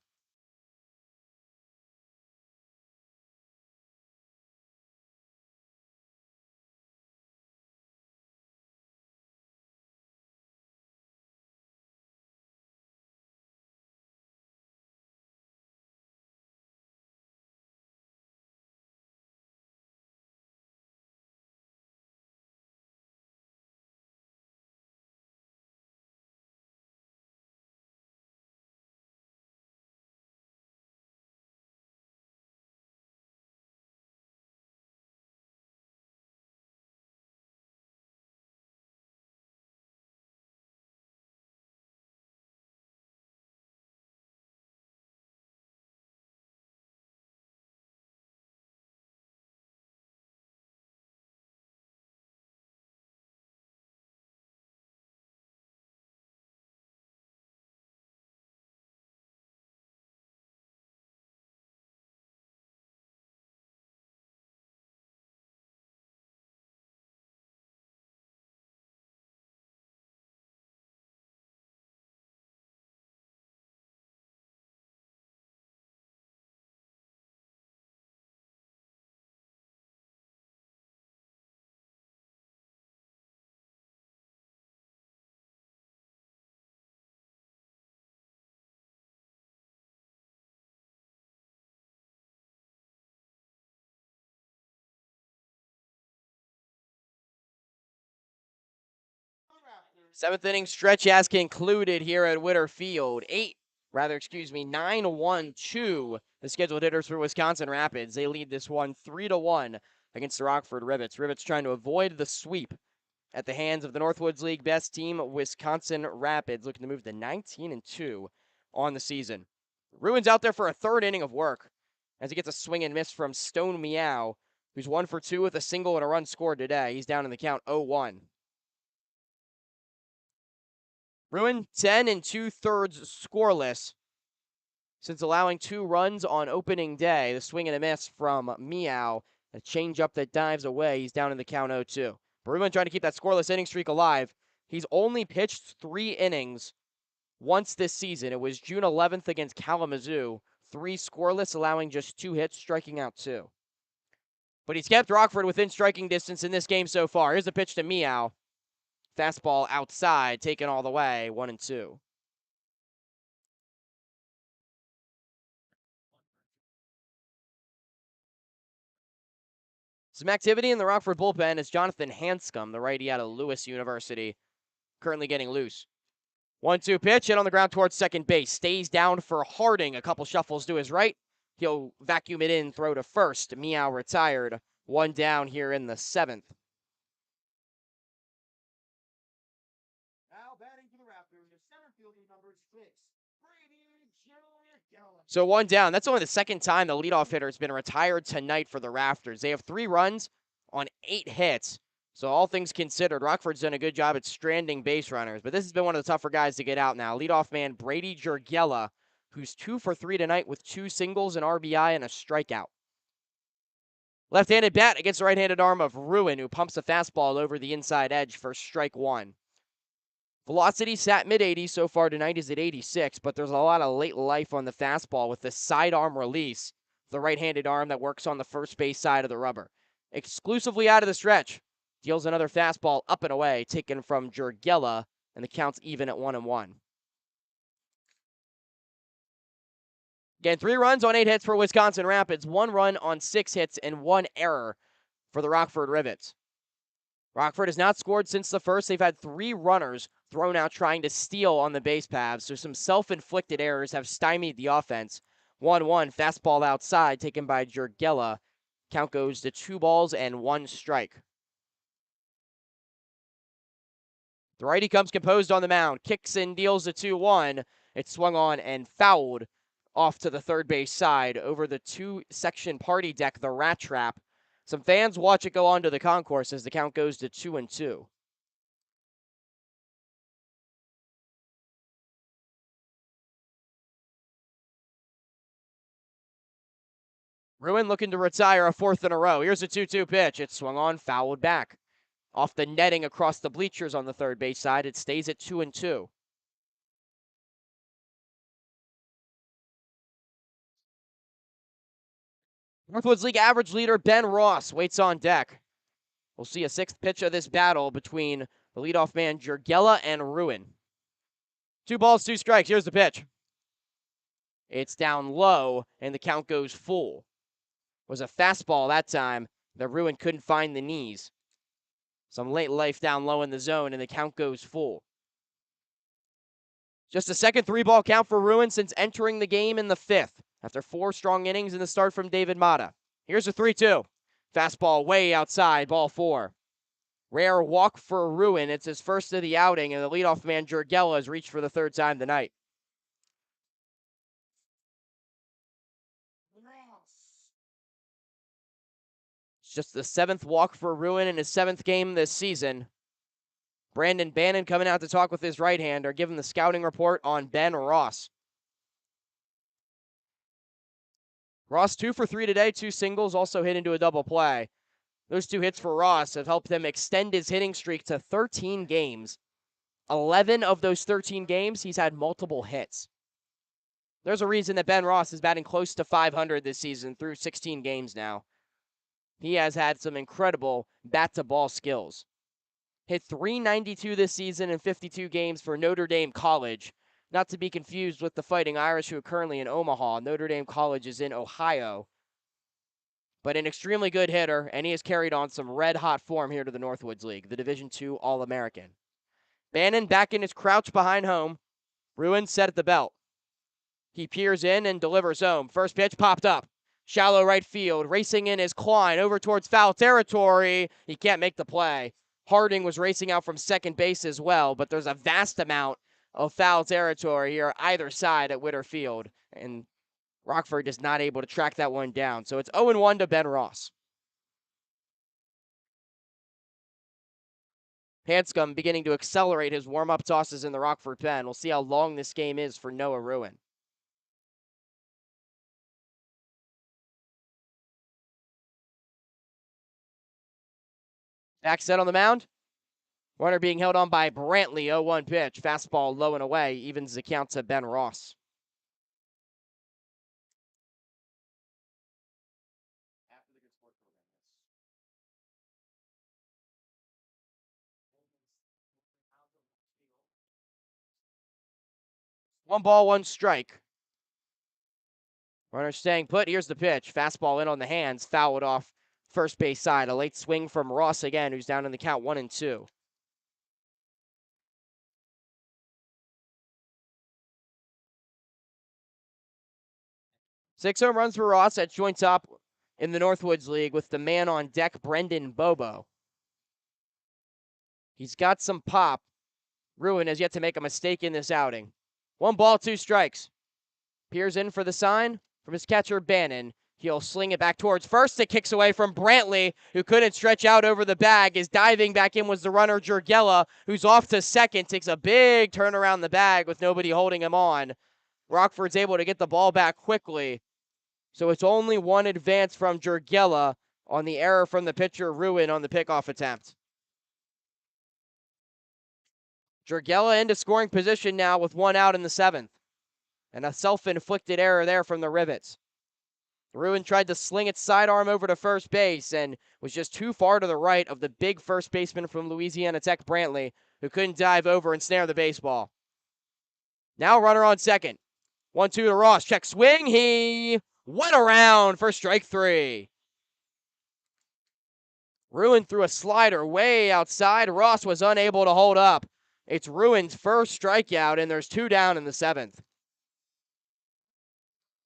Seventh inning stretch has concluded here at Witter Field. 9-1-2. The scheduled hitters for Wisconsin Rapids. They lead this one 3-1 against the Rockford Rivets. Rivets trying to avoid the sweep at the hands of the Northwoods League best team, Wisconsin Rapids, looking to move to 19-2 on the season. Ruin's out there for a third inning of work as he gets a swing and miss from Stone Meow, who's 1 for 2 with a single and a run scored today. He's down in the count 0-1. Ruin 10 2/3 scoreless since allowing 2 runs on opening day. The swing and a miss from Meow, a changeup that dives away. He's down in the count 0-2. Ruin trying to keep that scoreless inning streak alive. He's only pitched 3 innings once this season. It was June 11th against Kalamazoo. 3 scoreless, allowing just 2 hits, striking out 2. But he's kept Rockford within striking distance in this game so far. Here's the pitch to Meow. Fastball outside, taken all the way, 1-2. Some activity in the Rockford bullpen is Jonathan Hanscom, the righty out of Lewis University, currently getting loose. 1-2 pitch, and on the ground towards second base. Stays down for Harding. A couple shuffles to his right. He'll vacuum it in, throw to first. Meow retired. 1 down here in the 7th. Now batting for the Rafters, the center fielder number 6. So 1 down. That's only the second time the leadoff hitter has been retired tonight for the Rafters. They have 3 runs on 8 hits. So all things considered, Rockford's done a good job at stranding base runners. But this has been one of the tougher guys to get out now. Leadoff man Brady Jurgella, who's 2 for 3 tonight with 2 singles, an RBI, and a strikeout. Left-handed bat against the right-handed arm of Ruin, who pumps a fastball over the inside edge for strike 1. Velocity sat mid-80s so far tonight is at 86, but there's a lot of late life on the fastball with the sidearm release, the right-handed arm that works on the first base side of the rubber. Exclusively out of the stretch, deals another fastball up and away, taken from Jurgella, and the count's even at 1-1. Again, 3 runs on 8 hits for Wisconsin Rapids, 1 run on 6 hits, and 1 error for the Rockford Rivets. Rockford has not scored since the first. They've had 3 runners thrown out trying to steal on the base paths, so some self-inflicted errors have stymied the offense. 1-1, fastball outside, taken by Jurgella. Count goes to 2 balls and 1 strike. The righty comes composed on the mound, kicks and deals a 2-1. It's swung on and fouled off to the third base side over the 2-section party deck, the rat trap. Some fans watch it go on to the concourse as the count goes to 2-2. Ruin looking to retire a 4th in a row. Here's a 2-2 pitch. It's swung on, fouled back. Off the netting across the bleachers on the third base side, it stays at 2-2. Northwoods League average leader Ben Ross waits on deck. We'll see a 6th pitch of this battle between the leadoff man Jurgella and Ruin. 2 balls, 2 strikes. Here's the pitch. It's down low, and the count goes full. It was a fastball that time. The Ruin couldn't find the knees. Some late life down low in the zone, and the count goes full. Just a second 3-ball count for Ruin since entering the game in the 5th, after 4 strong innings in the start from David Mata. Here's a 3-2. Fastball way outside, ball 4. Rare walk for Ruin. It's his first of the outing, and the leadoff man Jurgella has reached for the 3rd time tonight. It's just the 7th walk for Ruin in his 7th game this season. Brandon Bannon coming out to talk with his right-hander, giving the scouting report on Ben Ross. Ross 2 for 3 today, 2 singles, also hit into a double play. Those 2 hits for Ross have helped him extend his hitting streak to 13 games. 11 of those 13 games, he's had multiple hits. There's a reason that Ben Ross is batting close to 500 this season through 16 games now. He has had some incredible bat-to-ball skills. Hit .392 this season in 52 games for Notre Dame College. Not to be confused with the Fighting Irish, who are currently in Omaha. Notre Dame College is in Ohio. But an extremely good hitter, and he has carried on some red-hot form here to the Northwoods League, the Division II All-American. Bannon back in his crouch behind home. Ruin set at the belt. He peers in and delivers home. First pitch popped up. Shallow right field. Racing in is Klein over towards foul territory. He can't make the play. Harding was racing out from second base as well, but there's a vast amount of foul territory here either side at Witter Field. And Rockford is not able to track that one down. So it's 0-1 to Ben Ross. Hanscom beginning to accelerate his warm-up tosses in the Rockford pen. We'll see how long this game is for Noah Ruin. Back set on the mound. Runner being held on by Brantley. 0-1 pitch. Fastball low and away. Evens the count to Ben Ross. One ball, one strike. Runner staying put. Here's the pitch. Fastball in on the hands. Fouled off first base side. A late swing from Ross again, who's down in the count 1-2. Six home runs for Ross at joint top in the Northwoods League with the man on deck, Brendan Bobo. He's got some pop. Ruin has yet to make a mistake in this outing. One ball, two strikes. Peers in for the sign from his catcher, Bannon. He'll sling it back towards first. It kicks away from Brantley, who couldn't stretch out over the bag. His diving back in was the runner, Jurgella, who's off to second. Takes a big turn around the bag with nobody holding him on. Rockford's able to get the ball back quickly. So it's only one advance from Jurgella on the error from the pitcher, Ruin, on the pickoff attempt. Jurgella into scoring position now with one out in the seventh. And a self-inflicted error there from the Rivets. Ruin tried to sling its sidearm over to first base and was just too far to the right of the big first baseman from Louisiana Tech, Brantley, who couldn't dive over and snare the baseball. Now runner on second. 1-2 to Ross. Check swing. He went around for strike three. Ruin threw a slider way outside. Ross was unable to hold up. It's Ruin's first strikeout, and there's two down in the seventh.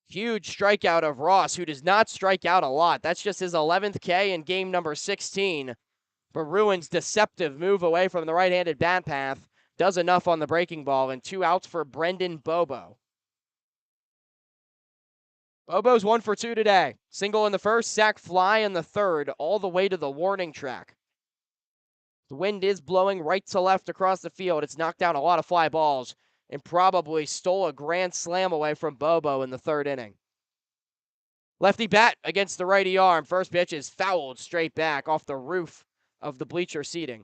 Huge strikeout of Ross, who does not strike out a lot. That's just his 11th K in game number 16. But Ruin's deceptive move away from the right-handed bat path does enough on the breaking ball, and two outs for Brendan Bobo. Bobo's 1 for 2 today. Single in the first, sac fly in the third, all the way to the warning track. The wind is blowing right to left across the field. It's knocked down a lot of fly balls and probably stole a grand slam away from Bobo in the third inning. Lefty bat against the righty arm. First pitch is fouled straight back off the roof of the bleacher seating.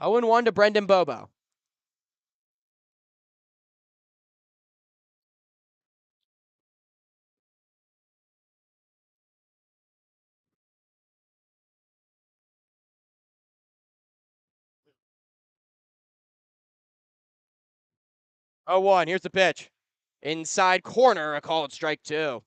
0-1 to Brendan Bobo. Oh, 1. Here's the pitch. Inside corner, a called strike two.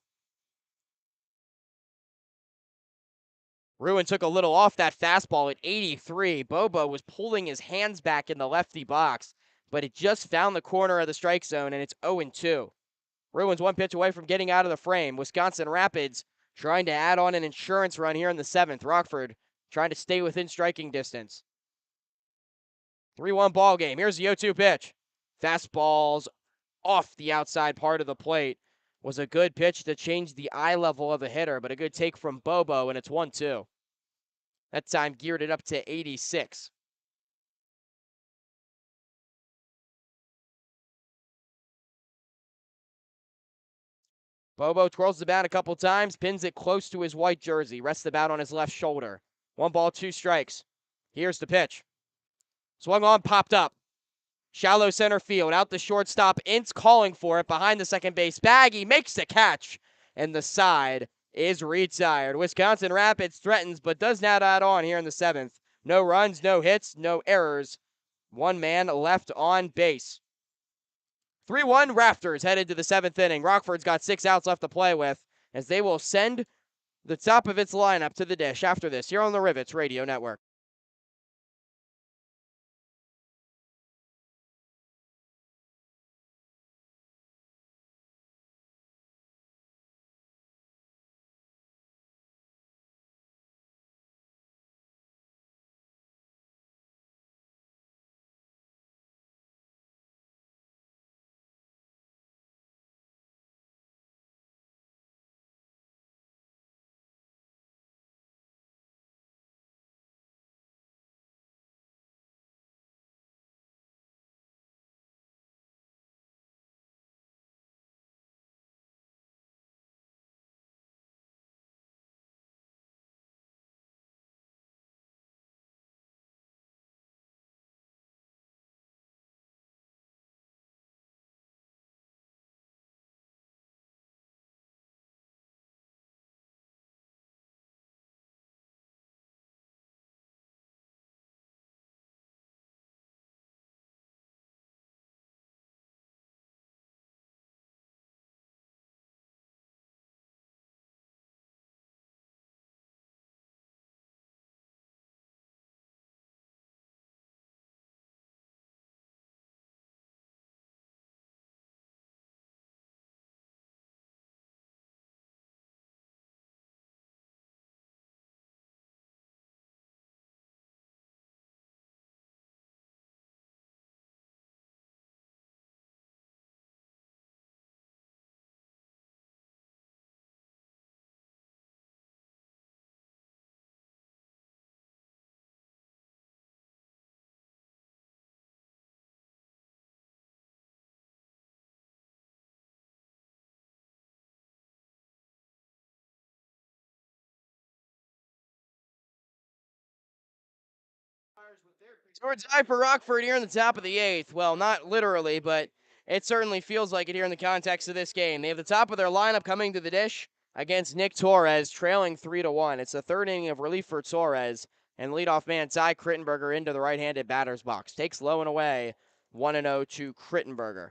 Ruin took a little off that fastball at 83. Bobo was pulling his hands back in the lefty box, but it just found the corner of the strike zone, and it's 0-2. Ruin's one pitch away from getting out of the frame. Wisconsin Rapids trying to add on an insurance run here in the seventh. Rockford trying to stay within striking distance. 3-1 ball game. Here's the 0-2 pitch. Fastballs off the outside part of the plate. Was a good pitch to change the eye level of the hitter, but a good take from Bobo, and it's 1-2. That time geared it up to 86. Bobo twirls the bat a couple times, pins it close to his white jersey, rests the bat on his left shoulder. 1 ball, 2 strikes. Here's the pitch. Swung on, popped up. Shallow center field, out the shortstop. Ince calling for it behind the second base bag. He makes the catch, and the side is retired. Wisconsin Rapids threatens, but does not add on here in the seventh. No runs, no hits, no errors. One man left on base. 3-1 Rafters headed to the seventh inning. Rockford's got 6 outs left to play with as they will send the top of its lineup to the dish after this here on the Rivets Radio Network. Score tie for Rockford here in the top of the 8th. Well, not literally, but it certainly feels like it here in the context of this game. They have the top of their lineup coming to the dish against Nick Torres, trailing 3-1. It's the third inning of relief for Torres, and leadoff man Ty Krittenberger into the right-handed batter's box. Takes low and away, 1-0 to Krittenberger.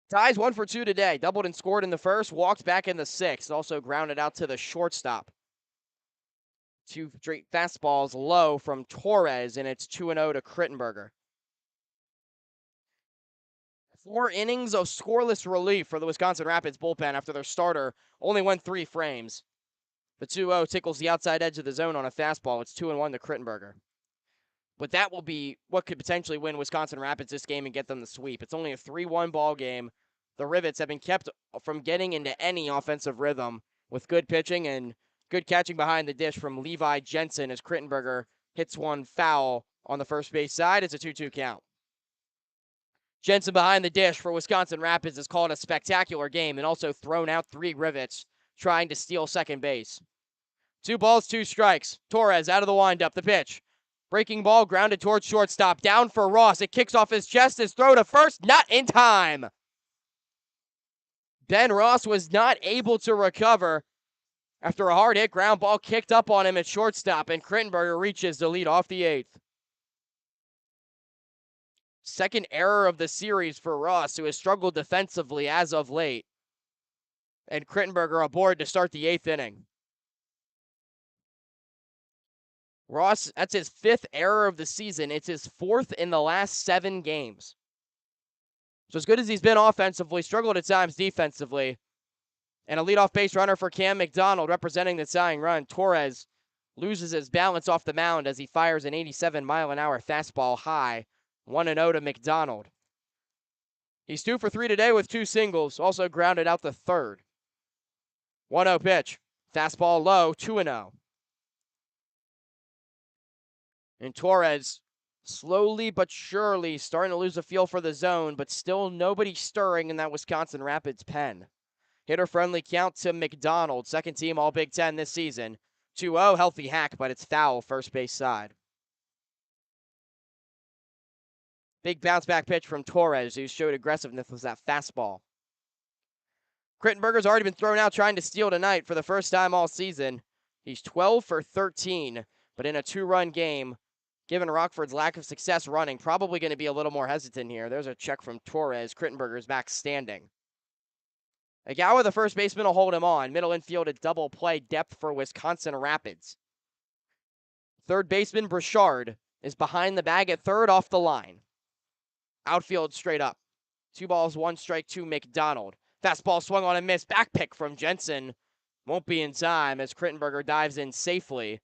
Ty's 1 for 2 today. Doubled and scored in the first, walked back in the sixth, also grounded out to the shortstop. Two straight fastballs low from Torres, and it's 2-0 to Krittenberger. 4 innings of scoreless relief for the Wisconsin Rapids bullpen after their starter only went 3 frames. The 2-0 tickles the outside edge of the zone on a fastball. It's 2-1 to Krittenberger. But that will be what could potentially win Wisconsin Rapids this game and get them the sweep. It's only a 3-1 ball game. The Rivets have been kept from getting into any offensive rhythm with good pitching and good catching behind the dish from Levi Jensen as Krittenberger hits one foul on the first base side. It's a 2-2 count. Jensen behind the dish for Wisconsin Rapids has called a spectacular game and also thrown out 3 Rivets trying to steal second base. 2 balls, 2 strikes. Torres out of the windup. The pitch. Breaking ball grounded towards shortstop. Down for Ross. It kicks off his chest. His throw to first. Not in time. Ben Ross was not able to recover after a hard hit ground ball kicked up on him at shortstop, and Krittenberger reaches to lead off the 8th. Second error of the series for Ross, who has struggled defensively as of late. And Krittenberger aboard to start the 8th inning. Ross, that's his 5th error of the season. It's his 4th in the last 7 games. So as good as he's been offensively, struggled at times defensively. And a leadoff base runner for Cam McDonald representing the tying run. Torres loses his balance off the mound as he fires an 87-mile-an-hour fastball high. 1-0 to McDonald. He's 2 for 3 today with 2 singles, also grounded out the third. 1-0 pitch. Fastball low, 2-0. And Torres slowly but surely starting to lose a feel for the zone, but still nobody stirring in that Wisconsin Rapids pen. Hitter-friendly count to McDonald, second team All-Big Ten this season. 2-0, healthy hack, but it's foul first base side. Big bounce-back pitch from Torres, who showed aggressiveness with that fastball. Krittenberger's already been thrown out trying to steal tonight for the first time all season. He's 12 for 13, but in a 2-run game, given Rockford's lack of success running, probably going to be a little more hesitant here. There's a check from Torres. Krittenberger's back standing. Agawa, the first baseman, will hold him on. Middle infield at double play depth for Wisconsin Rapids. Third baseman Brichard is behind the bag at third off the line. Outfield straight up. 2 balls, 1 strike to McDonald. Fastball swung on and missed. Back pick from Jensen. Won't be in time as Krittenberger dives in safely.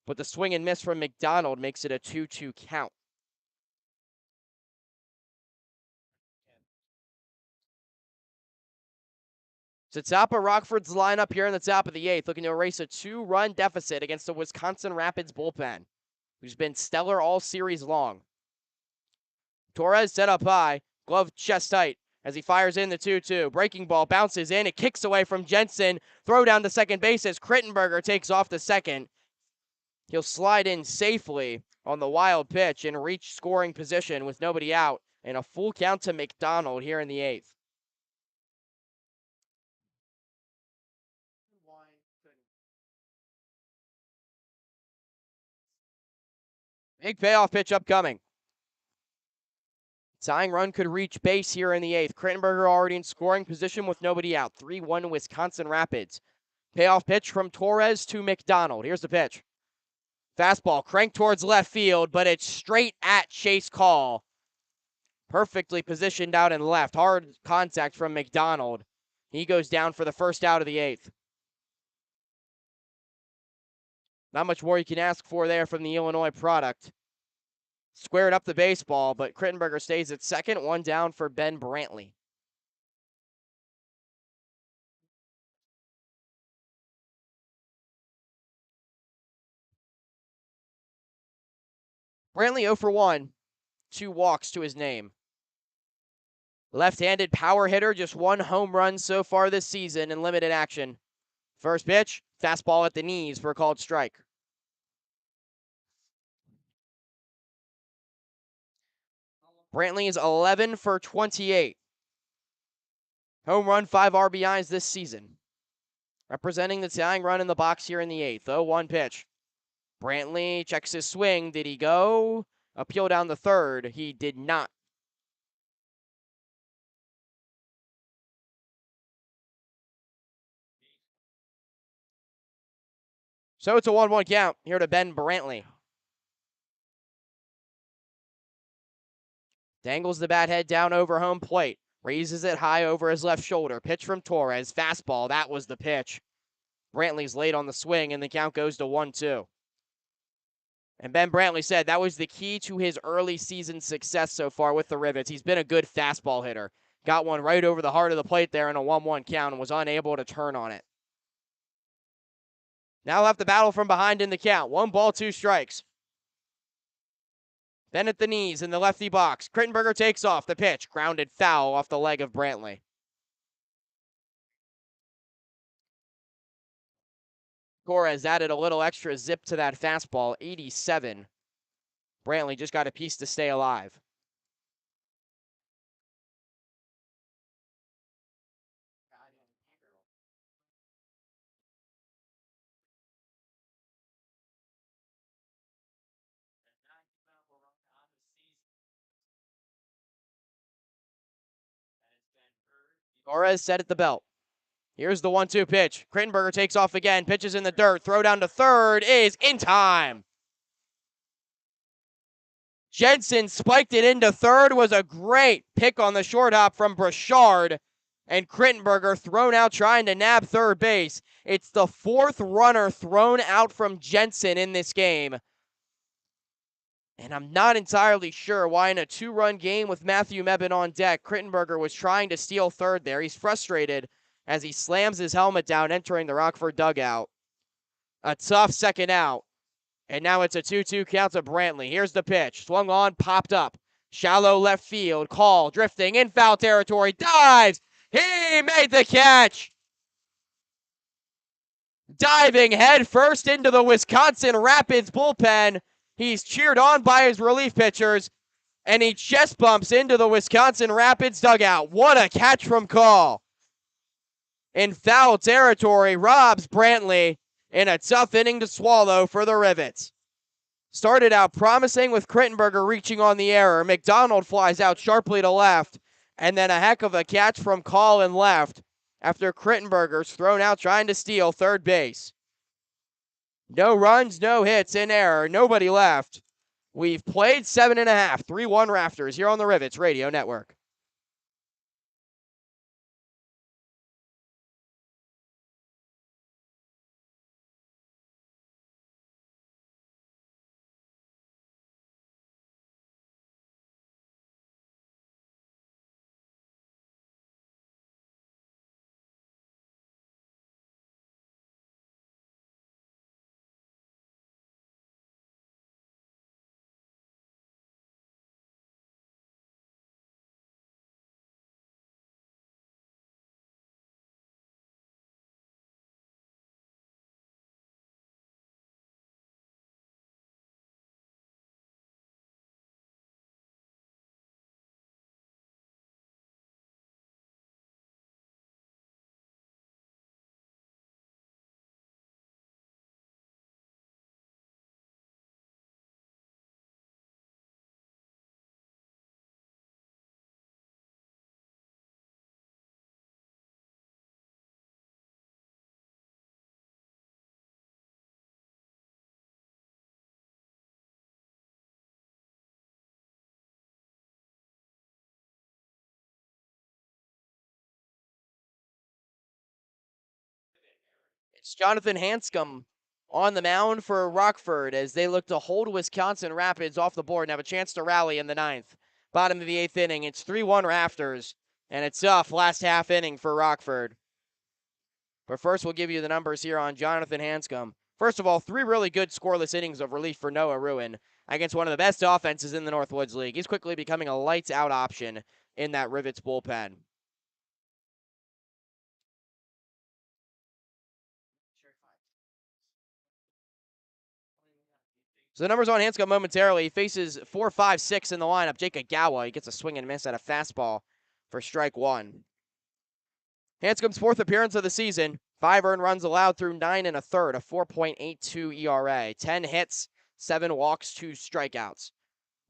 But the swing and miss from McDonald makes it a 2-2 count. So top of Rockford's lineup here in the top of the 8th, looking to erase a 2-run deficit against the Wisconsin Rapids bullpen, who's been stellar all series long. Torres set up high, glove chest tight as he fires in the 2-2. Breaking ball bounces in, it kicks away from Jensen. Throw down to second base as Krittenberger takes off the second. He'll slide in safely on the wild pitch and reach scoring position with nobody out, and a full count to McDonald here in the 8th. Big payoff pitch upcoming. Tying run could reach base here in the 8th. Krittenberger already in scoring position with nobody out. 3-1 Wisconsin Rapids. Payoff pitch from Torres to McDonald. Here's the pitch. Fastball cranked towards left field, but it's straight at Chase Call. Perfectly positioned out in left. Hard contact from McDonald. He goes down for the first out of the 8th. Not much more you can ask for there from the Illinois product. Squared up the baseball, but Krittenberger stays at second. 1 down for Ben Brantley. Brantley 0 for 1. 2 walks to his name. Left-handed power hitter, just 1 home run so far this season in limited action. First pitch, fastball at the knees for a called strike. Brantley is 11 for 28. Home run, 5 RBIs this season. Representing the tying run in the box here in the 8th. 0-1 pitch. Brantley checks his swing. Did he go? Appeal down the third. He did not. So it's a 1-1 count here to Ben Brantley. Dangles the bat head down over home plate. Raises it high over his left shoulder. Pitch from Torres. Fastball. That was the pitch. Brantley's late on the swing, and the count goes to 1-2. And Ben Brantley said that was the key to his early season success so far with the Rivets. He's been a good fastball hitter. Got one right over the heart of the plate there in a 1-1 count and was unable to turn on it. Now left the battle from behind in the count. 1 ball, 2 strikes. Then at the knees in the lefty box. Krittenberger takes off. The pitch. Grounded foul off the leg of Brantley. Torres added a little extra zip to that fastball. 87. Brantley just got a piece to stay alive. Torres set at the belt. Here's the 1-2 pitch. Krittenberger takes off again. Pitches in the dirt. Throw down to third is in time. Jensen spiked it into third. Was a great pick on the short hop from Brashard. And Krittenberger thrown out trying to nab third base. It's the 4th runner thrown out from Jensen in this game. And I'm not entirely sure why in a 2-run game with Matthew Mebane on deck, Krittenberger was trying to steal third there. He's frustrated as he slams his helmet down entering the Rockford dugout. A tough second out. And now it's a 2-2 count to Brantley. Here's the pitch. Swung on, popped up. Shallow left field. Call, drifting in foul territory. Dives. He made the catch. Diving head first into the Wisconsin Rapids bullpen. He's cheered on by his relief pitchers, and he chest bumps into the Wisconsin Rapids dugout. What a catch from Call. In foul territory, robs Brantley in a tough inning to swallow for the Rivets. Started out promising with Krittenberger reaching on the error. McDonald flies out sharply to left, and then a heck of a catch from Call in left after Krittenberger's thrown out trying to steal third base. No runs, no hits, in error, nobody left. We've played 7.5, 3-1 Rafters here on the Rivets Radio Network. It's Jonathan Hanscom on the mound for Rockford as they look to hold Wisconsin Rapids off the board and have a chance to rally in the 9th. Bottom of the 8th inning. It's 3-1 Rafters, and it's tough last half inning for Rockford. But first, we'll give you the numbers here on Jonathan Hanscom. First of all, 3 really good scoreless innings of relief for Noah Ruin against one of the best offenses in the Northwoods League. He's quickly becoming a lights-out option in that Rivets bullpen. So the numbers on Hanscom momentarily. He faces 4, 5, 6 in the lineup. Jake Agawa, he gets a swing and miss at a fastball for strike one. Hanscom's fourth appearance of the season. 5 earned runs allowed through 9 1/3, a 4.82 ERA. 10 hits, 7 walks, 2 strikeouts.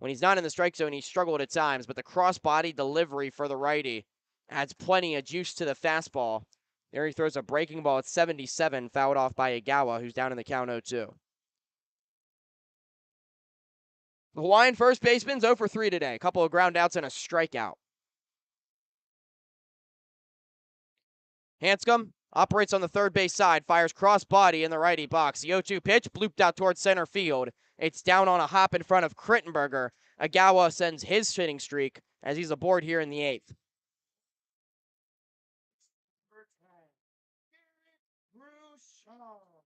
When he's not in the strike zone, he struggled at times, but the cross-body delivery for the righty adds plenty of juice to the fastball. There he throws a breaking ball at 77, fouled off by Agawa, who's down in the count 0-2. The Hawaiian first baseman's 0 for 3 today. A couple of ground outs and a strikeout. Hanscom operates on the third base side, fires cross body in the righty box. The 0-2 pitch blooped out towards center field. It's down on a hop in front of Krittenberger. Agawa sends his hitting streak as he's aboard here in the 8th.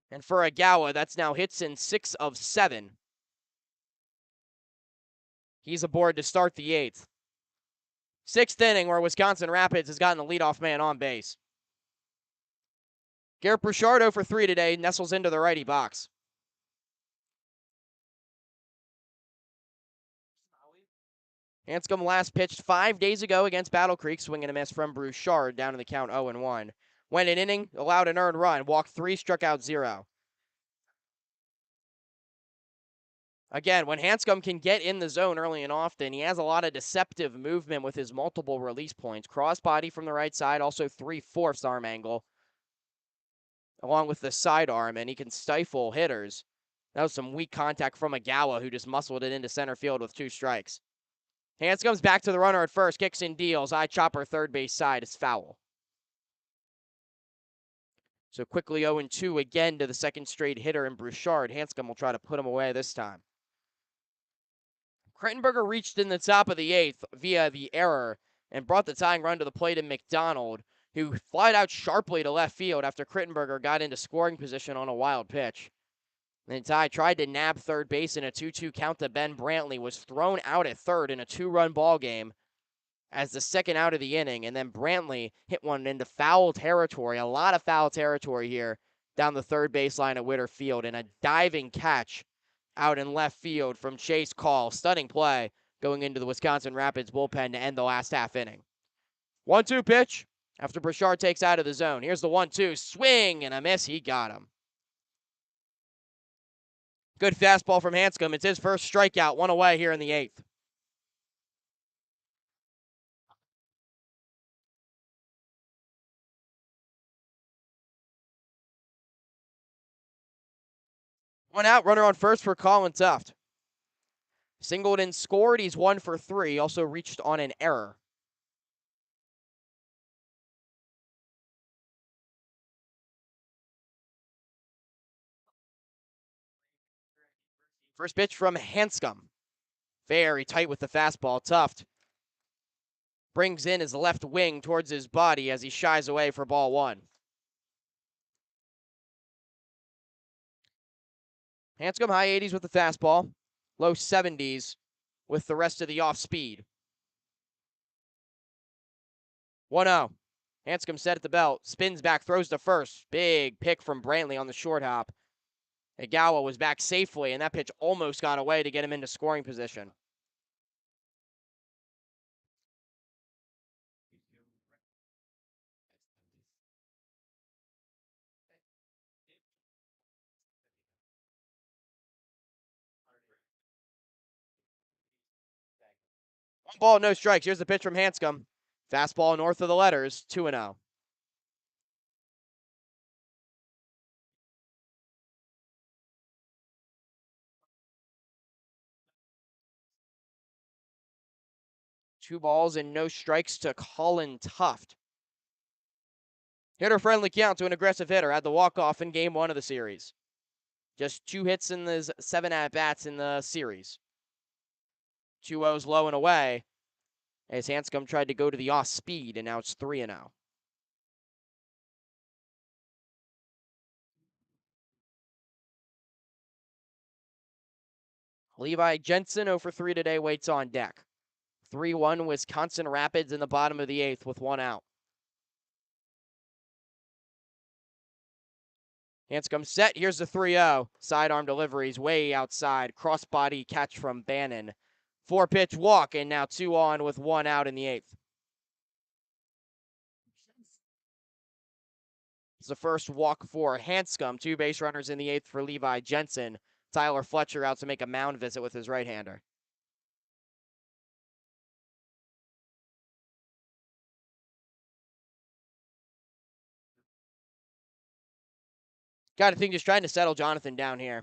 And for Agawa, that's now hits in 6 of 7. He's aboard to start the 8th. 6th inning where Wisconsin Rapids has gotten the leadoff man on base. Garrett Bouchard 0 for 3 today, nestles into the righty box. Hanscom last pitched 5 days ago against Battle Creek, swing and a miss from Bouchard, down in the count 0-1. Went an inning, allowed an earned run, walked 3, struck out 0. Again, when Hanscom can get in the zone early and often, he has a lot of deceptive movement with his multiple release points. Crossbody from the right side, also 3/4 arm angle, along with the sidearm, and he can stifle hitters. That was some weak contact from Agawa, who just muscled it into center field with 2 strikes. Hanscom's back to the runner at first, kicks and deals. Eye chopper third base side is foul. So quickly 0-2 again to the second straight hitter in Bouchard. Hanscom will try to put him away this time. Krittenberger reached in the top of the 8th via the error and brought the tying run to the plate in McDonald, who flied out sharply to left field after Krittenberger got into scoring position on a wild pitch. Then Ty tried to nab third base in a 2-2 count to Ben Brantley, was thrown out at third in a 2-run ball game as the second out of the inning, and then Brantley hit one into foul territory, a lot of foul territory here down the third baseline at Witter Field, and a diving catch out in left field from Chase Call. Stunning play going into the Wisconsin Rapids bullpen to end the last half inning. 1-2 pitch after Bouchard takes out of the zone. Here's the 1-2, swing and a miss. He got him. Good fastball from Hanscom. It's his first strikeout, 1 away here in the 8th. One out, runner on first for Colin Tuft. Singled and scored. He's 1 for 3. Also reached on an error. First pitch from Hanscom. Very tight with the fastball. Tuft brings in his left wing towards his body as he shies away for ball 1. Hanscom high 80s with the fastball, low 70s with the rest of the off speed. 1-0. Hanscom set at the belt, spins back, throws to first. Big pick from Brantley on the short hop. Agawa was back safely, and that pitch almost got away to get him into scoring position. One ball, no strikes. Here's the pitch from Hanscom. Fastball north of the letters, 2-0. Two balls and no strikes to Colin Tuft. Hitter-friendly count to an aggressive hitter. Had the walk-off in game 1 of the series. Just 2 hits in the 7 at-bats in the series. 2-0's low and away as Hanscom tried to go to the off speed, and now it's 3-0. Levi Jensen 0 for 3 today, waits on deck. 3-1 Wisconsin Rapids in the bottom of the 8th with 1 out. Hanscom set. Here's the 3-0. Sidearm deliveries way outside. Crossbody catch from Bannon. 4-pitch walk, and now 2 on with 1 out in the 8th. It's the first walk for Hanscom. 2 base runners in the 8th for Levi Jensen. Tyler Fletcher out to make a mound visit with his right-hander. Got to think just trying to settle Jonathan down here.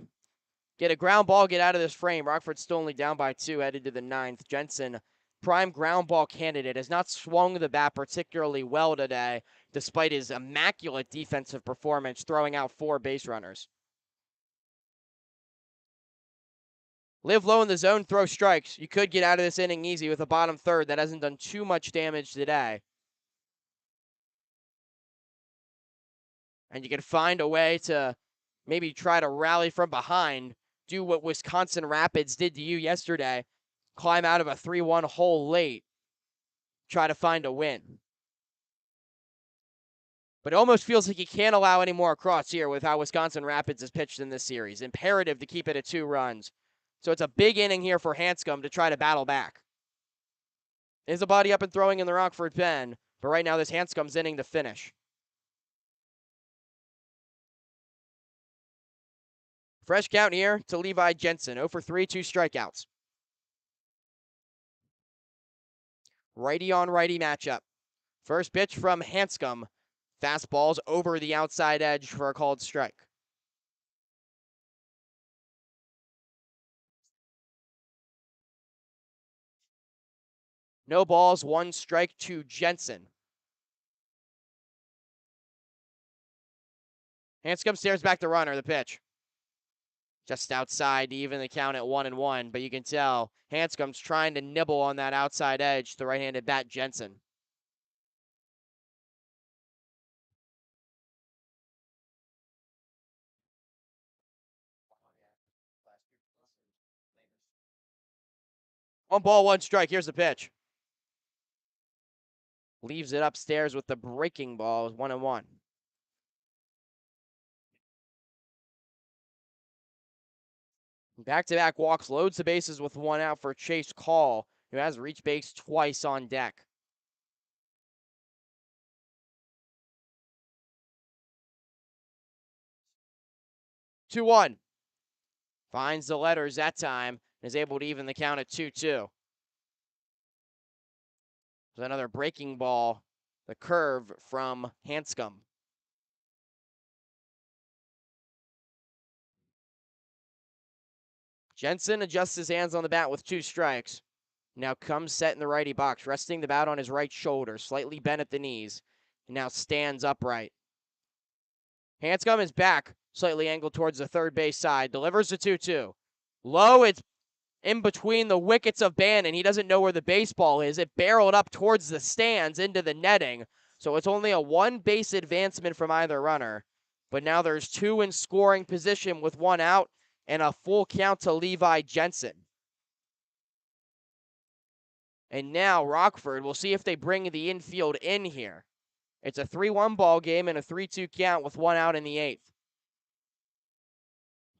Get a ground ball, get out of this frame. Rockford's still only down by 2, headed to the 9th. Jensen, prime ground ball candidate, has not swung the bat particularly well today, despite his immaculate defensive performance, throwing out 4 base runners. Live low in the zone, throw strikes. You could get out of this inning easy with a bottom third that hasn't done too much damage today. And you can find a way to maybe try to rally from behind, do what Wisconsin Rapids did to you yesterday, climb out of a 3-1 hole late, try to find a win. But it almost feels like you can't allow any more across here with how Wisconsin Rapids has pitched in this series. Imperative to keep it at 2 runs. So it's a big inning here for Hanscom to try to battle back. Is a body up and throwing in the Rockford pen, but right now this Hanscom's inning to finish. Fresh count here to Levi Jensen. 0 for 3, 2 strikeouts. Righty on righty matchup. First pitch from Hanscom. Fastballs over the outside edge for a called strike. No balls, 1 strike to Jensen. Hanscom stares back the runner, the pitch. Just outside to even the count at 1-1, but you can tell Hanscom's trying to nibble on that outside edge, the right-handed bat Jensen. One ball, 1 strike. Here's the pitch. Leaves it upstairs with the breaking ball. 1-1. Back-to-back walks, loads the bases with 1 out for Chase Call, who has reached base twice on deck. Two 1. Finds the letters that time and is able to even the count at 2-2. There's another breaking ball, the curve from Hanscom. Jensen adjusts his hands on the bat with 2 strikes. Now comes set in the righty box, resting the bat on his right shoulder, slightly bent at the knees, and now stands upright. Hanscom is back, slightly angled towards the third base side, delivers the 2-2. Low, it's in between the wickets of Bannon. He doesn't know where the baseball is. It barreled up towards the stands into the netting, so it's only a 1 base advancement from either runner. But now there's 2 in scoring position with 1 out and a full count to Levi Jensen. And now Rockford, we'll see if they bring the infield in here. It's a 3-1 ball game and a 3-2 count with 1 out in the 8th.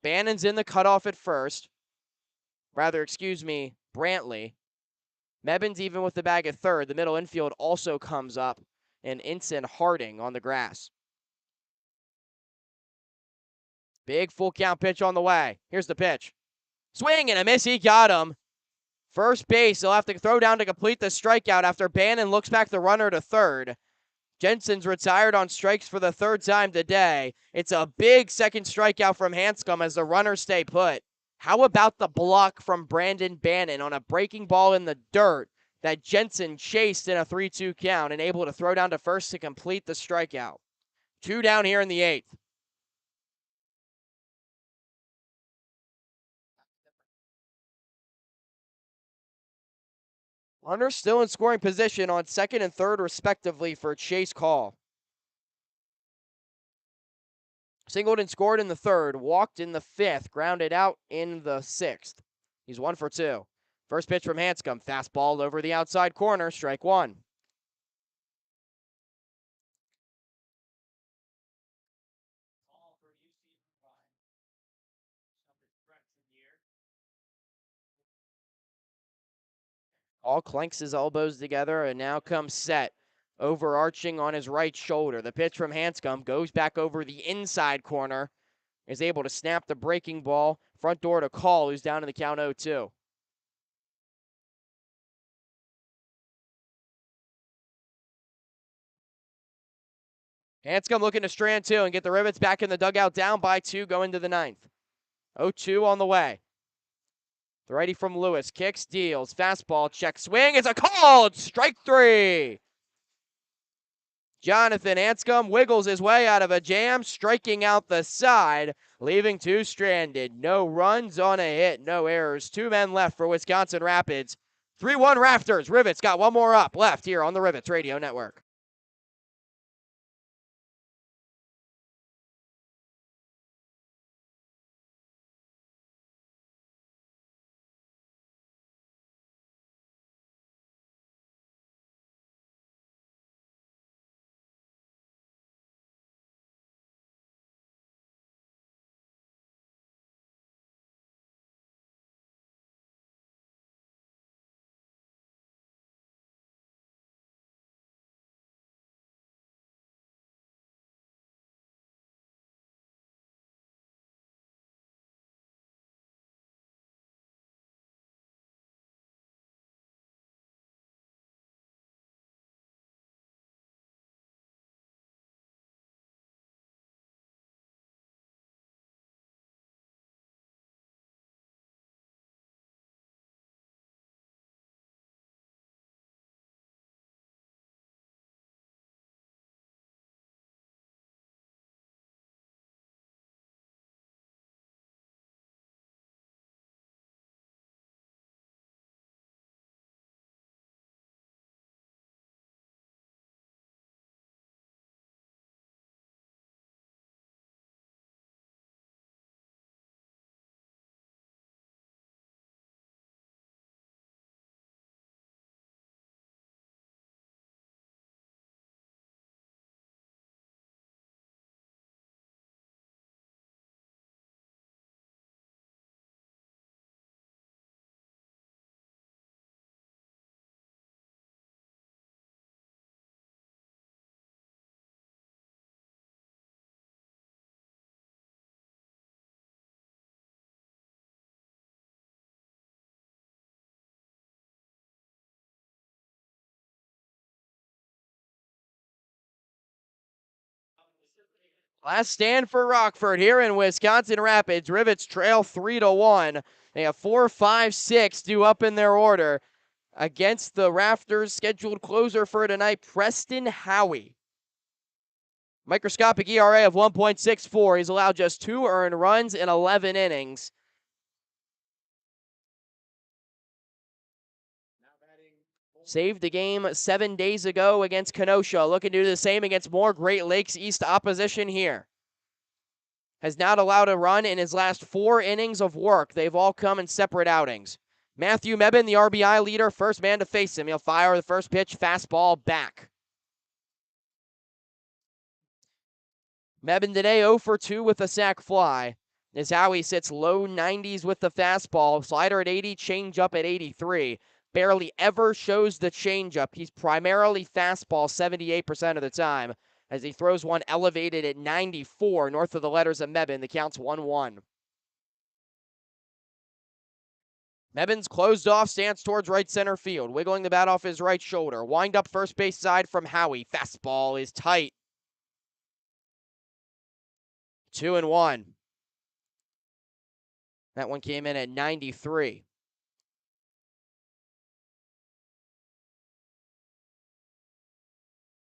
Bannon's in the cutoff at first. Brantley. Mebbin's even with the bag at third. The middle infield also comes up, and Ensign Harding on the grass. Big full count pitch on the way. Here's the pitch. Swing and a miss. He got him. First base, he'll have to throw down to complete the strikeout after Bannon looks back the runner to third. Jensen's retired on strikes for the 3rd time today. It's a big second strikeout from Hanscom as the runners stay put. How about the block from Brandon Bannon on a breaking ball in the dirt that Jensen chased in a 3-2 count and able to throw down to first to complete the strikeout? 2 down here in the 8th. Runners still in scoring position on second and third, respectively, for Chase Call. Singled and scored in the 3rd, walked in the 5th, grounded out in the 6th. He's 1 for 2. First pitch from Hanscom, fastball over the outside corner, strike 1. All clanks his elbows together and now comes set. Overarching on his right shoulder. The pitch from Hanscom goes back over the inside corner. Is able to snap the breaking ball. Front door to Call, who's down in the count 0-2. Hanscom looking to strand two and get the Rivets back in the dugout, down by 2 going to the 9th. 0-2 on the way. The righty from Lewis kicks, deals, fastball, check swing. It's a called strike 3. Jonathan Hanscom wiggles his way out of a jam, striking out the side, leaving 2 stranded. No runs on a hit, no errors. 2 men left for Wisconsin Rapids. 3-1 Rafters. Rivets got one more up left here on the Rivets Radio Network. Last stand for Rockford here in Wisconsin Rapids. Rivets trail 3-1. They have 4, 5, 6 due up in their order against the Rafters. Scheduled closer for tonight, Preston Howie. Microscopic ERA of 1.64. He's allowed just 2 earned runs in 11 innings. Saved the game 7 days ago against Kenosha. Looking to do the same against more Great Lakes East opposition here. Has not allowed a run in his last 4 innings of work. They've all come in separate outings. Matthew Mebin, the RBI leader, first man to face him. He'll fire the first pitch, fastball back. Mebin today 0 for 2 with a sac fly. Is how he sits low 90s with the fastball. Slider at 80, changeup at 83. Barely ever shows the changeup. He's primarily fastball 78% of the time, as he throws one elevated at 94 north of the letters of Mebin. The count's 1-1. Mebin's closed off stance towards right center field, wiggling the bat off his right shoulder. Wind up first base side from Howie. Fastball is tight. 2-1. That one came in at 93.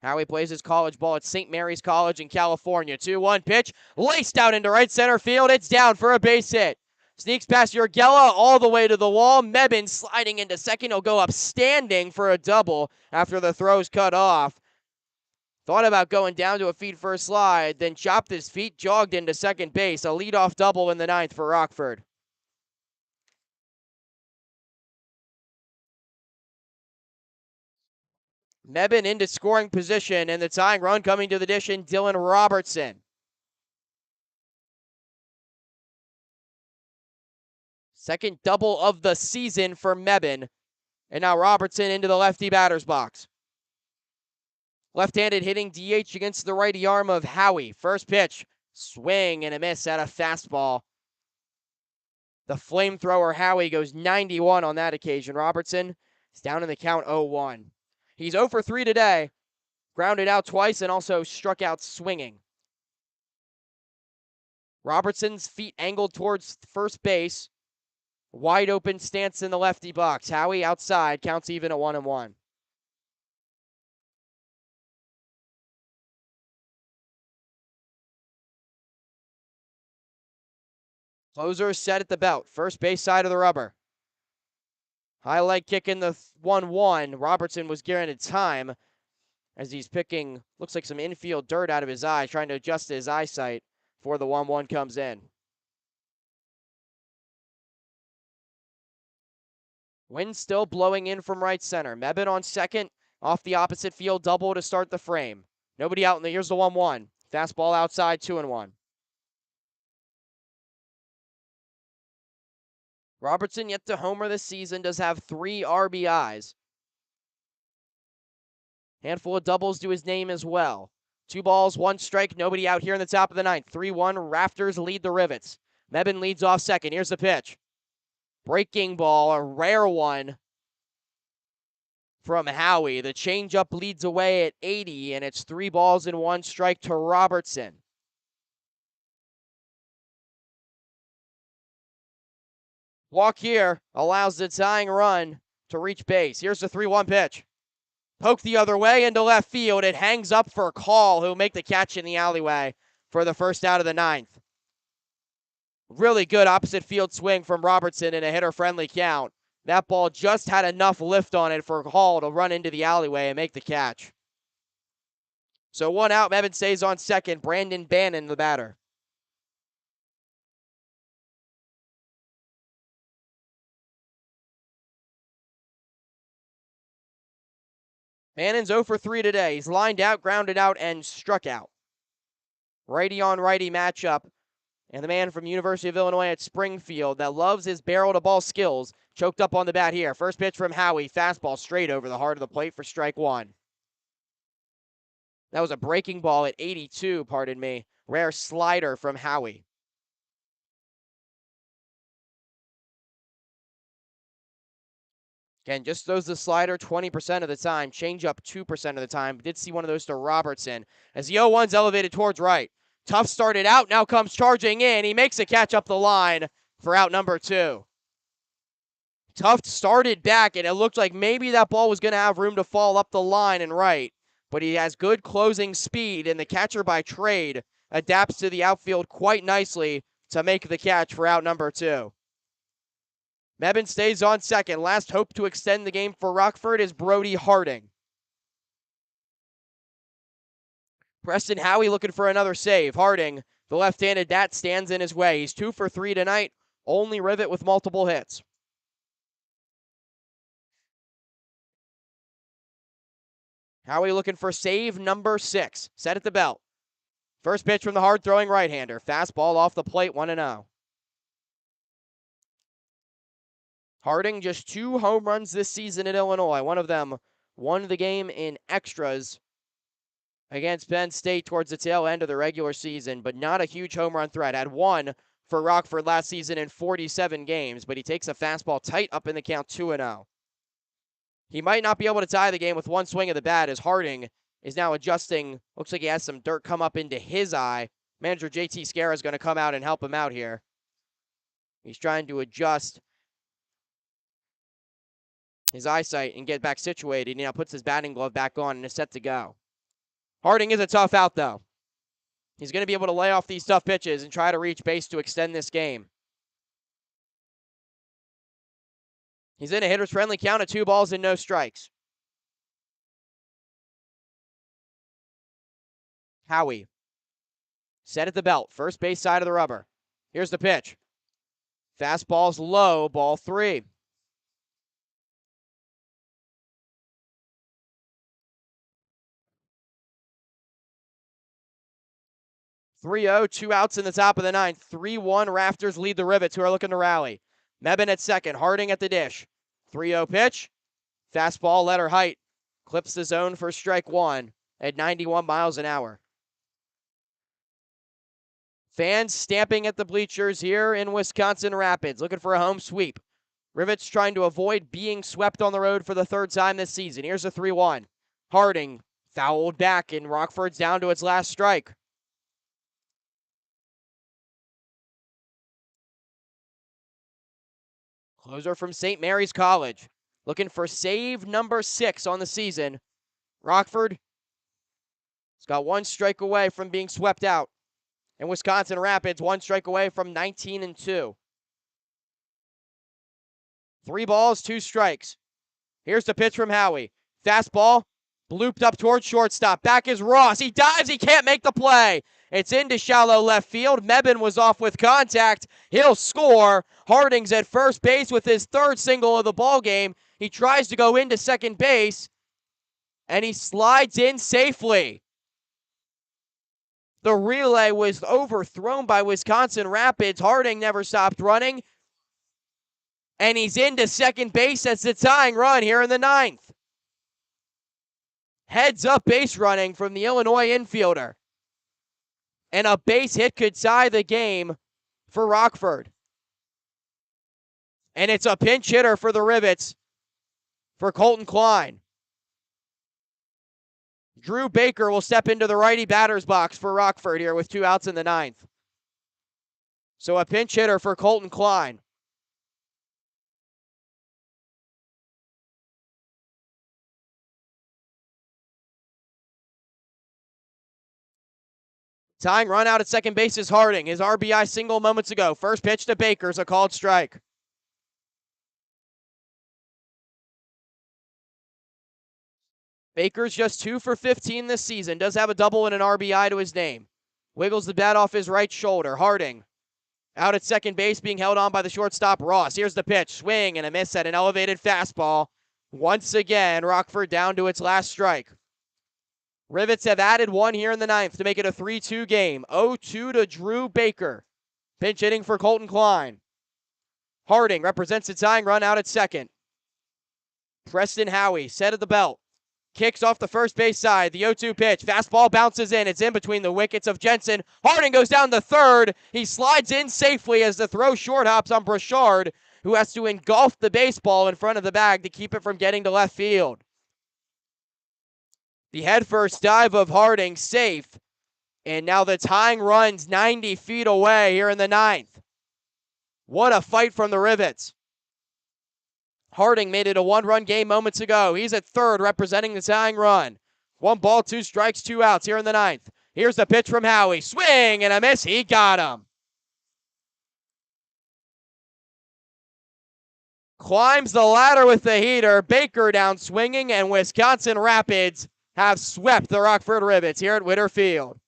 Howie plays his college ball at St. Mary's College in California. 2-1 pitch, laced out into right center field. It's down for a base hit. Sneaks past Urgella all the way to the wall. Mebin sliding into second. He'll go up standing for a double after the throw's cut off. Thought about going down to a feet first slide, then chopped his feet, jogged into second base. A leadoff double in the 9th for Rockford. Mebin into scoring position, and the tying run coming to the dish in Dylan Robertson. Second double of the season for Mebin. And now Robertson into the lefty batter's box. Left-handed hitting DH against the righty arm of Howie. First pitch, swing and a miss at a fastball. The flamethrower Howie goes 91 on that occasion. Robertson is down in the count 0-1. He's 0 for 3 today. Grounded out twice and also struck out swinging. Robertson's feet angled towards first base. Wide open stance in the lefty box. Howie outside, counts even at 1-1. Closer set at the belt. First base side of the rubber. High leg kick in the 1-1. Robertson was guaranteed time as he's picking, looks like some infield dirt out of his eye, trying to adjust his eyesight before the 1-1 comes in. Wind still blowing in from right center. Mebane on second, off the opposite field double to start the frame. Nobody out in the, here's the 1-1. Fastball outside, 2-1. Robertson yet to homer this season, does have 3 RBIs. Handful of doubles to his name as well. 2 balls, 1 strike, nobody out here in the top of the 9th. 3-1, Rafters lead the Rivets. Mebane leads off second. Here's the pitch. Breaking ball, a rare one from Howie. The changeup leads away at 80, and it's 3 balls and 1 strike to Robertson. Walk here allows the tying run to reach base. Here's the 3-1 pitch. Poke the other way into left field. It hangs up for Call, who'll make the catch in the alleyway for the first out of the 9th. Really good opposite field swing from Robertson in a hitter-friendly count. That ball just had enough lift on it for Hall to run into the alleyway and make the catch. So 1 out, Mebane stays on second. Brandon Bannon, the batter. Bannon's 0 for 3 today. He's lined out, grounded out, and struck out. Righty on righty matchup. And the man from University of Illinois at Springfield that loves his barrel-to-ball skills choked up on the bat here. First pitch from Howie. Fastball straight over the heart of the plate for strike 1. That was a breaking ball at 82, pardon me. Rare slider from Howie. Again, just throws the slider 20% of the time. Changeup 2% of the time. Did see one of those to Robertson. As the 0-1's elevated towards right. Tough started out, now comes charging in. He makes a catch up the line for out number 2. Tough started back, and it looked like maybe that ball was going to have room to fall up the line and right. But he has good closing speed, and the catcher by trade adapts to the outfield quite nicely to make the catch for out number 2. Mebane stays on second. Last hope to extend the game for Rockford is Brody Harding. Preston Howie looking for another save. Harding, the left-handed bat, stands in his way. He's 2 for 3 tonight. Only Rivet with multiple hits. Howie looking for save number 6. Set at the belt. First pitch from the hard-throwing right-hander. Fastball off the plate, 1-0. Harding just 2 home runs this season at Illinois. One of them won the game in extras against Penn State towards the tail end of the regular season, but not a huge home run threat. Had 1 for Rockford last season in 47 games, but he takes a fastball tight up in the count, 2-0. He might not be able to tie the game with 1 swing of the bat as Harding is now adjusting. Looks like he has some dirt come up into his eye. Manager JT Scara is going to come out and help him out here. He's trying to adjust his eyesight and get back situated. He now puts his batting glove back on and is set to go. Harding is a tough out, though. He's going to be able to lay off these tough pitches and try to reach base to extend this game. He's in a hitter's friendly count of 2 balls and no strikes. Howie. Set at the belt. First base side of the rubber. Here's the pitch. Fastball's low, ball 3. 3-0, 2 outs in the top of the 9th. 3-1, Rafters lead the Rivets, who are looking to rally. Mebane at second, Harding at the dish. 3-0 pitch. Fastball, letter height. Clips the zone for strike one at 91 miles an hour. Fans stamping at the bleachers here in Wisconsin Rapids, looking for a home sweep. Rivets trying to avoid being swept on the road for the third time this season. Here's a 3-1. Harding fouled back, and Rockford's down to its last strike. Closer from St. Mary's College, looking for save number 6 on the season. Rockford has got 1 strike away from being swept out. And Wisconsin Rapids 1 strike away from 19-2. 3 balls, 2 strikes. Here's the pitch from Howie. Fastball, blooped up towards shortstop. Back is Ross. He dives. He can't make the play. It's into shallow left field. Mebane was off with contact. He'll score. Harding's at first base with his 3rd single of the ball game. He tries to go into second base, and he slides in safely. The relay was overthrown by Wisconsin Rapids. Harding never stopped running, and he's into second base as the tying run here in the 9th. Heads up base running from the Illinois infielder. And a base hit could tie the game for Rockford. And it's a pinch hitter for the Rivets for Colton Klein. Drew Baker will step into the righty batter's box for Rockford here with 2 outs in the 9th. So a pinch hitter for Colton Klein. Tying run out at second base is Harding. His RBI single moments ago. First pitch to Baker's a called strike. Baker's just 2 for 15 this season. Does have a double and an RBI to his name. Wiggles the bat off his right shoulder. Harding out at second base, being held on by the shortstop Ross. Here's the pitch. Swing and a miss at an elevated fastball. Once again, Rockford down to its last strike. Rivets have added 1 here in the 9th to make it a 3-2 game. 0-2 to Drew Baker. Pinch hitting for Colton Klein. Harding represents the tying run out at second. Preston Howie set at the belt. Kicks off the first base side. The 0-2 pitch. Fastball bounces in. It's in between the wickets of Jensen. Harding goes down to third. He slides in safely as the throw short hops on Brashard, who has to engulf the baseball in front of the bag to keep it from getting to left field. The headfirst dive of Harding safe. And now the tying run's 90 feet away here in the 9th. What a fight from the Rivets. Harding made it a 1-run game moments ago. He's at third representing the tying run. 1 ball, 2 strikes, 2 outs here in the 9th. Here's the pitch from Howie. Swing and a miss. He got him. Climbs the ladder with the heater. Baker down swinging, and Wisconsin Rapids have swept the Rockford Rivets here at Witter Field.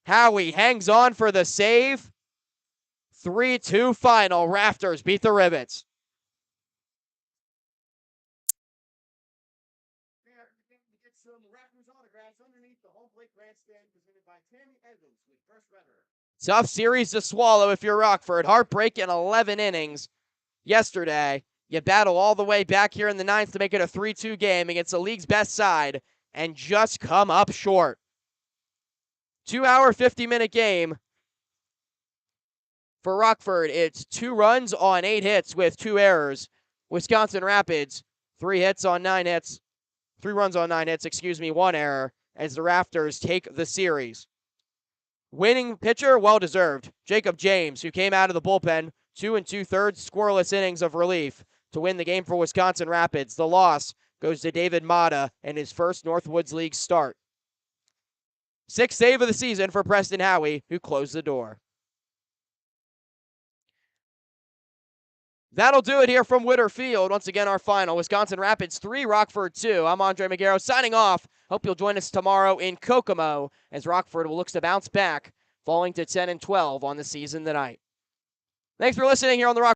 Howie hangs on for the save. 3-2 final. Rafters beat the Rivets. Tough series to swallow if you're Rockford. Heartbreak in 11 innings yesterday. You battle all the way back here in the 9th to make it a 3-2 game against the league's best side and just come up short. 2-hour, 50-minute game for Rockford. It's 2 runs on 8 hits with 2 errors. Wisconsin Rapids, 3 runs on 9 hits, 1 error, as the Rafters take the series. Winning pitcher, well-deserved. Jacob James, who came out of the bullpen, 2 2/3 scoreless innings of relief to win the game for Wisconsin Rapids. The loss goes to David Mata in his first Northwoods League start. 6th save of the season for Preston Howie, who closed the door. That'll do it here from Witter Field. Once again, our final. Wisconsin Rapids 3, Rockford 2. I'm Andre Magaro signing off. Hope you'll join us tomorrow in Kokomo as Rockford will look to bounce back, falling to 10-12 on the season tonight. Thanks for listening here on the Rock.